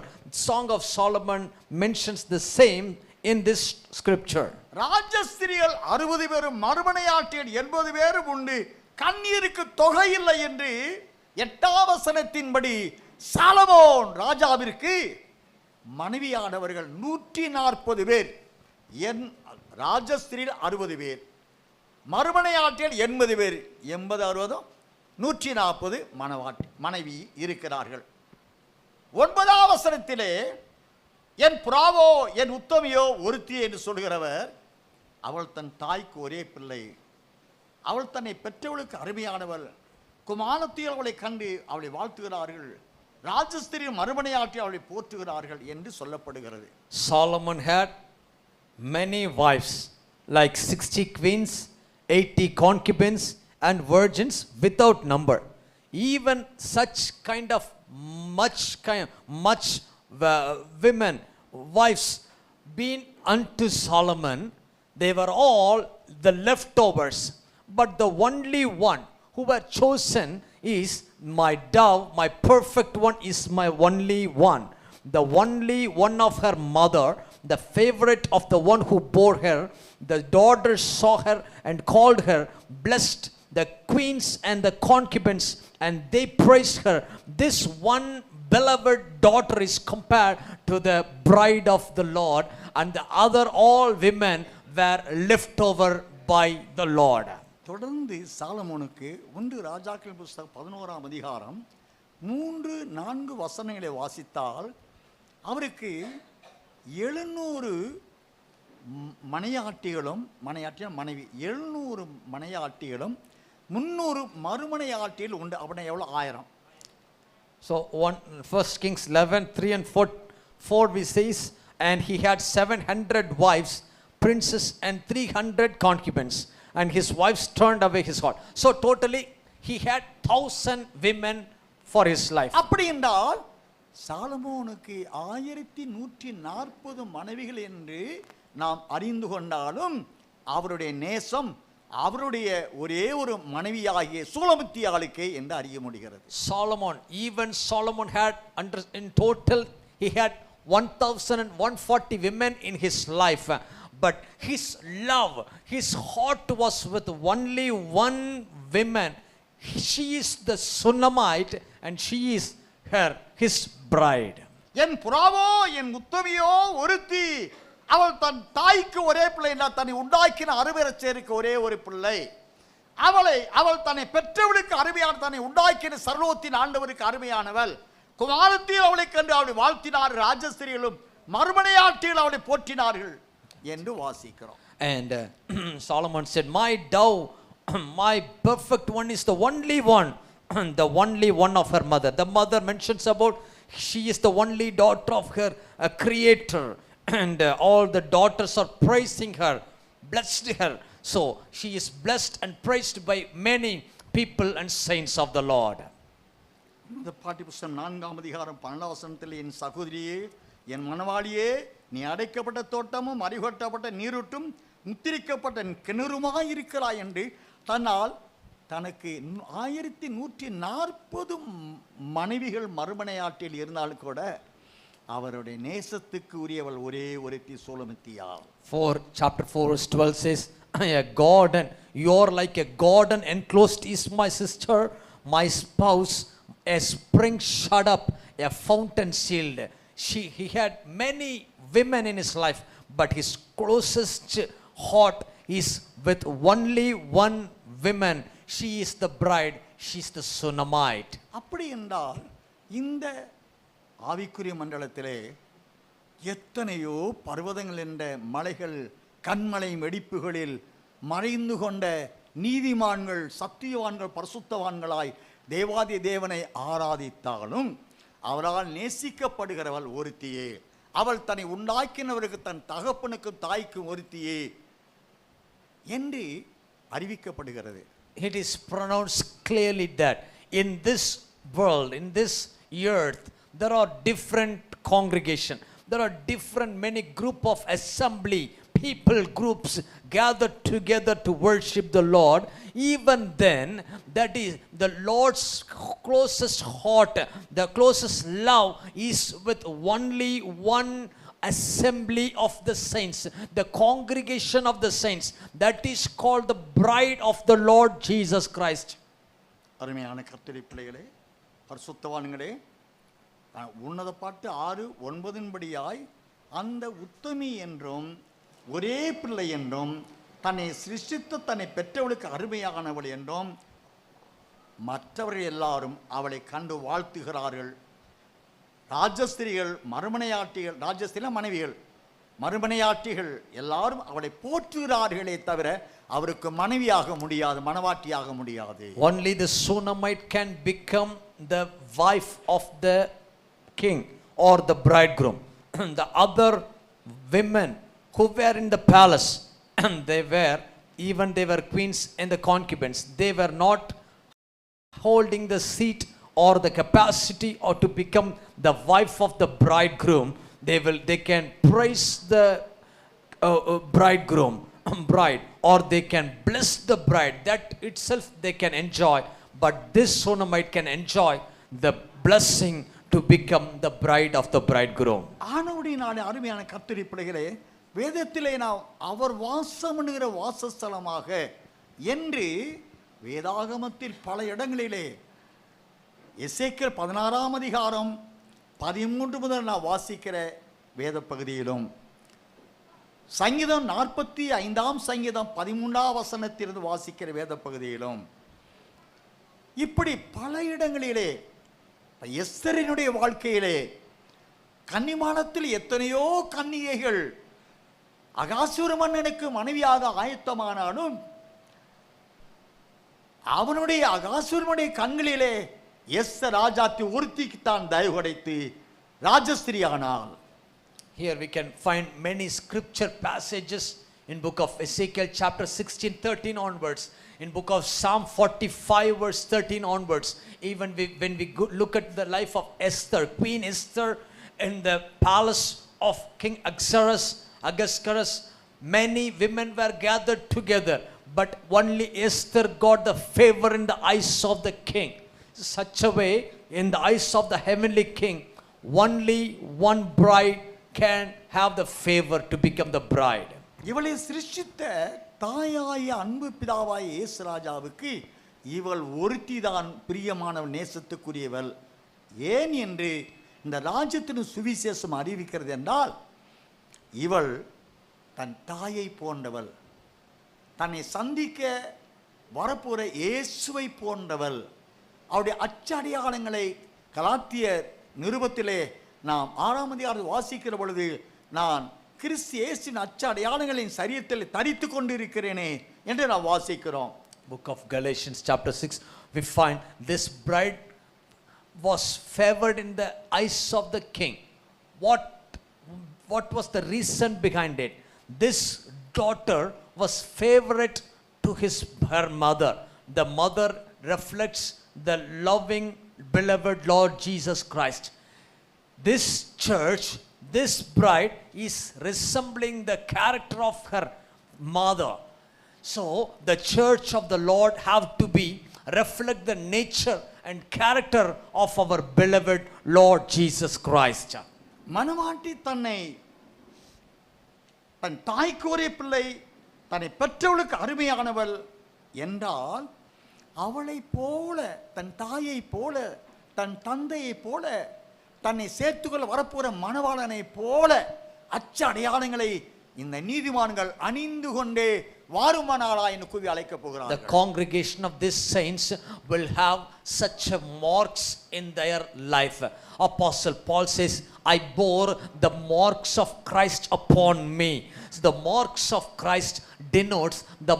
Song of Solomon mentions the same in this scripture. ராஜஸ்திரிகள் 60 பேரும் மறுமனையாட்டியர் 80 பேரும் உண்டு, கண்ணீருக்கு தொகை இல்லை என்று 8ஆம் வசனத்தின்படி Solomon ராஜாவிற்கு மனைவியானவர்கள் 140 பேர். ராஜஸ்திரியில் 60 பேர், மறுமனையாட்டியர் 80 பேர். 80 60 140 மனைவி இருக்கிறார்கள். 9ஆம் வசனத்திலே என் புறாவோ என் உத்தமியோ ஒருத்தியே என்று சொல்கிறவர், அவள் தன் தாய்க்கு ஒரே பிள்ளை, அவள் தன்னை பெற்றவளுக்கு அருமையானவள், குமாரத்தியில் அவளை கண்டு அவளை வாழ்த்துகிறார்கள், ராஜஸ்திரி மறுமனையாட்டி அவளை போற்றுகிறார்கள் என்று சொல்லப்படுகிறது. Solomon had many wives, like 60 queens, 80 concubines and virgins without number. Even such kind of much women, wives been unto Solomon, they were all the leftovers, but the only one who were chosen is my dove, my perfect one is my only one, the only one of her mother, the favorite of the one who bore her. The daughters saw her and called her blessed, the queens and the concubines, and they praised her. This one beloved daughter is compared to the bride of the Lord, and the other all women were left over by the Lord. தொடர்ந்து சாலமோனுக்கு 1 ராஜாக்கள் புஸ்தகம் 11ஆம் அதிகாரம் 3-4 வசனங்களை வாசித்தால் அவருக்கு 700 மனையாட்டிகளும் மனைவி 700 மனையாட்டிகளும் 300 மறுமனையாட்டிகள் உண்டு. அப்படின்னா எவ்வளோ? 1000. So 1 Kings 11:3-4 we says, and he had 700 wives, princes, and 300 concubines, and his wives turned away his heart. So totally he had 1000 women for his life. அப்படி என்றால் சாலமோனுக்கு 1140 மனைவிகள் என்று நாம் அறிந்து கொண்டாலும் அவருடைய நேசம் அவருடைய ஒரே ஒரு மனைவியாகிய சூலமித்தியாளுக்கே என்று அறிய முடிகிறது. Even Solomon had in total he had 1140 women in his life, but his love, his heart was with only one woman. She is the Shunammite and she is his bride. என் புறாவோ என் உத்தமியோ ஒருத்தி, அவள் தன் தாய்க்கு ஒரே பிள்ளை, தன்னை உண்டாக்கின அருவரச்சேருக்கு ஒரே ஒரு பிள்ளை. அவள் தன்னை பெற்றவளுக்கு அருமையான, தன்னை உண்டாக்கின சர்வத்தின் ஆண்டவருக்கு அருமையானவள். குமாரத்தில் அவளை கண்டு அவளை வாழ்த்தினார். ராஜஸ்திரிகளும் மறுமனையாட்டிகள் அவளை போற்றினார்கள் என்று வாசிக்கிறோம். And Solomon said, my dove, my perfect one is the only one, the only one of her mother. The mother mentions about she is the only daughter of her creator, and all the daughters are praising her, blessed her. So she is blessed and praised by many people and saints of the Lord. இந்த பாட்டி புஸ்தகம் 4ஆம் அதிகாரம் 12ஆம் வசனத்தில், என் சகோதரியே, என் மணவாளியே, நீ அடைக்கப்பட்ட தோட்டமும் அறிகொட்டப்பட்ட நீரூட்டும் முத்திரிக்கப்பட்ட கிணறுமாய் இருக்கிறாய் என்று தன்னால் தனக்கு 1140 மனைவிகள் மறுமனையாட்டில் இருந்தாலும் கூட அவருடைய நேசத்துக்கு உரியவள் ஒரே ஒருத்தி சூலமித்தியாள். Chapter 4 verse 12 says, a garden, you are like a garden enclosed is my sister, my spouse, a spring shut up, a fountain sealed. He had many women in his life, but his closest heart is with only one woman. She is the bride, she is the Shunammite. அப்படி என்றால் இந்த ஆவிக்குரிய மண்டலத்திலே எத்தனையோ பர்வதங்கள் என்ற மலைகள், கண்மலை வெடிப்புகளில் மறைந்து கொண்ட நீதிமான்கள், சத்தியவான்கள், பரிசுத்தவான்களாய் தேவாதி தேவனை ஆராதித்தாலும் அவரால் நேசிக்கப்படுகிறவள் ஒருத்தியே. அவள் தன்னை உண்டாக்கினவருக்கு, தன் தகப்பனுக்கும் தாய்க்கும் ஒருத்தியே என்று அறிவிக்கப்படுகிறது. It is pronounced clearly that in this world, in this earth, there are different congregation, there are different many group of assembly, people groups gathered together to worship the Lord. Even then, that is the Lord's closest heart, the closest love is with only one assembly of the saints, the congregation of the saints, that is called the bride of the Lord Jesus Christ. அருமையான கர்த்தருடைய பிள்ளைகளே, பரிசுத்தவான்களே, உன்னத பாட்டு 6:9 படியாய் அந்த உத்தமி என்றும் ஒரே பிள்ளை என்றும் தன்னை சிருஷ்டித்து தன்னை பெற்றவளுக்கு அருமையானவள் என்றும் மற்றவர்கள் எல்லாரும் அவளை கண்டு வாழ்த்துகிறார்கள். ராஜஸ்திரிகள், மறுமனையாட்டிகள், ராஜஸ்திரில மனைவிகள், மறுமனையாட்டிகள் எல்லாரும் அவளை போற்றுகிறார்களே தவிர அவருக்கு மனைவியாக முடியாது, மனவாட்டியாக முடியாது. Only the Shunammite can become the wife of the king or the bridegroom. The other women who were in the palace, they were queens and the concubines. They were not holding the seat or the capacity or to become the wife of the bridegroom. They can praise the bridegroom, bride, or they can bless the bride. That itself they can enjoy. But this Shunammite can enjoy the blessing to become the bride of the bridegroom. ஆனவுடையினாலே அருமையான கர்த்தருடைய பிள்ளைகளே, வேதத்திலே நாம் அவர் வாசம் பண்ணுகிற வாசஸ்தலமாக என்று வேதாகமத்தில் பல இடங்களிலே எசேக்கியேல் 16ஆம் அதிகாரம் 13 முதல் நான் வாசிக்கிற வேத பகுதியிலும், சங்கீதம் 45ஆம் சங்கீதம் 13ஆம் வசனத்திலிருந்து வாசிக்கிற வேத பகுதியிலும், இப்படி பல இடங்களிலே எஸ்தரினுடைய வாழ்க்கையிலே கன்னிமாடத்தில் எத்தனையோ கன்னிகைகள் அகாசுர மன்னனுக்கு மனைவியாக ஆயத்தமானாலும் அவனுடைய அகாசுரனுடைய கண்களிலே எஸ்தர் ராஜாத்தி ஒருத்திக்குத்தான் தயவு கிடைத்து ராஜஸ்திரி ஆனாள். Here we can find many scripture passages in book of Ezekiel chapter 16:13 onwards, in book of Psalm 45 verse 13 onwards. Even when we look at the life of Esther, Queen Esther in the palace of King Ahasuerus, many women were gathered together, but only Esther got the favor in the eyes of the king. Such a way, in the eyes of the heavenly king, only one bride can have the favor to become the bride. இவளை சிருஷ்டித்த தாயாய அன்பு பிதாவாய இயேசு ராஜாவுக்கு இவள் ஒருத்தி தான் பிரியமானவள், நேசத்துக்குரியவள். ஏன் என்று இந்த ராஜ்யத்தின் சுவிசேஷம் அறிவிக்கிறது என்றால், இவள் தன் தாயை போன்றவள், தன்னை சந்திக்க வரப்போற இயேசுவை போன்றவள். அவருடைய அச்சடையாளங்களை கலாத்திய நிருபத்திலே நாம் 6ஆம் அதிகாரம் வாசிக்கிற பொழுது, நான் கிறிஸ்து இயேசுவின் அச்சடையாளங்களின் சரீரத்தில் தரித்து கொண்டிருக்கிறேனே என்று நாம் வாசிக்கிறோம். Book of Galatians chapter 6, we find this bride was favored in the eyes of the king. What was the reason behind it? This daughter was favorite to her mother. The mother reflects the loving, beloved Lord Jesus Christ. This church, this bride is resembling the character of her mother. So the church of the Lord have to be reflect the nature and character of our beloved Lord Jesus Christ. மணவாட்டி தன்னை தன் தாய்க்கு ஒரே பிள்ளை, தன்னை பெற்றவளுக்கு அருமையானவள் என்றால், அவளை போல, தன் தாயை போல, தன் தந்தையை போல, தன்னை சேர்த்துக்கொள்ள வரப்போற மணவாளனை போல அச்ச அடையாளங்களை இந்த நீதிமான்கள் அணிந்து கொண்டே வாருமானாளா என்று கூவி அழைக்க போகிறார். The congregation of these saints will have such marks in their life. Apostle Paul says, I bore the marks of Christ upon me. So the marks of Christ denotes the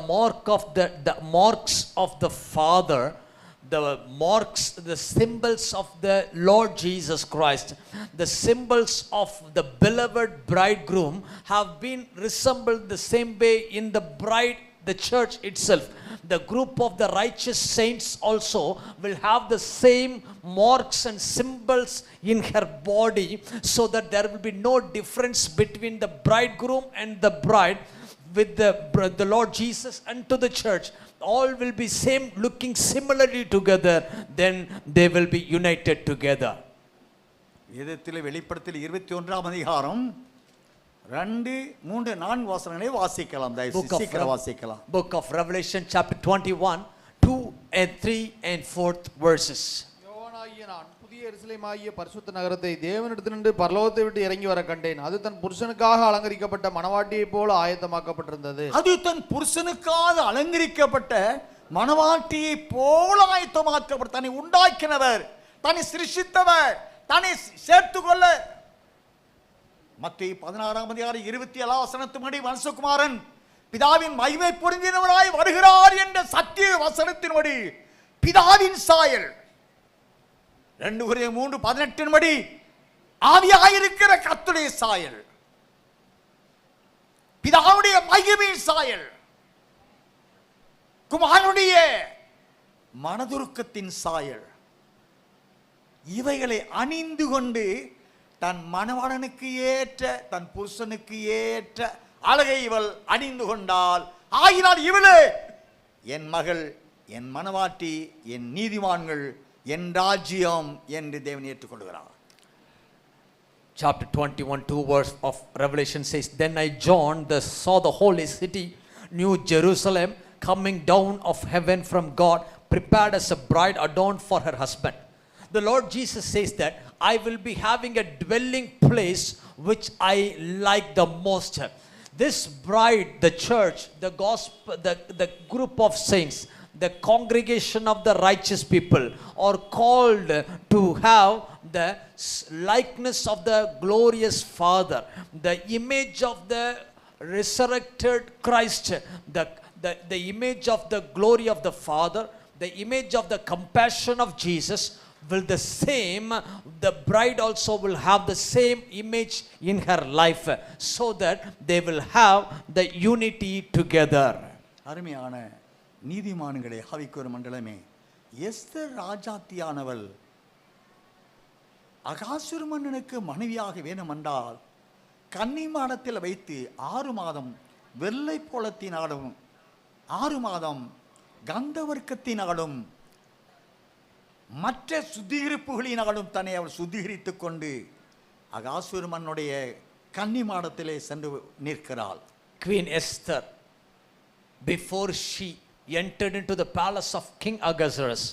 marks of the Father, the marks, the symbols of the Lord Jesus Christ. The symbols of the beloved bridegroom have been resembled the same way in the bride, the church itself. The group of the righteous saints also will have the same marks and symbols in her body, so that there will be no difference between the bridegroom and the bride with the Lord Jesus and to the church. All will be same, looking similarly together, then they will be united together. வேதத்தில் வெளிப்படுத்தல் 21ஆம் அதிகாரம் 2, 3, 4 வசனங்களை வாசிக்கலாம். தயவுசெய்து சீக்கிரம் வாசிக்கலாம். Book of Revelation chapter 21, 2 and 3 and 4th verses. யோவானாகிய நான் புதிய எருசலேமாகிய பரிசுத்த நகரத்தை தேவனிடத்திலிருந்து பரலோகத்தை விட்டு இறங்கி வர கண்டேன். அது தன் புருஷனுக்காக அலங்கரிக்கப்பட்ட மணவாட்டியைப் போல ஆயத்தமாக்கப்பட்டிருந்தது. அது தன் புருஷனுக்காக அலங்கரிக்கப்பட்ட மணவாட்டியை போல ஆயத்தமாக்கப்பட்ட, தன்னை உண்டாக்கினவர், தன்னை சிருஷ்டித்தவர், தன்னை சேர்த்துக்கொள்ள. மத்தேயு 16ஆம் அதிகாரம் 27ஆம் வசனத்தின்படி, மனுஷகுமாரன் பிதாவின் மகிமை பொருந்தினவராய் வருகிறார் என்ற சத்திய வசனத்தின்படி பிதாவின் சாயல், 2 கொரிந்தியர் 3:18 ஆவியாயிருக்கிற கர்த்தருடைய சாயல், பிதாவுடைய மகிமையின் சாயல், குமாரனுடைய மனதுருக்கத்தின் சாயல், இவைகளை அணிந்து கொண்டு தன் மணவாளனுக்கு ஏற்ற, தன் புருஷனுக்கு ஏற்ற அழகை இவள் அணிந்து கொண்டாள். ஆகினால் இவளே என் மகள், என் மணவாட்டி, என் நீதிமான்கள், என் ராஜ்யம் என்று தேவன் ஏற்றுக்கொள்கிறார். Chapter 21, 2 verse of Revelation says, Then I, John, saw the holy city, New Jerusalem, coming down of heaven from God, prepared as a bride adorned for her husband. the Lord Jesus says that I will be having a dwelling place which I like the most. This bride, the church, the gospel, the group of saints, the congregation of the righteous people are called to have the likeness of the glorious Father, the image of the resurrected Christ, the image of the glory of the Father, the image of the compassion of Jesus. Will the same, the bride also will have the same image in her life, so that they will have the unity together. அருமையான நீதிமான்களே, ஆவிக்குரிய மண்டலமே, Esther ராஜாத்தியானவள் அகாசுரு மன்னனுக்கு மனைவியாக வேண்டுமென்றால் கன்னிமாடத்தில் வைத்து 6 மாதம் வெள்ளை போலத்தினாலும் 6 மாதம் கந்தவர்க்கத்தினாலும் மற்ற சுத்திகரிப்புகளினாலும் தன்னை அவள் சுத்திகரித்துக் கொண்டு அகாசுரு மன்னுடைய கன்னிமாடத்திலே சென்று நிற்கிறாள். Queen Esther, before she entered into the palace of King Ahasuerus,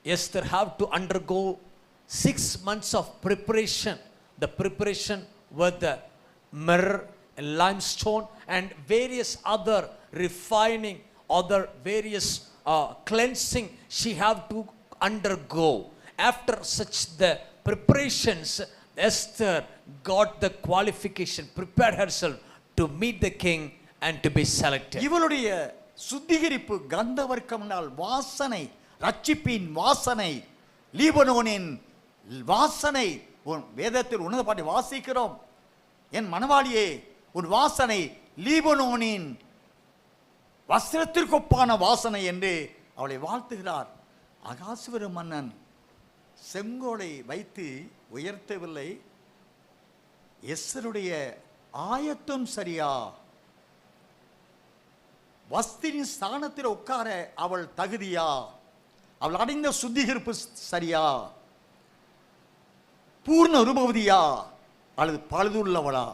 Esther have to undergo 6 months of preparation. The preparation with the myrrh, limestone, and various other refining, other various cleansing she have to undergo. After such the preparations, Esther got the qualification, prepared herself to meet the king and to be selected. இவளுடைய சுத்திகரிப்பு கந்தவர்க்கம்னால் வாசனை, ரட்சிப்பின் வாசனை, லீபனோனின் வாசனை. வேதத்தில் உன்னத பாட்டை வாசிக்கிறோம், என் மணவாளியே உன் வாசனை லீபனோனின் வஸ்திரத்திற்கொப்பான வாசனை என்று அவளை வாழ்த்துகிறார். அகாசுவர மன்னன் செங்கோலை வைத்து உயர்த்தவில்லை. எஸ்தருடைய ஆயத்தம் சரியா, வஸ்திரின் ஸ்தானத்தில் உட்கார அவள் தகுதியா, அவள் அடைந்த சுத்திகரிப்பு சரியா, பூர்ண ரூபவதியா அல்லது பழுதுள்ளவளா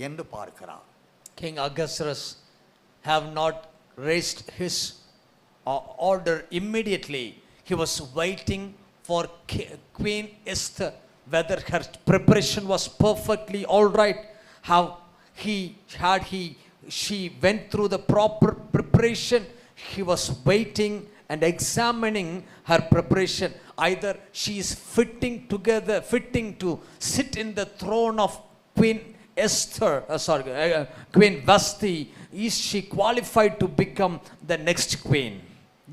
என்று பார்க்கிறார். King Ahasuerus have not raised his order immediately. He was waiting for Queen Esther, whether her preparation was perfectly all right, how she went through the proper preparation. He was waiting and examining her preparation. Either she is fitting to sit in the throne of Queen Esther, Queen Vashti. Is she qualified to become the next queen?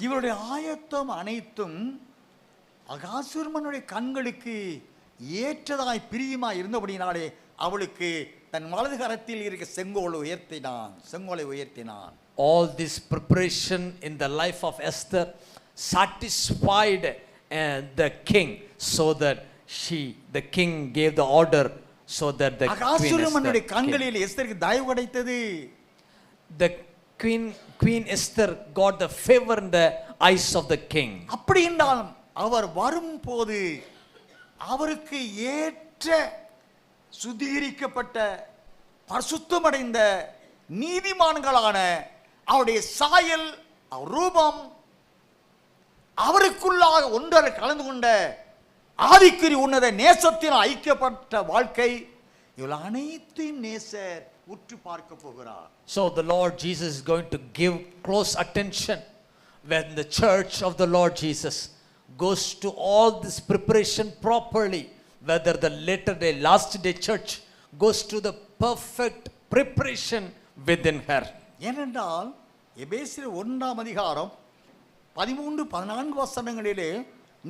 இவருடைய ஆயத்தம் அனைத்தும் அகாசுர்மனுடைய கண்களுக்கு ஏற்றதாய் பிரியமாய் இருந்தபடினாலே அவளுக்கு தன் வலது கரத்தில் இருக்க செங்கோலை உயர்த்தினான். All this preparation in the life of Esther satisfied the king, so that the king gave the order, so that the அகாசுர்மனுடைய கண்களில் எஸ்தருக்கு தயவு கிடைத்தது. The Queen Esther got the favor in the eyes of the king. அப்படி என்றாலும் அவர் வரும்போது அவருக்கு ஏற்ற சுத்திகரிக்கப்பட்ட பரிசுத்தமடைந்த நீதிமான்களான அவருடைய சாயல், ரூபம், அவருக்குள்ளாக ஒன்றரை கலந்து கொண்ட ஆதிக்குறி உன்னத நேசத்தின் ஐக்கியப்பட்ட வாழ்க்கை, இவள் அனைத்தையும் நேசர் உற்று பார்க்க போகிறார். So the Lord Jesus is going to give close attention when the church of the Lord Jesus goes to all this preparation properly, whether the later day, last day church goes to the perfect preparation within her. ஏனென்றால் எபேசியர் 1ஆம் அதிகாரம் 13-14 வசனங்களிலே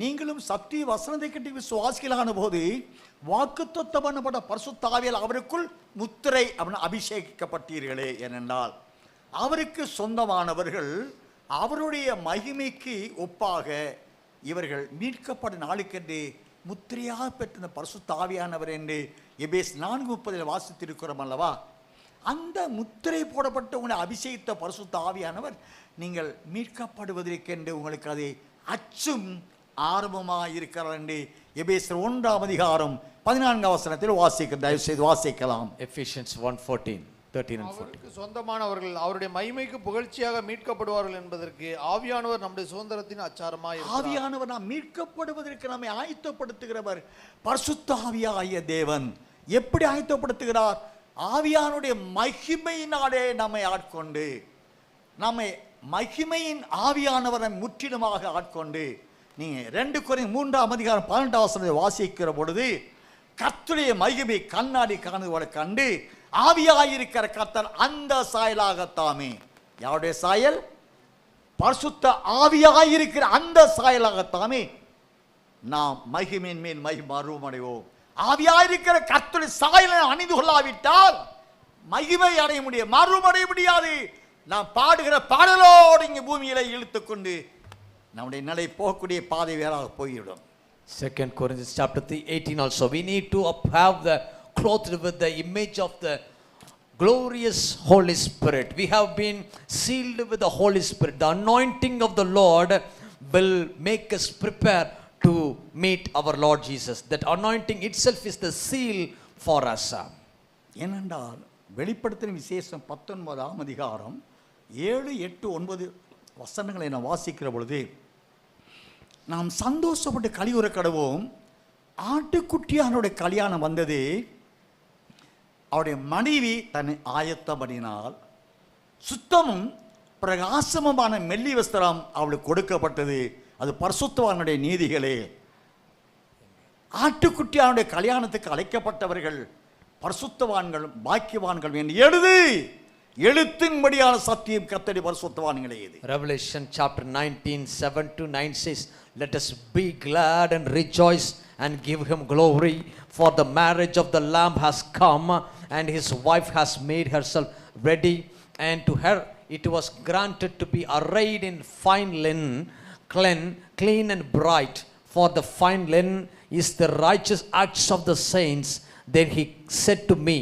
நீங்களும் சத்திய வசனத்தை கேட்டு விசுவாசிகளான போது வாக்குத்தத்தம் பண்ணப்பட்ட பரிசுத்த ஆவியால் அவருக்குள் முத்திரை அபிஷேகிக்கப்பட்டீர்களே. ஏனென்றால் அவருக்கு சொந்தமானவர்கள் அவருடைய மகிமைக்கு ஒப்பாக இவர்கள் மீட்கப்படும் நாளுக்கென்று முத்திரையாக பெற்ற பரிசுத்த ஆவியானவர் என்று எபேஸ் 4:30 வாசித்திருக்கிறோம் அல்லவா. அந்த முத்திரை போடப்பட்ட உங்களை அபிஷேகித்த பரிசுத்த ஆவியானவர் நீங்கள் மீட்கப்படுவதற்கென்று உங்களுக்கு அது அச்சும் ஆர்வமாக இருக்கிறார் என்று எபேசியர் 1ஆம் அதிகாரம் 14ஆம் வசனத்தில் வாசிக்க தயவு செய்து வாசிக்கலாம். Ephesians 1:14. 13 and 14. அவருக்கு சொந்தமானவர்கள் அவருடைய மகிமைக்கு புகழ்ச்சியாக மீட்கப்படுவார்கள் என்பதற்கு ஆவியானவர் நம்முடைய சுதந்திரத்தின் அச்சாரமாய் இருக்கிறார். ஆவியானவர் நாம் மீட்கப்படுவதற்கு நம்மை ஆயத்தப்படுத்துகிறவர் பரிசுத்த ஆவியாகிய தேவன். எப்படி ஆயத்தப்படுத்துகிறார்? ஆவியானுடைய மகிமையினாலே நம்மை ஆட்கொண்டு, நம்மை மகிமையின் ஆவியானவரை முற்றிலுமாக ஆட்கொண்டு, நீங்க 2 கொரிந்தியர் 3:12 வாசிக்கிற பொழுது, கர்த்தருடைய மகிமை கண்ணாடி காணுவதை கண்டு ஆவியாயிருக்கிற கர்த்தர் அந்த சாயலாகத்தாமே. யாருடைய சாயல்? பரிசுத்த ஆவியாயிருக்கிற அந்த சாயலாகத்தாமே நாம் மகிமையின் மேல் மறுமடைவோம். ஆவியாயிருக்கிற கர்த்தருடைய சாயலை அணிந்து கொள்ளாவிட்டால் மகிமை அடைய முடியாது, மறுமடைய முடியாது. நாம் பாடுகிற பாடலோடு இங்கே பூமியில இழுத்துக்கொண்டு நம்முடைய நிலை போகக்கூடிய பாதை வேறாக போய்விடும். 2 Corinthians chapter 3:18 also. We need to have the clothed with the image of the glorious Holy Spirit. We have been sealed with the Holy Spirit. The anointing of the Lord will make us prepare to meet our Lord Jesus. That anointing itself is the seal for us. ஏனென்றால் வெளிப்படுத்தின விசேஷம் 19ஆம் அதிகாரம் 7, 8, 9 வசனங்களை நான் வாசிக்கிற பொழுது, நாம் சந்தோஷப்பட்டு கலியுற கடவோம். ஆட்டுக்குட்டியானுடைய கல்யாணம் வந்தது. அவருடைய மனைவி தன்னை ஆயத்தம் பண்ணினாள். சுத்தமும் பிரகாசமுமான மெல்லி வஸ்திரம் அவளுக்கு கொடுக்கப்பட்டது. அது பரிசுத்தவானுடைய நீதிகளே. ஆட்டுக்குட்டியானுடைய கல்யாணத்துக்கு அழைக்கப்பட்டவர்கள் பரிசுத்தவான்கள், பாக்கியவான்கள் என்று எழுத்தின்படியான சத்தியம் கர்த்தருடைய பரிசுத்தவான்களே. இது Revelation chapter 19:7-9 says, let us be glad and rejoice and give him glory, for the marriage of the Lamb has come, and his wife has made herself ready, and to her it was granted to be arrayed in fine linen, clean and bright, for the fine linen is the righteous acts of the saints. Then he said to me,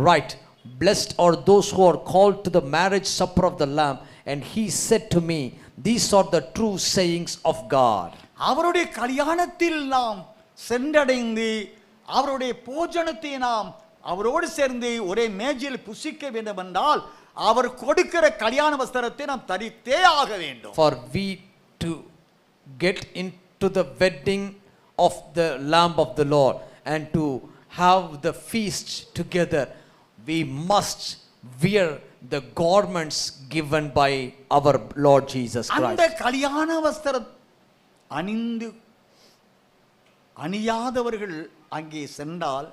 write, blessed are those who are called to the marriage supper of the Lamb. And he said to me, these are the true sayings of God. அவருடைய கல்யாணத்தில் நாம் சென்றடைந்து அவருடைய போஜனத்தை நாம் அவரோடு சேர்ந்து ஒரே மேஜையில் புசிக்க வேண்டும் என்றால் அவர் கொடுக்கிற கல்யாண வஸ்திரத்தை நாம் தரித்தே ஆக வேண்டும். For we to get into the wedding of the Lamb of the Lord and to have the feast together, we must wear the garments given by our Lord Jesus Christ. அந்த கல்யாண வஸ்திரம் அணியாதவர்கள் அங்கே சென்றால்,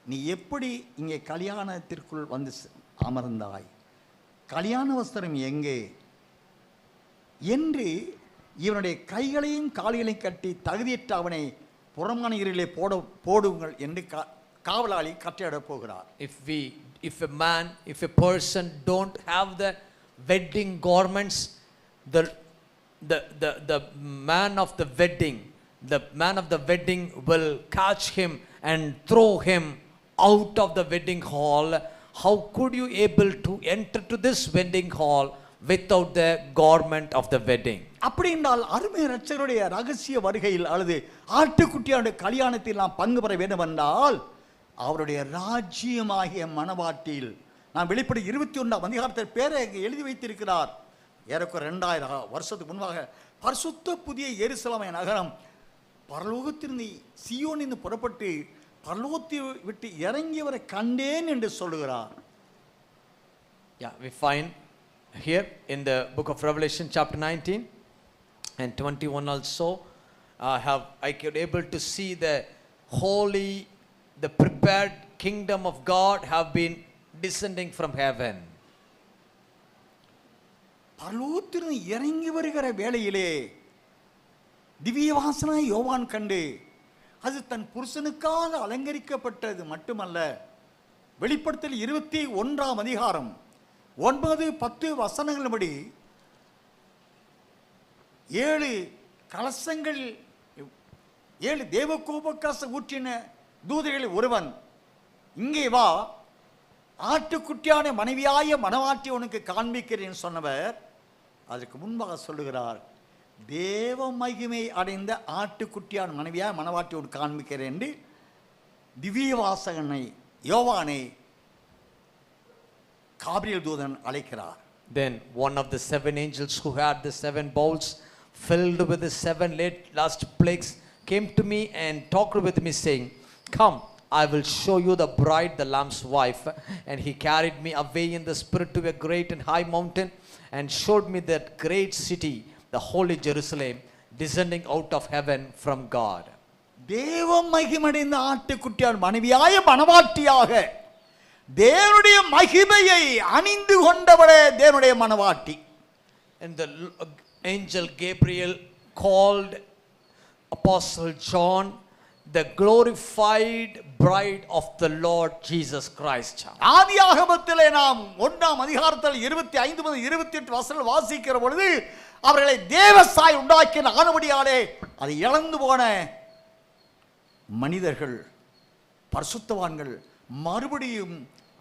நீ எப்படி இங்கே கல்யாணத்திற்குள் வந்து அமர்ந்தாய், கல்யாண வஸ்திரம் எங்கே என்று இவனுடைய கைகளையும் கால்களையும் கட்டி தகுதியற்ற அவனை புறமனைகளிலே போடுங்கள் என்று காவலாளி கட்டளையிடப் போகிறார். If a person don't have the wedding garments, the man of the wedding will catch him and throw him out of the wedding hall. How could you able to enter to this wedding hall without the garment of the wedding? அப்படி என்றால் அருமை இரட்சகருடைய ரகசிய வருகையில் அல்லது ஆட்டுக்குட்டியானுடைய கல்யாணத்தில் நாம் பங்கு பெற வேண்டும் என்றால் அவருடைய ராஜ்யமாகிய மனவாட்டியில் நான் வெளிப்படை 21ஆம் அதிகாரத்தில் பேரை எழுதி வைத்திருக்கிறார். ஏறக்குறைய 2000 வருஷத்துக்கு முன்பாக பரிசுத்த புதிய எருசலேம் நகரம் பரலோகத்திலிருந்து சீயோனிலிருந்து புறப்பட்டு பரலோகத்தை விட்டு இறங்கியவரை கண்டேன் என்று சொல்லுகிறார். Yeah, we find here in the book of Revelation chapter 19 and 21 also, I could able to see the holy, the prepared kingdom of God have been descending from heaven. பரலோகத்திலிருந்து இறங்கி வருகிற வேளையிலே திவ்யவாசனை யோவான் கண்டு அது தன் புருஷனுக்காக அலங்கரிக்கப்பட்டது மட்டுமல்ல, வெளிப்படுத்தல் 21ஆம் அதிகாரம் 9-10 வசனங்களின்படி 7 கலசங்கள் 7 தேவகோபக்காச ஊற்றின தூதர்களில் ஒருவன், இங்கே வா, ஆட்டுக்குட்டியான மனைவியாய மனவாட்டி உனக்கு காண்பிக்கிறேன் சொன்னவர் அதற்கு முன்பாக சொல்லுகிறார், தேவ மகிமை அடைந்த ஆட்டுக்குட்டியான மனைவியாய மனவாட்டி உனக்கு காண்பிக்கிறேன் என்று திவ்ய வாசகனை யோவானை காபிரியல் தூதன் அழைக்கிறார். Then one of the 7 angels who had the 7 bowls filled with the 7 last plagues came to me and talked with me, saying, "Come, I will show you the bride, the Lamb's wife." And he carried me away in the spirit to a great and high mountain, and showed me that great city, the holy Jerusalem, descending out of heaven from God. தேவ மகிமையடைந்த ஆட்டுக்குட்டியார் மனைவியாய மணவாட்டியாக தேவனுடைய மகிமையை அணிந்து கொண்டவரே தேவனுடைய மணவாட்டி. And the angel Gabriel called Apostle John the glorified bride of the Lord Jesus Christ. ஆதியாகமத்திலே நாம் 1ஆம் அதிகாரத்தில் 25 முதல் 28 வசனங்கள் வாசிக்கிற பொழுது அவர்களை தேவசாய் உண்டாக்கின ஆனபடியாலே அதை இழந்து போன மனிதர்கள் பரிசுத்தவான்கள் மறுபடியும்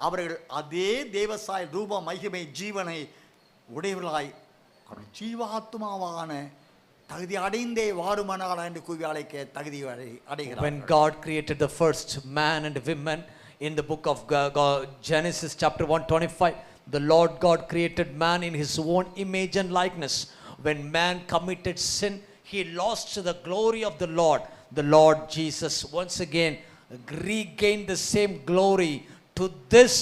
அவர்கள் அதே தேவசாய் ரூப மகிமை ஜீவனை உடையவர்களாய் ஜீவாத்மாவான தகுதி அடைந்தே வாருமனால என்று கூவி அழைக்க தகுதி அடைகிறார். When God created the first man and women in the book of Genesis chapter 125, the Lord God created man in his own image and likeness. When man committed sin, he lost the glory of the Lord. The Lord Jesus once again regained the same glory to this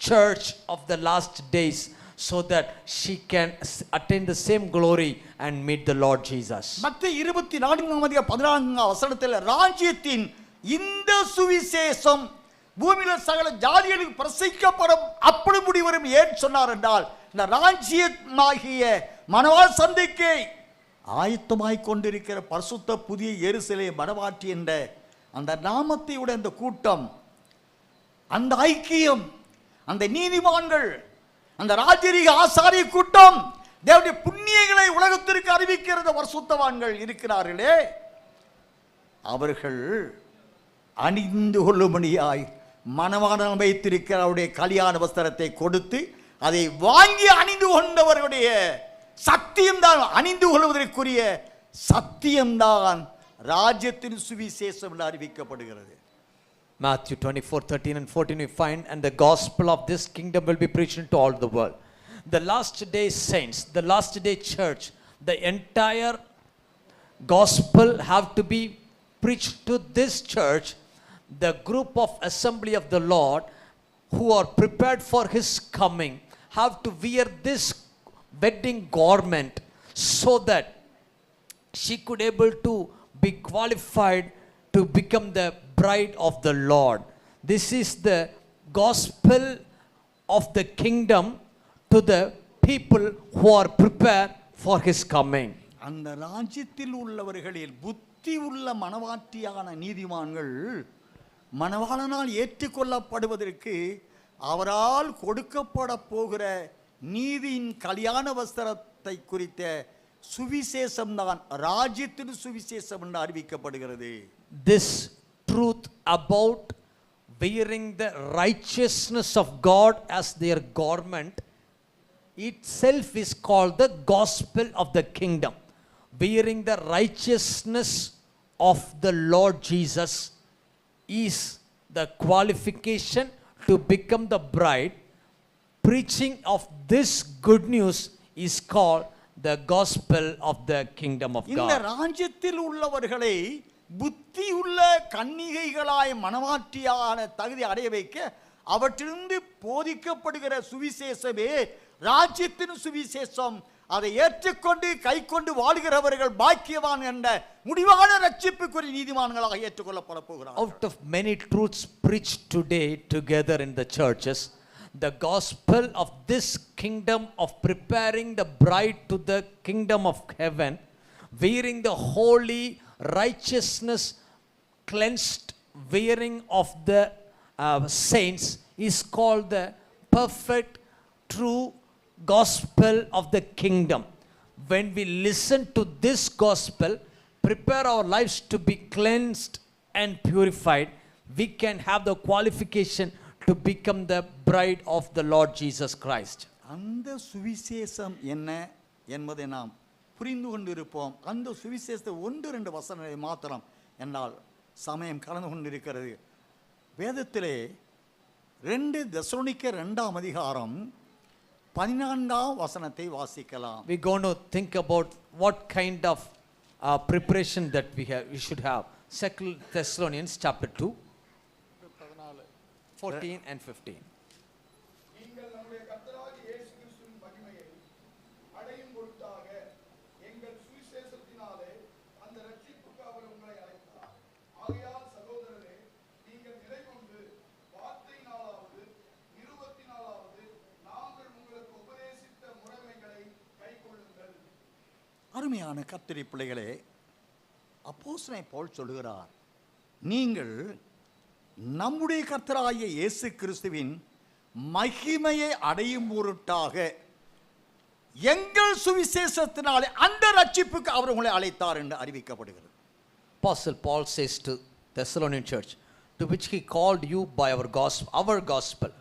church of the last days, so that she can attain the same glory and meet the Lord Jesus. மத்தேயு 24:14 வசனத்தில் ராஜ்யத்தின் இந்த சுவிசேஷம் பூமியில சகல ஜாதிகளுக்கு பிரசங்கிக்கப்படும் அப்படி முடிவரும் ஏன் சொன்னார் என்றால், இந்த ராஜ்யமாகிய மணவாள் சந்தைக்கு ஆயத்தமாய் கொண்டிருக்கிற பரிசுத்த புதிய எருசலேம் மணவாட்டி என்ற அந்த நாமத்தை உடைய அந்த கூட்டம், அந்த ஐக்கியம், அந்த நீதிமான்கள், அந்த ராஜரீக ஆசாரிய கூட்டம், தேவனுடைய புண்ணியங்களை உலகத்திற்கு அறிவிக்கிற பரிசுத்தவான்கள் இருக்கிறார்களே, அவர்கள் அணிந்து கொள்ளும்படியாய் மணவாளன் வைத்திருக்கிற அவருடைய கல்யாண வஸ்திரத்தை கொடுத்து அதை வாங்கி அணிந்து கொண்டவர்களுடைய சத்தியம்தான், அணிந்து கொள்வதற்குரிய சத்தியம்தான் ராஜ்யத்தின் சுவிசேஷம் என்று அறிவிக்கப்படுகிறது. Matthew 24:13 and 14 we find, and the gospel of this kingdom will be preached to all the world. The last day saints, the last day church, the entire gospel have to be preached to this church. The group of assembly of the Lord who are prepared for his coming have to wear this wedding garment so that she could able to be qualified to become the bride of the Lord. This is the gospel of the kingdom to the people who are prepared for his coming. அந்த ராஜ்யத்தில் உள்ளவர்களில் புத்தி உள்ள மணவாட்டியான நீதிமான்கள் மணவாளனால் ஏற்றுக்கொள்ளப்படுவதற்கு அவரால் கொடுக்கப்பட போகிற நீதியின் கல்யாண வஸ்திரத்தை குறித்த சுவிசேஷம் தான் ராஜ்யத்தின் சுவிசேஷம் என்று அறிவிக்கப்படுகிறது. This truth about wearing the righteousness of God as their garment itself is called the gospel of the kingdom. Wearing the righteousness of the Lord Jesus is the qualification to become the bride. Preaching of this good news is called the gospel of the kingdom of இந்த God. ராஜ்யத்தில் உள்ளவர்களை புத்தி உள்ள கன்னிகைகளாய் மணவாட்டியான தகுதி அடைய வைக்க அவற்றிலிருந்து போதிக்கப்படுகிற சுவிசேஷமே ராஜ்யத்தின் சுவிசேஷம். அதை ஏற்றுக்கொண்டு கை கொண்டு வாழ்கிறவர்கள் பாக்கியவான் என்ற முடிவான ரட்சிப்புக்குரிய நீதிமான்களாக ஏற்றுக்கொள்ளப்பட போகிறார். Out of many truths preached today together in the churches, the gospel of this kingdom of preparing the bride to the kingdom of heaven, wearing the holy righteousness cleansed wearing of the saints is called the perfect true gospel of the kingdom. When we listen to this gospel, prepare our lives to be cleansed and purified, we can have the qualification to become the bride of the Lord Jesus Christ. அந்த சுவிசேஷம் என்ன என்பதை நாம் புரிந்து கொண்டிருப்போம். அந்த சுவிசேஷத்தை 1-2 வசனங்களை மாத்திரம் என்னால் சமயம் கலந்து கொண்டிருக்கிறது. வேதத்திலே 2 தெசலோனிக்கர் 2ஆம் அதிகாரம் 14ஆம் வசனத்தை வாசிக்கலாம். We're going to think about what kind of preparation that we should have. 2 Thessalonians chapter 2, 14 and 15. நீங்கள் நம்முடைய கர்த்தராகிய இயேசு கிறிஸ்துவின் மகிமையை அடையும் பொருட்டாக எங்கள் சுவிசேஷத்தினாலே அந்த ரட்சிப்புக்கு அவர் உங்களை அழைத்தார். ஆகையால் சகோதரரே, நீங்கள் நிறைகொண்டு வார்த்தையினாலாவது நிருபத்தினாலாவது நாங்கள் உங்களுக்கு உபதேசித்த முறைமைகளை கைக்கொள்ளுங்கள். அருமையான கர்த்தருடைய பிள்ளைகளே, அப்போஸ்தலன் பவுல் சொல்கிறார், நீங்கள் நம்முடைய கர்த்தராகிய இயேசு கிறிஸ்துவின் மகிமையை அடையும் பொருட்டாக எங்கள் சுவிசேஷத்தினாலே அந்த ரட்சிப்புக்கு அவர் உங்களை அழைத்தார் என்று அறிவிக்கப்படுகிறது. Apostle Paul says to Thessalonian church, to which he called you by our gospel,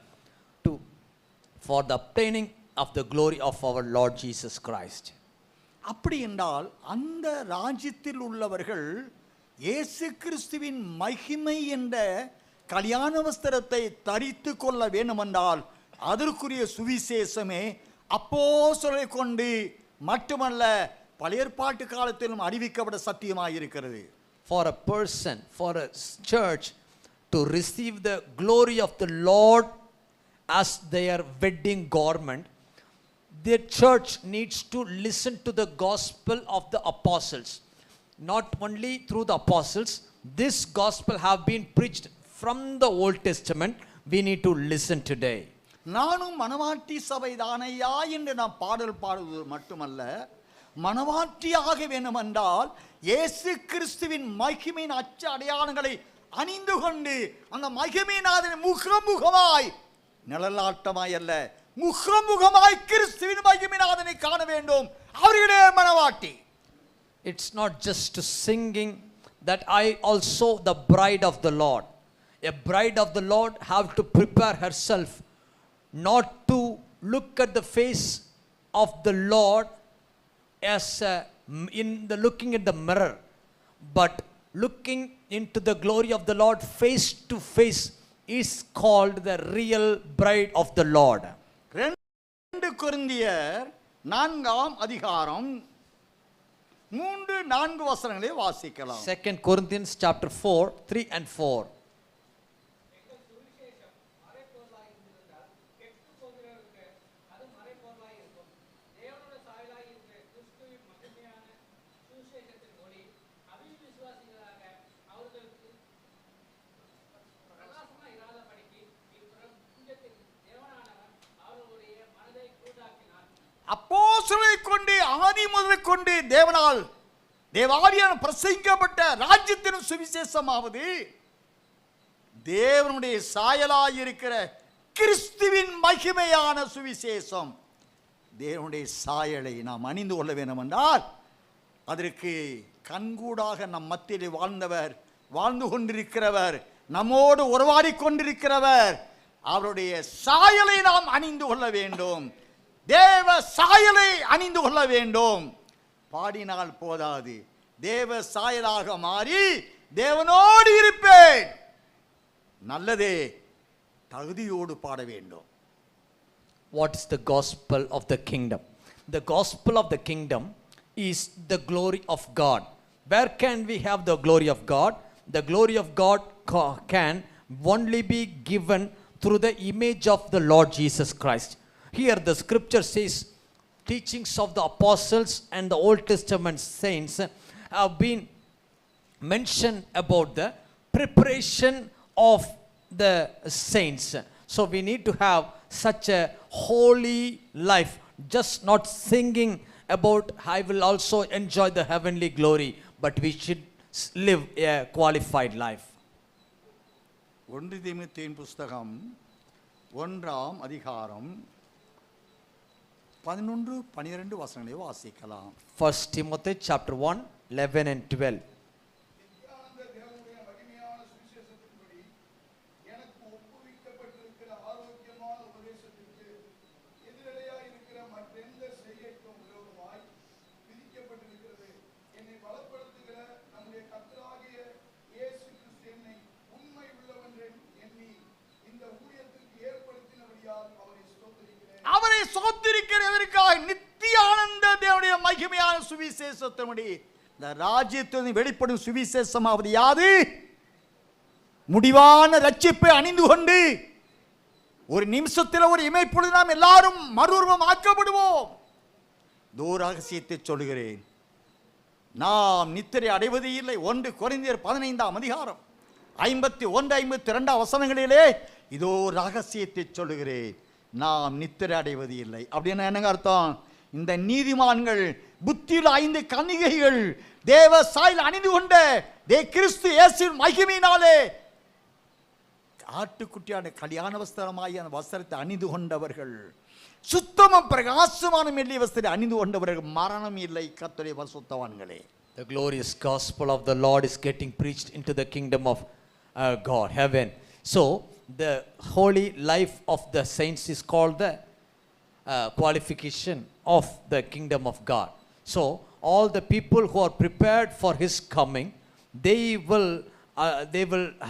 for the obtaining of the glory of our Lord Jesus Christ. அப்படி என்றால் அந்த ராஜ்யத்தில் உள்ளவர்கள் இயேசு கிறிஸ்துவின் மகிமை என்ற கல்யாண வஸ்திரத்தை தரித்து கொள்ள வேண்டுமென்றால் அதற்குரிய சுவிசேஷமே அப்போஸ்தலரை கொண்டு மட்டுமல்ல பழைய ஏற்பாட்டு காலத்திலும் அறிவிக்கப்பட சத்தியமாயிருக்கிறது. For a person, for a church to receive the glory of the Lord as their wedding garment, the church needs to listen to the gospel of the apostles. Not only through the apostles, this gospel have been preached from the Old Testament. We need to listen today. நானும் மனவாட்டி சபை தானையா என்று நாம் பாடல் பாடுவது மட்டுமல்ல, மனவாட்டியாக வேண்டுமென்றால் இயேசு கிறிஸ்துவின் மகிமையின் அச்ச அடையாளங்களை அணிந்து கொண்டு அந்த மகிமையினாதனை முகமுகமாய் நிழலாட்டமாய் அல்ல முகமுகமாய் கிறிஸ்துவின் மகிமையினாதனை காண வேண்டும். அவர்களே மனவாட்டி. It's not just singing that I also the bride of the Lord. A bride of the Lord have to prepare herself not to look at the face of the Lord as looking at the mirror, but looking into the glory of the Lord face to face is called the real bride of the Lord. 2 கொரிந்தியர் 4ஆம் அதிகாரம் 3-4 வசனங்களை வாசிக்கலாம். 2 Corinthians chapter 4, 3 and 4. அப்போஸ்தலரை கொண்டு ஆதி முதல் கொண்டு தேவனால் தேவாவியான பிரசங்கிக்கப்பட்ட ராஜ்யத்தின் சுவிசேஷமாவது தேவனுடைய சாயலாய் இருக்கிற கிறிஸ்துவின் மகிமையான சுவிசேஷம். தேவனுடைய சாயலை நாம் அணிந்து கொள்ள வேண்டும் என்றால் அதற்கு கண்கூடாக நம் மத்தியிலே வாழ்ந்து கொண்டிருக்கிறவர், நம்மோடு உறவாடி கொண்டிருக்கிறவர், அவருடைய சாயலை நாம் அணிந்து கொள்ள வேண்டும். தேவ சாயலை அணிந்து கொள்ள வேண்டும். பாடினால் போதாது, தேவ சாயலாக மாறி தேவனோடு இருப்பேன். நல்லதே, தகுதியோடு பாட வேண்டும். What is the gospel of the kingdom? The gospel of the kingdom is the glory of God. Where can we have the glory of God? The glory of God can only be given through the image of the Lord Jesus Christ. Here the scripture says teachings of the apostles and the Old Testament saints have been mentioned about the preparation of the saints. So we need to have such a holy life, just not singing about I will also enjoy the heavenly glory, but we should live a qualified life. 1 தீமோத்தேயுவின் புஸ்தகம் 1ஆம் அதிகாரம் 11-12 வசனங்களை வாசிக்கலாம். 1 Timothy chapter 1, 11 and 12. Nityananda தேவனுடைய மகிமையான சுவிசேஷத்தின்படி எனக்கு ஒப்புவிக்கப்பட்டிருக்கிற ஆரோக்கியமான உபதேசத்திற்கு எதிரடையாயிருக்கிற மற்றெந்த செய்கைக்கும் விரோதமாய் விதிக்கப்பட்டிருக்கிறது. என்னை பலப்படுத்துகிற நம்முடைய கர்த்தராகிய இயேசு கிறிஸ்து என்னை உண்மை உள்ளவன் எண்ணி இந்த ஊழியத்திற்கு ஏற்படுத்தினபடியால் அவரை ஸ்தோத்திரிக்கிறேன். அவரை ஸ்தோத்திரிக்கிறேன். சுவிசேஷத்தின்படி இந்த ராஜ்யத்திலிருந்து வெளிப்படும் சுவிசேஷமாவது யாது? முடிவான ரட்சிப்பை அணிந்து கொண்டு ஒரு நிமிஷத்தில் ஒரு இமைப்பொழுது நாம் எல்லாரும் மறுரூபம் ஆக்கப்படுவோம். ரகசியத்தை சொல்லுகிறேன், நாம் நித்திரை அடைவது இல்லை. 1 கொரிந்தியர் 15ஆம் அதிகாரம் 51, 52 வசனங்களிலே இதோ ரகசியத்தை சொல்லுகிறேன், நாம் நித்திரை அடைவது இல்லை. அப்படின்னா என்னங்க அர்த்தம்? இந்த நீதிமான்கள் புத்தியில் 5 கன்னிகைகள் தேவ சாயல் அணிந்து கொண்ட கிறிஸ்து இயேசுவின் மகிமையினாலே ஆட்டுக்குட்டியான கல்யாண வஸ்திரமாய் அந்த வஸ்திரத்தை அணிந்து கொண்டவர்கள், சுத்தமும் பிரகாசமான மெல்லிய வஸ்திரத்தை அணிந்து கொண்டவர்கள், மரணம் இல்லை. கர்த்தருடைய பரிசுத்தவான்களே, the glorious gospel of the Lord is getting preached into the kingdom of God, heaven. So the holy life of the saints is called the qualification of the kingdom of God. So all the people who are prepared for his coming, they will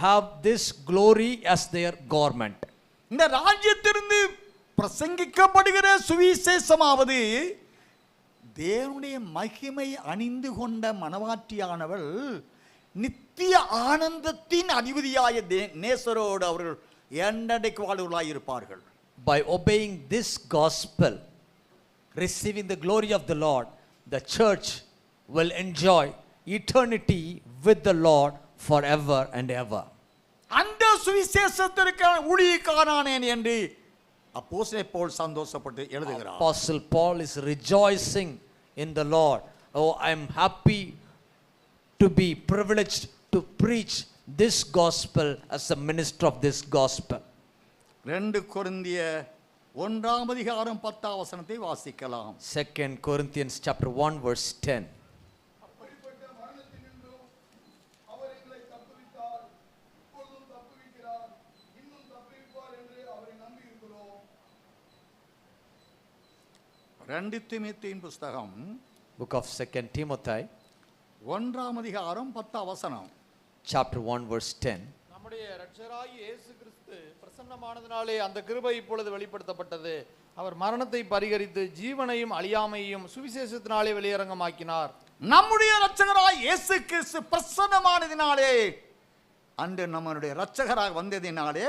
have this glory as their garment. இந்த ராஜ்யத்திலிருந்து பிரசங்கிக்கப்படுகிற சுவிசேஷமாவது தேவனுடைய மகிமை அணிந்து கொண்ட மனவாட்டியானவள் நித்திய ஆனந்தத்தின் அதிபதியாய நேசரோடு அவர்கள் என்றைக்கு வாழ்வுகளாய் இருப்பார்கள். By obeying this gospel, receiving the glory of the Lord, the church will enjoy eternity with the Lord forever and ever. அந்த சுவிசேஷத்திற்கு ஊழியக்காரனானேன் என்று அப்போஸ்தலன் பவுல் சந்தோஷப்பட்டு எழுதுகிறார். Apostle Paul is rejoicing in the Lord. Oh, I am happy to be privileged to preach this gospel as a minister of this gospel. 2 கொரிந்தியர் 1ஆம் அதிகாரம் 10ஆம் வசனத்தை வாசிக்கலாம். 2 Corinthians chapter 1 verse 10. அப்படிப்பட்ட மரணத்தினின்றும் அவர் எங்களை தப்புவித்தார், இப்பொழுதும் தப்புவிக்கிறார், இன்னும் தப்புவிப்பார் என்று அவரை நம்பி இருக்கிறோம். 2 தீமோத்தேயுவின் புஸ்தகம் Book of 2 Timothy 1ஆம் அதிகாரம் 10ஆம் வசனம். chapter 1 verse 10. நம்முடைய இரட்சகராகிய இயேசு கிறிஸ்து பிரசன்னமானதினாலே அந்த கிருபை இப்பொழுது வெளிப்படுத்தப்பட்டது. அவர் மரணத்தை பரிகரித்து ஜீவனையும் அழியாமையும் சுவிசேஷத்தினாலே வெளியரங்கமாக்கினார். நம்முடைய இரட்சகராய் இயேசு கிறிஸ்து பிரசன்னமானதினாலே, அன்று நம்முடைய இரட்சகராக வந்ததினாலே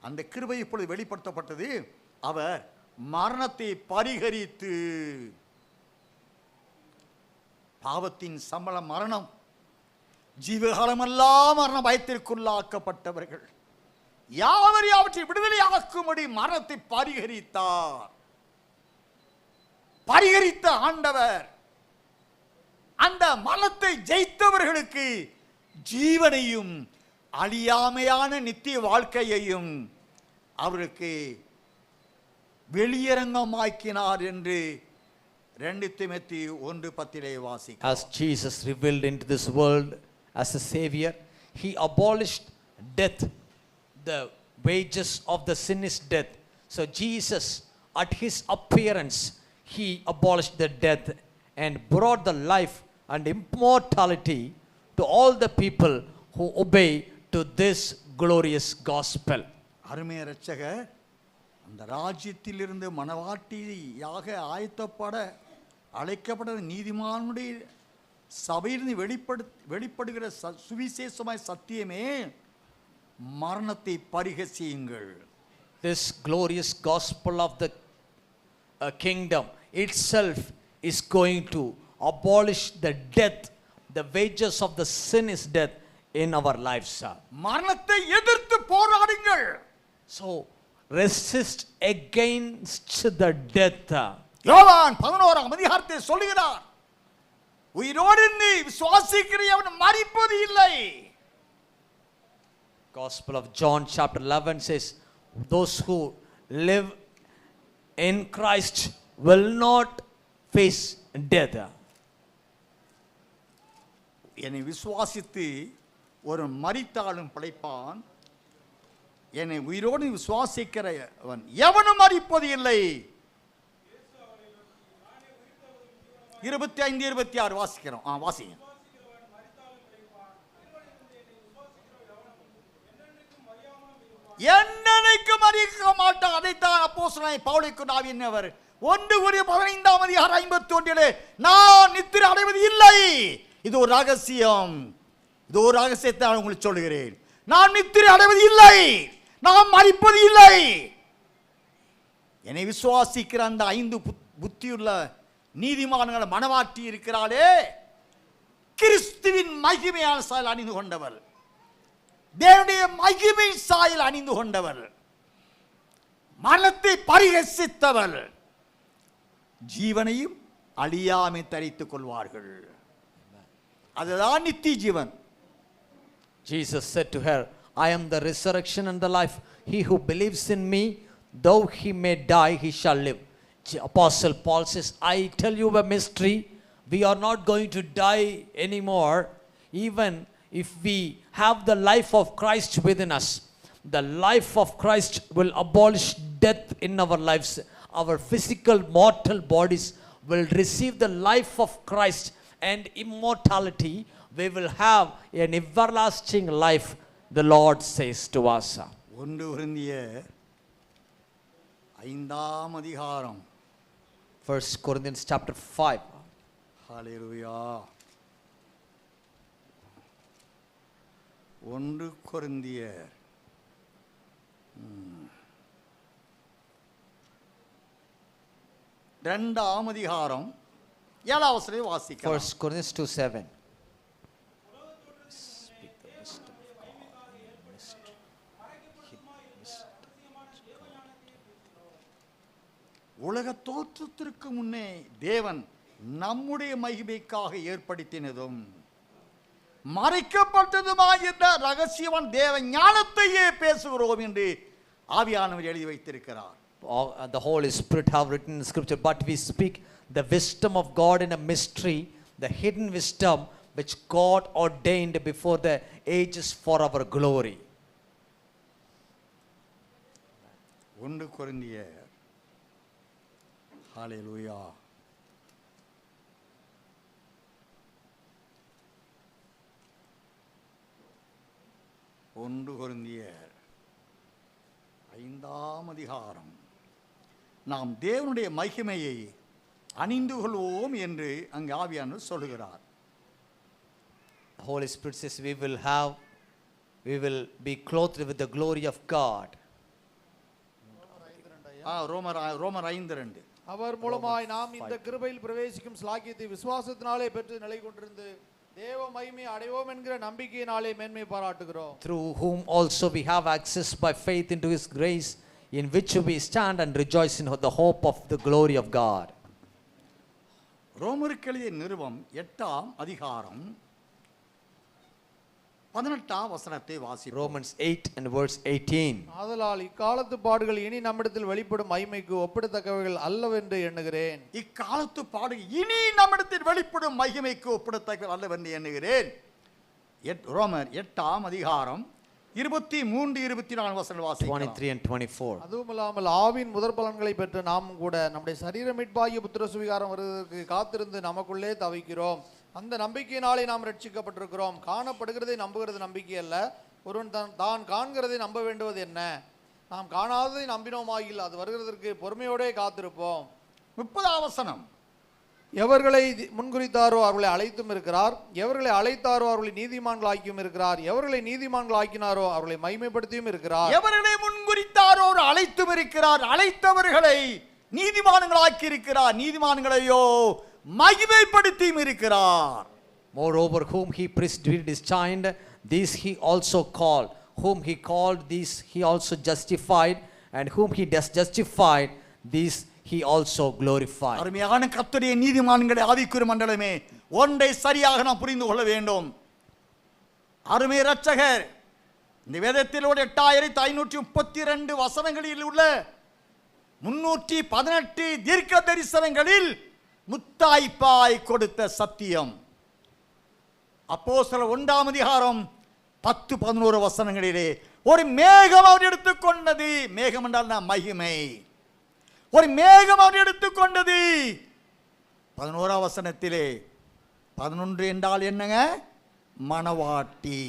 அந்த கிருபை இப்பொழுது வெளிப்படுத்தப்பட்டது. அவர் மரணத்தை பரிகரித்து, பாவத்தின் சம்பளம் மரணம், ஜீவகாலமெல்லாம் மரண பயத்திற்குள்ளாக்கப்பட்டவர்கள் யாவரையும் அவற்றை விடுதலையாக்கும்படி மரணத்தை பரிகரித்தார். பரிகரித்த ஆண்டவர் அந்த மரணத்தை ஜெயித்தவர்களுக்கு ஜீவனையும் அழியாமையான நித்திய வாழ்க்கையையும் அவருக்கு வெளியரங்கமாக்கினார் என்று 2 தீமோத்தேயு 1:10 வாசிக்கிறோம். As Jesus revealed into this world as a savior, he abolished death. The wages of the sin is death. So Jesus, at his appearance, he abolished the death and brought the life and immortality to all the people who obey to this glorious gospel. அருமைய இரட்சகர் அந்த ராஜ்யத்திலிருந்து மனவாட்டியாக ஆயத்தப்பட அழைக்கப்பட்ட நீதிமானுடைய சபையிலிருந்து வெளிப்படுகிற சுவிசேஷமாய் சத்தியமே, மரணத்தை பரிகசியுங்கள். This glorious gospel of the kingdom itself is going to abolish the death. The wages of the sin is death in our lives. மரணத்தை எதிர்த்து போராடுங்கள். So resist against the death. யோவான் 11ஆம் அதிகாரத்தில் சொல்லுகிறார், உயிரோடு இருந்து விசுவாசிக்கிறவன் மரிப்பது இல்லை. Gospel of John chapter 11 says, those who live in Christ will not face death. என்னை விசுவாசித்து ஒரு மரித்தாலும் பிழைப்பான், என்னை உயிரோடு விசுவாசிக்கிறவன் எவனும் மரிப்பது இல்லை. 25, 26 வாசிக்கிறோம். வாசிங்க. என்னைக்கும் மறிக்க மாட்டான். அதைத்தான் அப்போஸ்தலனாகிய பவுலுக்கு ஆவியானவர் 1 கொரிந்தியர் 15:51 நான் நித்திரை அடைவது இல்லை. இது ஒரு ரகசியம். இது ஒரு ரகசியத்தை நான் உங்களுக்கு சொல்லுகிறேன். நான் நித்திரை அடைவது இல்லை, நான் மரிப்பது இல்லை. என்னை விசுவாசிக்கிற அந்த 5 புத்தியுள்ள நீதிமான்களை மனவாட்டி இருக்கிறாளே, கிறிஸ்துவின் மகிமையான சாயல் அணிந்து கொண்டவர், தேவனுடைய மகிமை சாயல் அணிந்து கொண்டவர், மரணத்தை பரிகசித்தவர், ஜீவனையும் அழியாமை தரித்துக் கொள்வார்கள். அதுதான் நித்திய ஜீவன். Jesus said to her, I am the resurrection and the life. He who believes in me, though he may die, he shall live. Apostle Paul says, I tell you a mystery. We are not going to die anymore. Even if we have the life of Christ within us, the life of Christ will abolish death in our lives. Our physical mortal bodies will receive the life of Christ and immortality. We will have an everlasting life, the Lord says to us. 1 கொரிந்தியர் 5 1 Corinthians chapter 5. ஹல்லேலூயா. 1 கொரிந்தியர் 7 வாசிக்கலாம். 1 Corinthians 2:7. உலக தோற்றத்திற்கு முன்னே தேவன் நம்முடைய மகிமைக்காக ஏற்படுத்தினதும் மறைக்கப்பட்டதுமாகின்ற ரகசியவான் தேவ ஞானத்தையே பேசுகிறோம் என்று ஆவியானவர் எழுதி வைத்திருக்கிறார். The Holy Spirit have written in Scripture, but we speak the wisdom of God in a mystery, the hidden wisdom which God ordained before the ages for our glory. 1 கொரிந்தியர் ஹல்லேலூயா 1 கொரிந்தியர் 5 நாம் தேவனுடைய மகிமையை அணிந்து கொள்வோம் என்று அங்கு ஆவியானவர் சொல்லுகிறார். The Holy Spirit says we will be clothed with the glory of God. ரோமர் 5:2 அவர் மூலமாய் நாம் இந்த கிருபையில் பிரவேசிக்கும் ஸ்லாக்கியத்தை விசுவாசத்தினாலே பெற்று நிலை கொண்டிருந்து தேவ மகிமை அடைவோம் என்கிற நம்பிக்கையினாலே மேன்மை பாராட்டுகிறோம். Through whom also we have access by faith into his grace, in which we stand and rejoice in the hope of the glory of God. ரோமருக்கு எழுதிய நிருபம் 8 18 வாசிப்போம். Romans 8 and verse 18. ஆதலால் இக்காலத்து பாடுகள் இனி நம்மிடத்தில் வெளிப்படும் மகிமைக்கு ஒப்பிடத்தக்கவைகள் அல்லவென்று எண்ணுகிறேன். இக்காலத்து பாடுகள் இனி நம்மிடத்தில் வெளிப்படும் மகிமைக்கு ஒப்பிடத்தக்கவைகள் அல்லவென்று எண்ணுகிறேன். ரோமர் 8 23-24 வாசிக்கலாம். 23 and 24. அதுவுமல்லாமல் ஆவின் முதற் பலன்களை பெற்று நாம் கூட நம்முடைய சரீர மீட்பாகிய புத்திர சுவிகாரம் வருவதற்கு காத்திருந்து நமக்குள்ளே தவிக்கிறோம். அந்த நம்பிக்கையினாலே நாம் ரட்சிக்கப்பட்டிருக்கிறோம். காணப்படுகிறதை நம்புகிறது நம்பிக்கை அல்ல, ஒருவன் தான் காண்கிறதை நம்ப வேண்டுவது என்ன? நாம் காணாததை நம்பினோமாகில் அது வருகிறதற்கு பொறுமையோடே காத்திருப்போம். 30 எவர்களை முன்குறித்தாரோ அவர்களை அழைத்தும் இருக்கிறார், எவர்களை அழைத்தாரோ அவர்களை நீதிமான்கள் ஆக்கியும் இருக்கிறார், எவர்களை நீதிமான்கள் ஆக்கினாரோ அவர்களை மகிமைப்படுத்தியும் இருக்கிறார். எவர்களை முன்குறித்தாரோ அழைத்தும் இருக்கிறார், அழைத்தவர்களை நீதிமான்கள் ஆக்கி இருக்கிறார், நீதிமான்களையோ மகிமைப்படுத்தியும் இருக்கிறார். Moreover, whom he predestined, these he also called. Whom he called, these he also justified. And whom he justified, these he also glorified. அருமையான கர்த்தருடைய நீதிமான்களை ஆவிக்குரிய மண்டலமே, ஒன்றை சரியாக நாம் புரிந்து கொள்ள வேண்டும். அருமை இரட்சகர் இந்த வேதத்தில் 8532 வசனங்களில் உள்ள 318 தீர்க்க தரிசனங்களில் முத்தாய்ப்பாய் கொடுத்த சத்தியம். அப்போஸ்தலர் 1 10-11 வசனங்களிலே ஒரு மேகம் அவர் எடுத்துக்கொண்டது. மேகம் என்றால் மகிமை. ஒரு மேகம் அவர் எடுத்துக்கொண்டது. 11 வசனத்திலே 11 என்றால் என்னங்க? மணவாட்டி.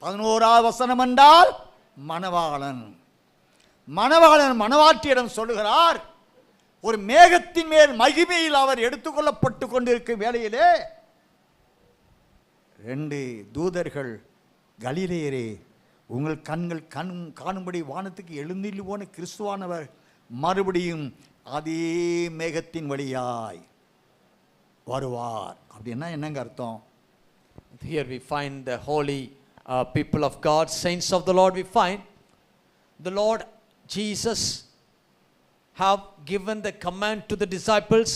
11 வசனம் என்றால் மணவாளன். மணவாளன் மணவாட்டியிடம் சொல்லுகிறார், ஒரு மேகத்தின் மேல் மகிமையில் அவர் எடுத்துக்கொள்ளப்பட்டு கொண்டிருக்கும் வேளையிலே 2 தூதர்கள், கலிலேயரே, உங்கள் கண்கள் காணும்படி வானத்துக்கு எழுந்தில் போன கிறிஸ்துவானவர் மறுபடியும் அதே மேகத்தின் வழியாய் வருவார். அப்படின்னா என்னங்க அர்த்தம்? Here we find the holy people of God, saints of the Lord. We find the Lord Jesus have given the command to the disciples,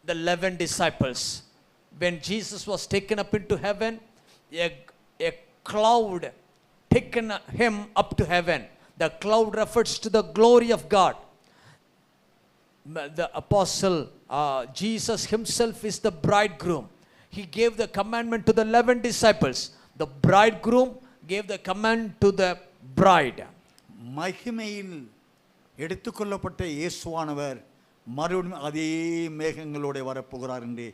the 11 disciples. When Jesus was taken up into heaven, a cloud taken him up to heaven. The cloud refers to the glory of God. The apostle Jesus himself is the bridegroom. He gave the commandment to the 11 disciples. The bridegroom gave the command to the bride. மகிமையில் எடுத்துக்கொள்ளப்பட்ட இயேசுவானவர் மறுபடியும் அதே மேகங்களோட வரப்போகிறார் என்று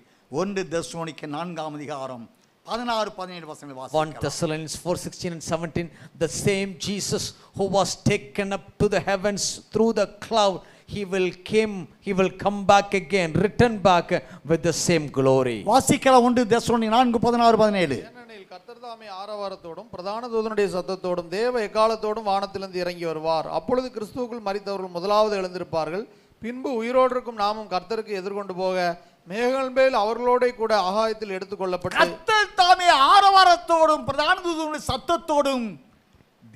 1 Thessalonica 4ஆம் அதிகாரம் 16-17 வசனங்களை 1 வாசிக்கலாம். Thessalonians 4:16 and 17, the same Jesus who was taken up to the heavens through the cloud, he will come back again, return back with the same glory. வாசிக்கலாம் 1 தெசலோனிக்கே 4:16-17. ஏனெனில் கர்த்தர் தாமே ஆரவாரத்தோடும் பிரதான தூதனுடைய சத்தத்தோடும் தேவ எக்காலத்தோடும் வானத்திலிருந்து இறங்கி வருவார். அப்பொழுது கிறிஸ்துவுக்குள் மரித்தவர்கள் முதலாவது எழுந்திருப்பார்கள். பின்பு உயிரோடு இருக்கும் நாமும் கர்த்தருக்கு எதிர்கொண்டு போக மேகங்கள் மேல் அவர்களோட கூட ஆகாயத்தில் எடுத்துக்கொள்ளப்பட்டு கர்த்தர் தாமே ஆரவாரத்தோடும் பிரதான தூதனுடைய சத்தத்தோடும்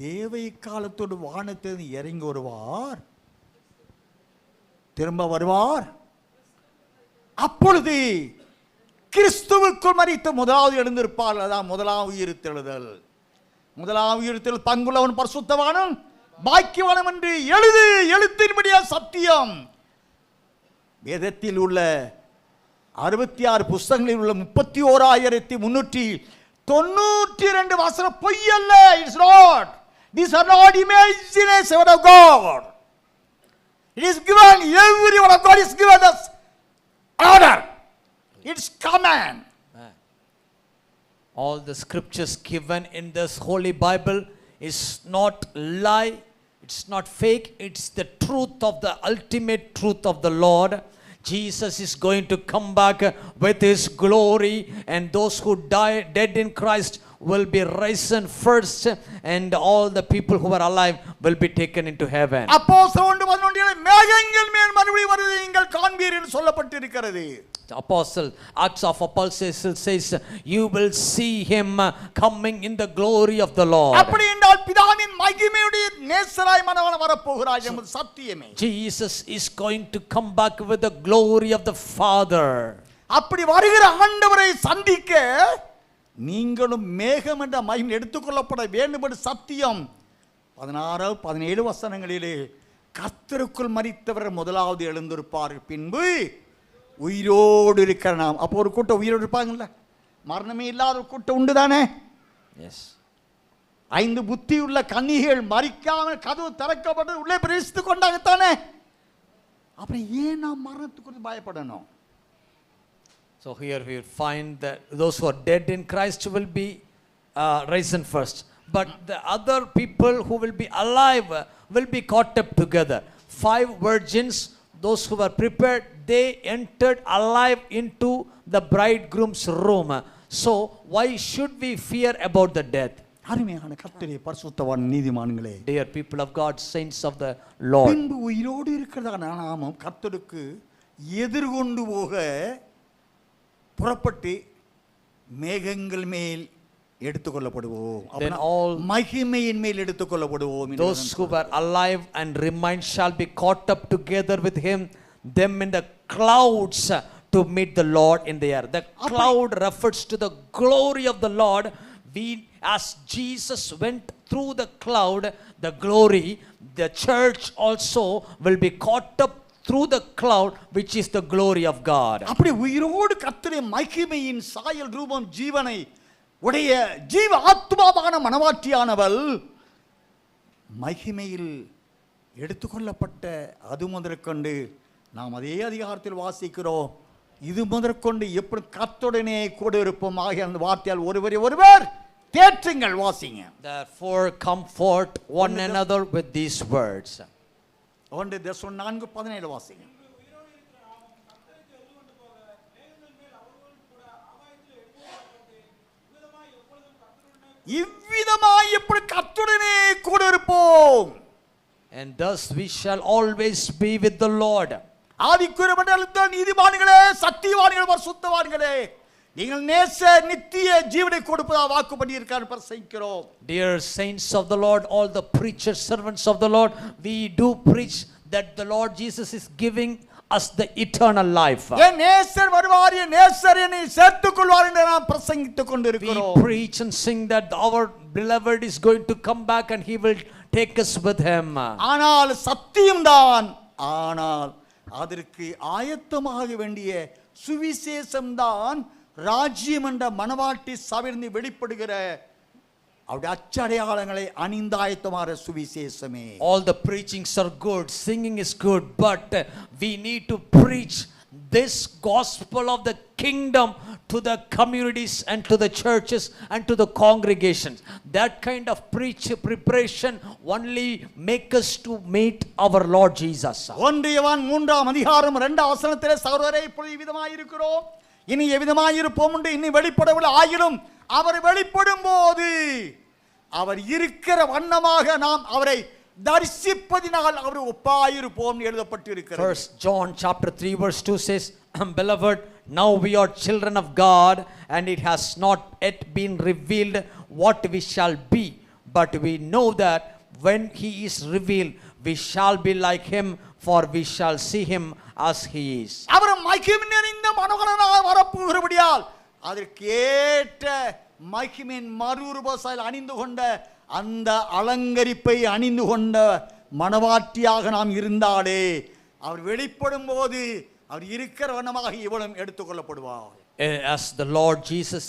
தேவ எக்காலத்தோடு வானத்திலிருந்து இறங்கி வருவார், திரும்ப வருவார். அப்பொழுது கிறிஸ்துவுக்குள் மரித்த முதலாவது எழுந்திருப்பார். அதான் முதலாவது உயிர்த்தெழுதல். முதலாவது உயிர்த்தெழுதல் பங்குள்ளவன் பரிசுத்தவானும் பாக்கியவானும் என்று எழுத்தின்படியா சத்தியம். வேதத்தில் உள்ள 66 புஸ்தகங்களில் உள்ள 31,392 வசனம் பொய் அல்ல. It's not. These are not imagination of God. It is given, every one of God is given us order. It's command. All the scriptures given in this holy Bible is not lie, it's not fake, it's the truth of the ultimate truth of the Lord. Jesus is going to come back with his glory, and those who dead in Christ will be risen first, and all the people who are alive will be taken into heaven. அப்போஸ்தலர் 1:11 மேகங்கள் மேல் மறுபடியும் வருவதை நீங்கள் காண்பீர் என்று சொல்லப்பட்டிருக்கிறது. The apostle, Acts of Apostles says, you will see him coming in the glory of the Lord. அப்படி என்றால் பிதாவின் மகிமையுடைய நேசராய் மனவாளன் வரப்போகிறார் என்பது சத்தியமே. Jesus is going to come back with the glory of the Father. அப்படி வருகிற ஆண்டவரை சந்திக்க நீங்களும் மேகம் என்ற மகிமை எடுத்துக்கொள்ளப்பட வேண்டும் என்று சத்தியம். 16-17 வசனங்களிலே கர்த்தருக்குள் மரித்தவர் முதலாவது எழுந்திருப்பார், பின்பு உயிரோடு இருக்கிற நாம். அப்போ ஒரு கூட்டம் உயிரோடு இருப்பாங்கல்ல, மரணமே இல்லாத ஒரு கூட்டம் உண்டு தானே. Yes. 5 புத்தியுள்ள கன்னிகைகள் மரிக்காமல் கதவு திறக்கப்பட்டு உள்ளே பிரவேசித்துக் கொண்டாங்கத்தானே. அப்புறம் ஏன் நாம் மரணத்துக்கு பயப்படணும்? So here we find that those who are dead in Christ will be risen first, but the other people who will be alive will be caught up together. 5 virgins, those who were prepared, they entered alive into the bridegroom's room. So why should we fear about the death? அருமையான கர்த்தரே, பரிசுத்தவான் நீதிமான்களே, Dear people of God, saints of the Lord, பின்பு உயிரோடு இருக்கிறதான நாமும் கர்த்தருக்கு எதிர்கொண்டு போக புறப்பட்டு மேகங்கள் மேல் எடுத்துக்கொள்ளப்படுவோம். Then all மகிமையின் மேல் எடுத்துக்கொள்ளப்படுவோம். those who were alive and remain shall be caught up together with him, them in the clouds to meet the Lord in the air. The cloud refers to the glory of the Lord. As Jesus went through the cloud, the glory, the church also will be caught up through the cloud, which is the glory of God. அப்படி உயிரோடு கர்த்தருடைய மகிமையின் சாயல் ரூபம் ஜீவனை உடைய ஜீவ ஆத்மாவான மனவாட்டியானவள் மகிமையில் எடுத்துக்கொள்ளப்பட்ட அது முதற்கொண்டு நாம் அதே அதிகாரத்தில் வாசிக்கிறோம். இது முதற்கொண்டு எப்படி கர்த்தருடனே கூட இருப்போம் ஆகிய அந்த வார்த்தையால் ஒருவர் தேற்றுங்கள். வாசிங்க. Therefore comfort one another with these words. 1 தெசலோனிக்கர் 4:17 வாசிங்க. இவ்விதமாய் இப்படி கர்த்தருடனே கூட இருப்போம். And thus we shall always be with the Lord. ஆவிக்குரிய மண்டலத்தில் நீதிமான்களே, சத்தியவான்களே, பரிசுத்தவான்களே, நீங்கள் நேச நித்திய ஜீவனை கொடுப்பதா வாக்கு பண்ணியிருக்கார் பிரசங்கிக்கிறோம். Dear saints of the Lord, all the preachers, servants of the Lord, we do preach that the Lord Jesus is giving us the eternal life. என் நேசர் வருவார், என் நேசர் என்னை சேர்த்துக் கொள்வார் என்று நாம் பிரசங்கித்துக் We கொண்டிருக்கிறோம். preach and sing that our beloved is going to come back and he will take us with him. ஆனால் சத்தியம்தான், ஆனால் அதற்கு ஆயத்தமாக வேண்டிய சுவிசேஷம்தான் ராஜ்யம் என்ற மணவாட்டி சபையிலிருந்து வெளிப்படுகிற அவருடைய அச்சடையாளங்களை அணிந்தாயத்தமான சுவிசேஷமே. All the preachings are good, singing is good, but we need to preach this gospel of the kingdom to the communities and to the churches and to the congregations. That kind of preparation only make us to meet our Lord Jesus. 1 யோவான் 3:2 சகோதரரே, இப்பொழுது விதமாயிருக்கிறோம், இனி எவ்விதமாயிருப்போம் என்று இன்னும் வெளிப்படவில்லை. ஆயினும் அவர் வெளிப்படும் போது அவர் இருக்கிற வண்ணமாக நாம் அவரை தரிசிப்பதினால் அவர் ஒப்பாயிருப்போம் எழுதப்பட்டிருக்கிறது. First John chapter 3 verse 2 says, Beloved, now we are children of God, and it has not yet been revealed what we shall be, but we know that when he is revealed we shall be like him, for we shall see him as he is. அவர் மகிமை நிறைந்த மனோகரனாக வரப்போகிறபடியால் அதற்கேற்ற மகிமையின் மறுரூபசாயில் அணிந்து கொண்ட அந்த அலங்கரிப்பை அணிந்து கொண்ட மணவாட்டியாக நாம் இருந்தாலே அவர் வெளிப்படும் போது அவர் இருக்கிற வண்ணமாக இவளும் எடுத்துக்கொள்ளப்படுவார். As the Lord Jesus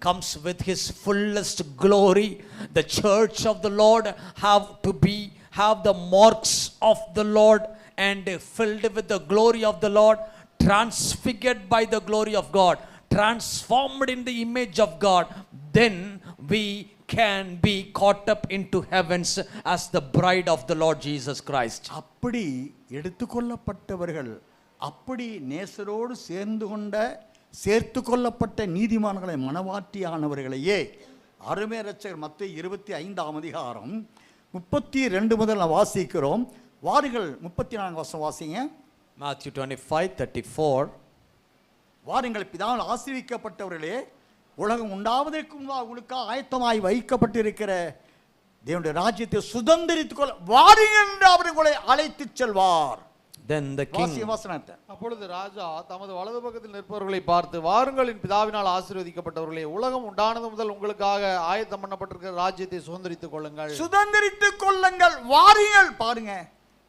comes with his fullest glory, the church of the Lord have the marks of the Lord and filled with the glory of the Lord, transfigured by the glory of God, transformed in the image of God. Then we can be caught up into heavens as the bride of the Lord Jesus Christ. அப்படி எடுத்துக்கொள்ளப்பட்டவர்கள், அப்படி நேசரோடு சேர்த்து கொள்ளப்பட்ட நீதிமான்களை மனவாட்டியானவர்களையே அருமை இரட்சகர் மத்தேயு 25:32 முதல் நான் வாசிக்கிறோம். வாருங்கள் 34 வசனம் வாசிங்க. Matthew 25:34. வாருங்கள் பிதாவால் ஆசீர்வதிக்கப்பட்டவர்களே, உலகம் உண்டாவதற்கு முன்பாக உங்களுக்காக ஆயத்தமாய் வைக்கப்பட்டிருக்கிற தேவனுடைய ராஜ்யத்தை சுதந்திரித்துக் கொள்ள வாருங்கள் என்று அவர் உங்களை அழைத்துச் செல்வார். Then the king, வசனத்தை அப்பொழுது ராஜா தமது வலது பக்கத்தில் நிற்பவர்களை பார்த்து, வாருங்கள் என் பிதாவினால் ஆசீர்வதிக்கப்பட்டவர்களே, உலகம் உண்டானது முதல் உங்களுக்காக ஆயத்தம் பண்ணப்பட்டிருக்கிற ராஜ்யத்தை சுதந்திரித்துக் கொள்ளுங்கள். சுதந்திரித்துக் கொள்ளுங்கள், வாருங்கள். பாருங்க,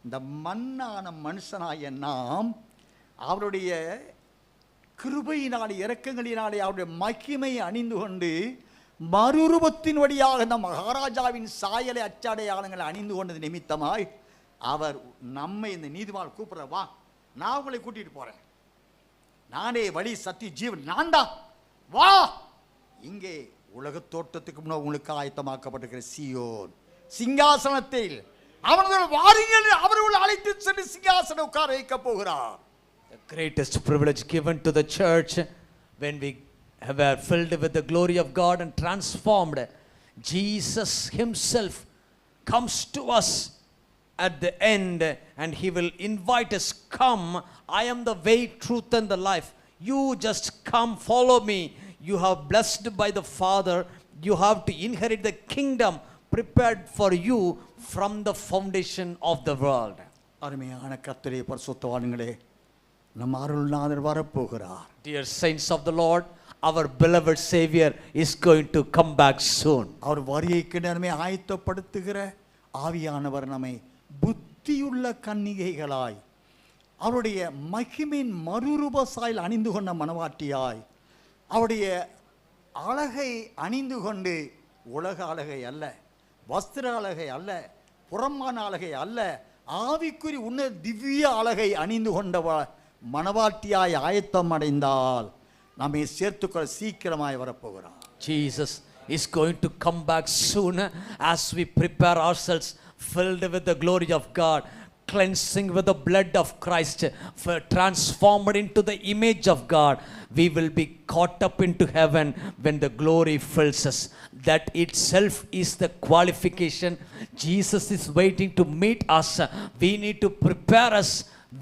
இந்த மண்ணான மனுஷனாய நாம் அவருடைய கிருபையினாலே இரக்கங்களினாலே அவருடைய மகிமையை அணிந்து கொண்டு மறுரூபத்தின் வழியாக இந்த மகாராஜாவின் சாயலை அச்சாடையாளங்களை அணிந்து கொண்டது நிமித்தமாய் அவர் நம்மை இந்த நீதிமான் கூப்பிடுற, வா நான் உங்களை கூட்டிட்டு போறேன், நானே வழி சத்திய ஜீவன், நான் தான், வா இங்கே உலக தோட்டத்துக்கு முன்னாடி உங்களுக்கு ஆயத்தமாக்கப்பட்டிருக்கிற சீயோன் சிங்காசனத்தில் அவர்கள் வாருங்கள் அவர்கள் அழைத்து சென்று சிங்காசனம் உட்கார வைக்க போகிறார். the greatest privilege given to the church when we were filled with the glory of God and transformed. Jesus himself comes to us at the end and he will invite us, come, I am the way, truth and the life, you just come, follow me, you have blessed by the Father, you have to inherit the kingdom prepared for you from the foundation of the world. அருமையான கர்த்தரே, பரிசுத்தவான்களே, நம் அருள்நாதர் வரப்போகிறார். Dear saints of the Lord, our beloved Savior is going to come back soon. அவர் வருகைக்கு நேரமே ஆயத்தப்படுத்துகிற ஆவியானவர் நம்மை புத்தியுள்ள கன்னிகைகளாய் அவருடைய மகிமையின் மறுரூபசாயில் அணிந்து கொண்ட மனவாட்டியாய் அவருடைய அழகை அணிந்து கொண்டு உலக அழகை அல்ல, வஸ்திர அழகை அல்ல, புறமான அழகை அல்ல, ஆவிக்குறி உன்ன திவ்ய அழகை அணிந்து கொண்ட மனவாட்டியாய் ஆயத்தம் அடைந்தால் நம்மை சேர்த்துக்கொள்ள சீக்கிரமாய் வரப்போகிறார். Jesus is going to come back soon as we prepare ourselves filled with the glory of God, cleansing with the blood of Christ, for transformed into the image of God. We will be caught up into heaven when the glory fills us. That itself is the qualification. Jesus is waiting to meet us. We need to prepare us.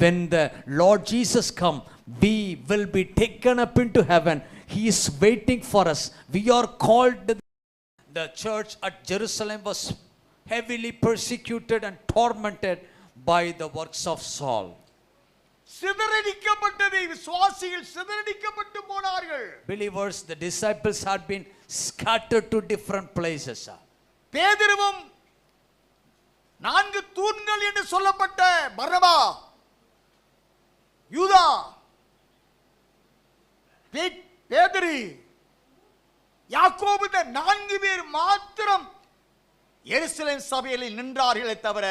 When the Lord Jesus come, we will be taken up into heaven. He is waiting for us. We are called. The church at Jerusalem was heavily persecuted and tormented by the works of Saul. சிதறடிக்கப்பட்டது, விசுவாசிகள் சிதறடிக்கப்பட்டு போனார்கள். Believers, the disciples had been scattered to different places. பேதுருவும் 4 தூண்கள் என்று சொல்லப்பட்ட பர்னபா, யூதா, பேதுரு, யாக்கோபு, இந்த 4 பேர் மாத்திரம் எருசலேம் சபையில் நின்றார்களே தவிர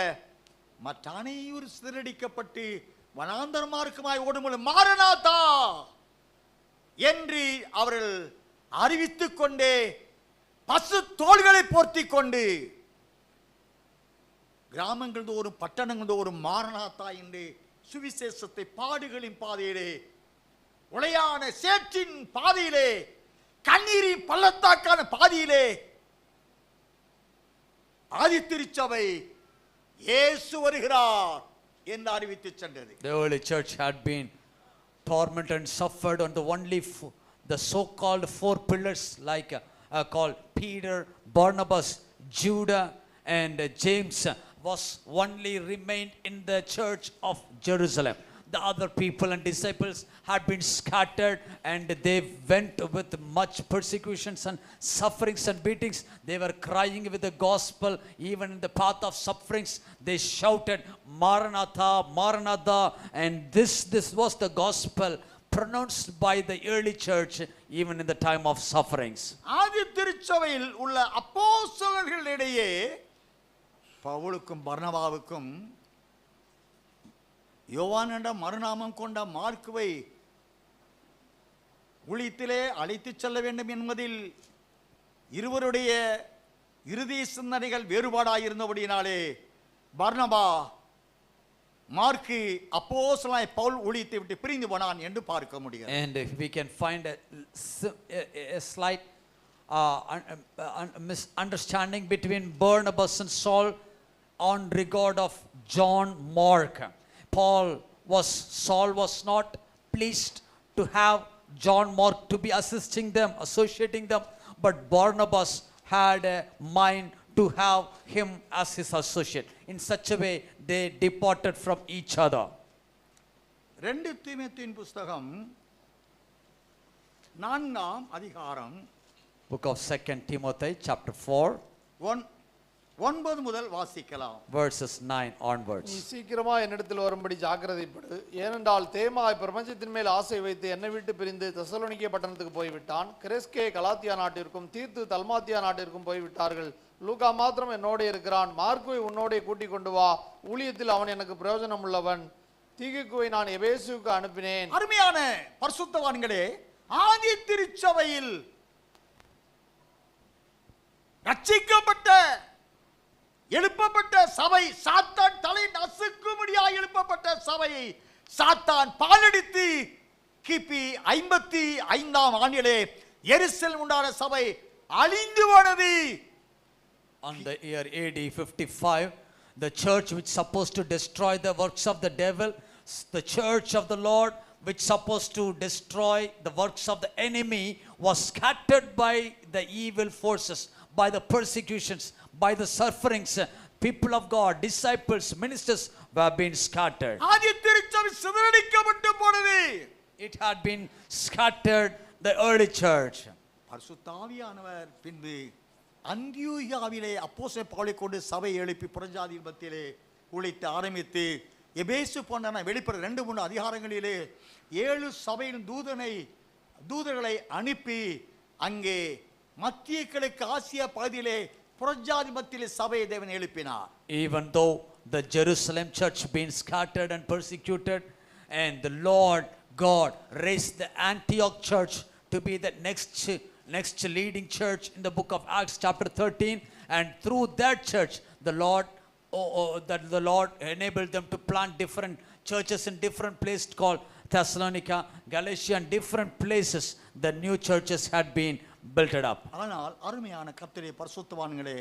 மற்ற அனைவரும் சிதறடிக்கப்பட்டு வனாந்தர மார்க்கமாய் ஓடும்போது மாரநாதா என்று அவர்கள் அறிவித்துக் கொண்டே பசு தோள்களை போர்த்திக் கொண்டு கிராமங்கள் தோறும் பட்டணங்கள் தோறும் மாரநாதா என்று சுவிசேஷத்தை பாடுகளின் பாதையிலே, உளையான சேற்றின் பாதையிலே, கண்ணீரின் பள்ளத்தாக்கான பாதையிலே ஆதி திருச்சபை இயேசு வருகிறார் என்று அறிவித்து சென்றது. The early church had been tormented and suffered on the only the so-called 4 pillars like called Peter, Barnabas, Judah and James was only remained in the church of Jerusalem. The other people and disciples had been scattered and they went with much persecutions and sufferings and beatings. They were crying with the gospel. Even in the path of sufferings, they shouted, Maranatha, Maranatha. And this was the gospel pronounced by the early church even in the time of sufferings. ஆதி திருச்சபையில் உள்ள அப்போஸ்தலர்களிடையே பவுலுக்கும் பர்னபாவுக்கும் யோவான் என்ற மறுநாமம் கொண்ட மார்க்குவை ஊழியத்திலே அழைத்துச் செல்ல வேண்டும் என்பதில் இருவருடைய இறுதி சிந்தனைகள் வேறுபாடாயிருந்தபடியினாலே பர்னபா மார்க்கு அப்போஸ்தலனாய் பவுல் ஊழியத்தை விட்டு பிரிந்து போனான் என்று பார்க்க முடியும். And we can find a slight misunderstanding between Barnabas and Saul on regard of John Mark. Saul was not pleased to have John Mark to be assisting them, associating them, but Barnabas had a mind to have him as his associate. In such a way, they departed from each other. 2 தீமோத்தேயுவின் புத்தகம் 4ஆம் அதிகாரம் Book of 2 Timothy chapter 4 9 முதல் வாசிக்கலாம். verses 9 onwards. நீ சீக்கிரமா என்னிடத்தில் வரும்படி ஜாக்கிரதைப்படு. ஏனென்றால் தேமாய் பிரபஞ்சத்தின் மேல் ஆசை வைத்து என்னை விட்டு பிரிந்து தெசலோனிக்கே பட்டணத்துக்கு போய்விட்டான். கிரெஸ்கே கலாத்தியா நாட்டிற்கும் தீத்து தல்மாத்தியா நாட்டிற்கும் போய்விட்டார்கள். லூக்கா மாத்திரம் என்னோட இருக்கிறான். மார்க்குவை உன்னோடே கூட்டிக் கொண்டு வா. ஊழியத்தில் அவன் எனக்கு பிரயோஜனம் உள்ளவன். தீகிக்குவை நான் எபேசுவுக்கு அனுப்பினேன். அருமையான பரிசுத்தவான்களே, ஆதி திருச்சபையில் ரட்சிக்கப்பட்ட எழுப்பப்பட்ட சபை, சாத்தான் தலை நசுக்கும்படியாக எழுப்பப்பட்ட சபையை சாத்தான் பாலடித்து கிபி 55ஆம் ஆண்டிலே எருசலேமில் உண்டான சபை அழிந்து போனது. On the year AD 55, the church which supposed to destroy the works of the devil, the church of the Lord which supposed to destroy the works of the enemy, was scattered by the evil forces, by the persecutions, by the sufferings. People of God, disciples, ministers were being scattered. ஆதி திருச்சபை சிதறடிக்கப்பட்டு போனது. It had been scattered, the early church. பரிசுத்த ஆவியானவர் பின்பு அந்தியோகியாவிலே அப்போஸ்தலன் பவுலை கொண்டு சபை எழுப்பி புறஜாதி மத்தியிலே ஊழியத்தை ஆரம்பித்து எபேசு போன்ற வெளிப்பட 2-3 அதிகாரங்களிலே 7 சபையின் தூதர்களை அனுப்பி அங்கே மத்திய கிழக்கு ஆசியா பகுதியிலே புறஜாதி மத்தியிலே சபையை தேவன் எழுப்பினார். Even though the Jerusalem church been scattered and persecuted, and the Lord God raised the Antioch church to be the next next leading church in the book of Acts chapter 13, and through that church the Lord enabled them to plant different churches in different places called Thessalonica, Galatia, and different places the new churches had been built up. ஆனால் அருமையான கர்த்தருடைய பரிசுத்தவான்களே,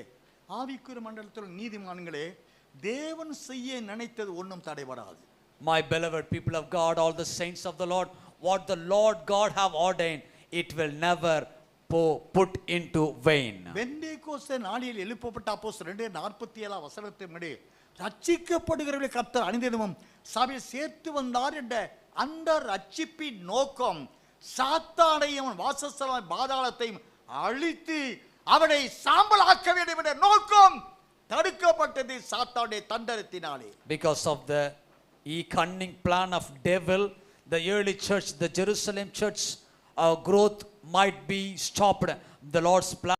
ஆவிக்குரிய மண்டலத்தில் நீதிமான்களே, தேவன் செய்ய நினைத்தது ஒன்றும் தடைபடாது. My beloved people of God, all the saints of the Lord, what the Lord God have ordained, it will never put into vain. Pentecost நாளில் எழுப்பப்பட்ட அப்போஸ்தலர் 2:47 வசனத்தின்படி ரட்சிக்கப்படுகிறவர்களை கர்த்தர் அனிதினமும் சபையில் சேர்த்து வந்தார் என்ற அந்த ரட்சிப்பின் நோக்கம் சாத்தானையும் வாசஸ்தலமாய் பாதாளத்தையும் அழித்து அவனை சாம்பலாக்க வேண்டும் என்ற நோக்கம் தடுக்கப்பட்டது சாத்தானுடைய தண்டனத்தினாலே. Because of the cunning plan of devil, the early church, the Jerusalem church growth might be stopped. The Lord's plan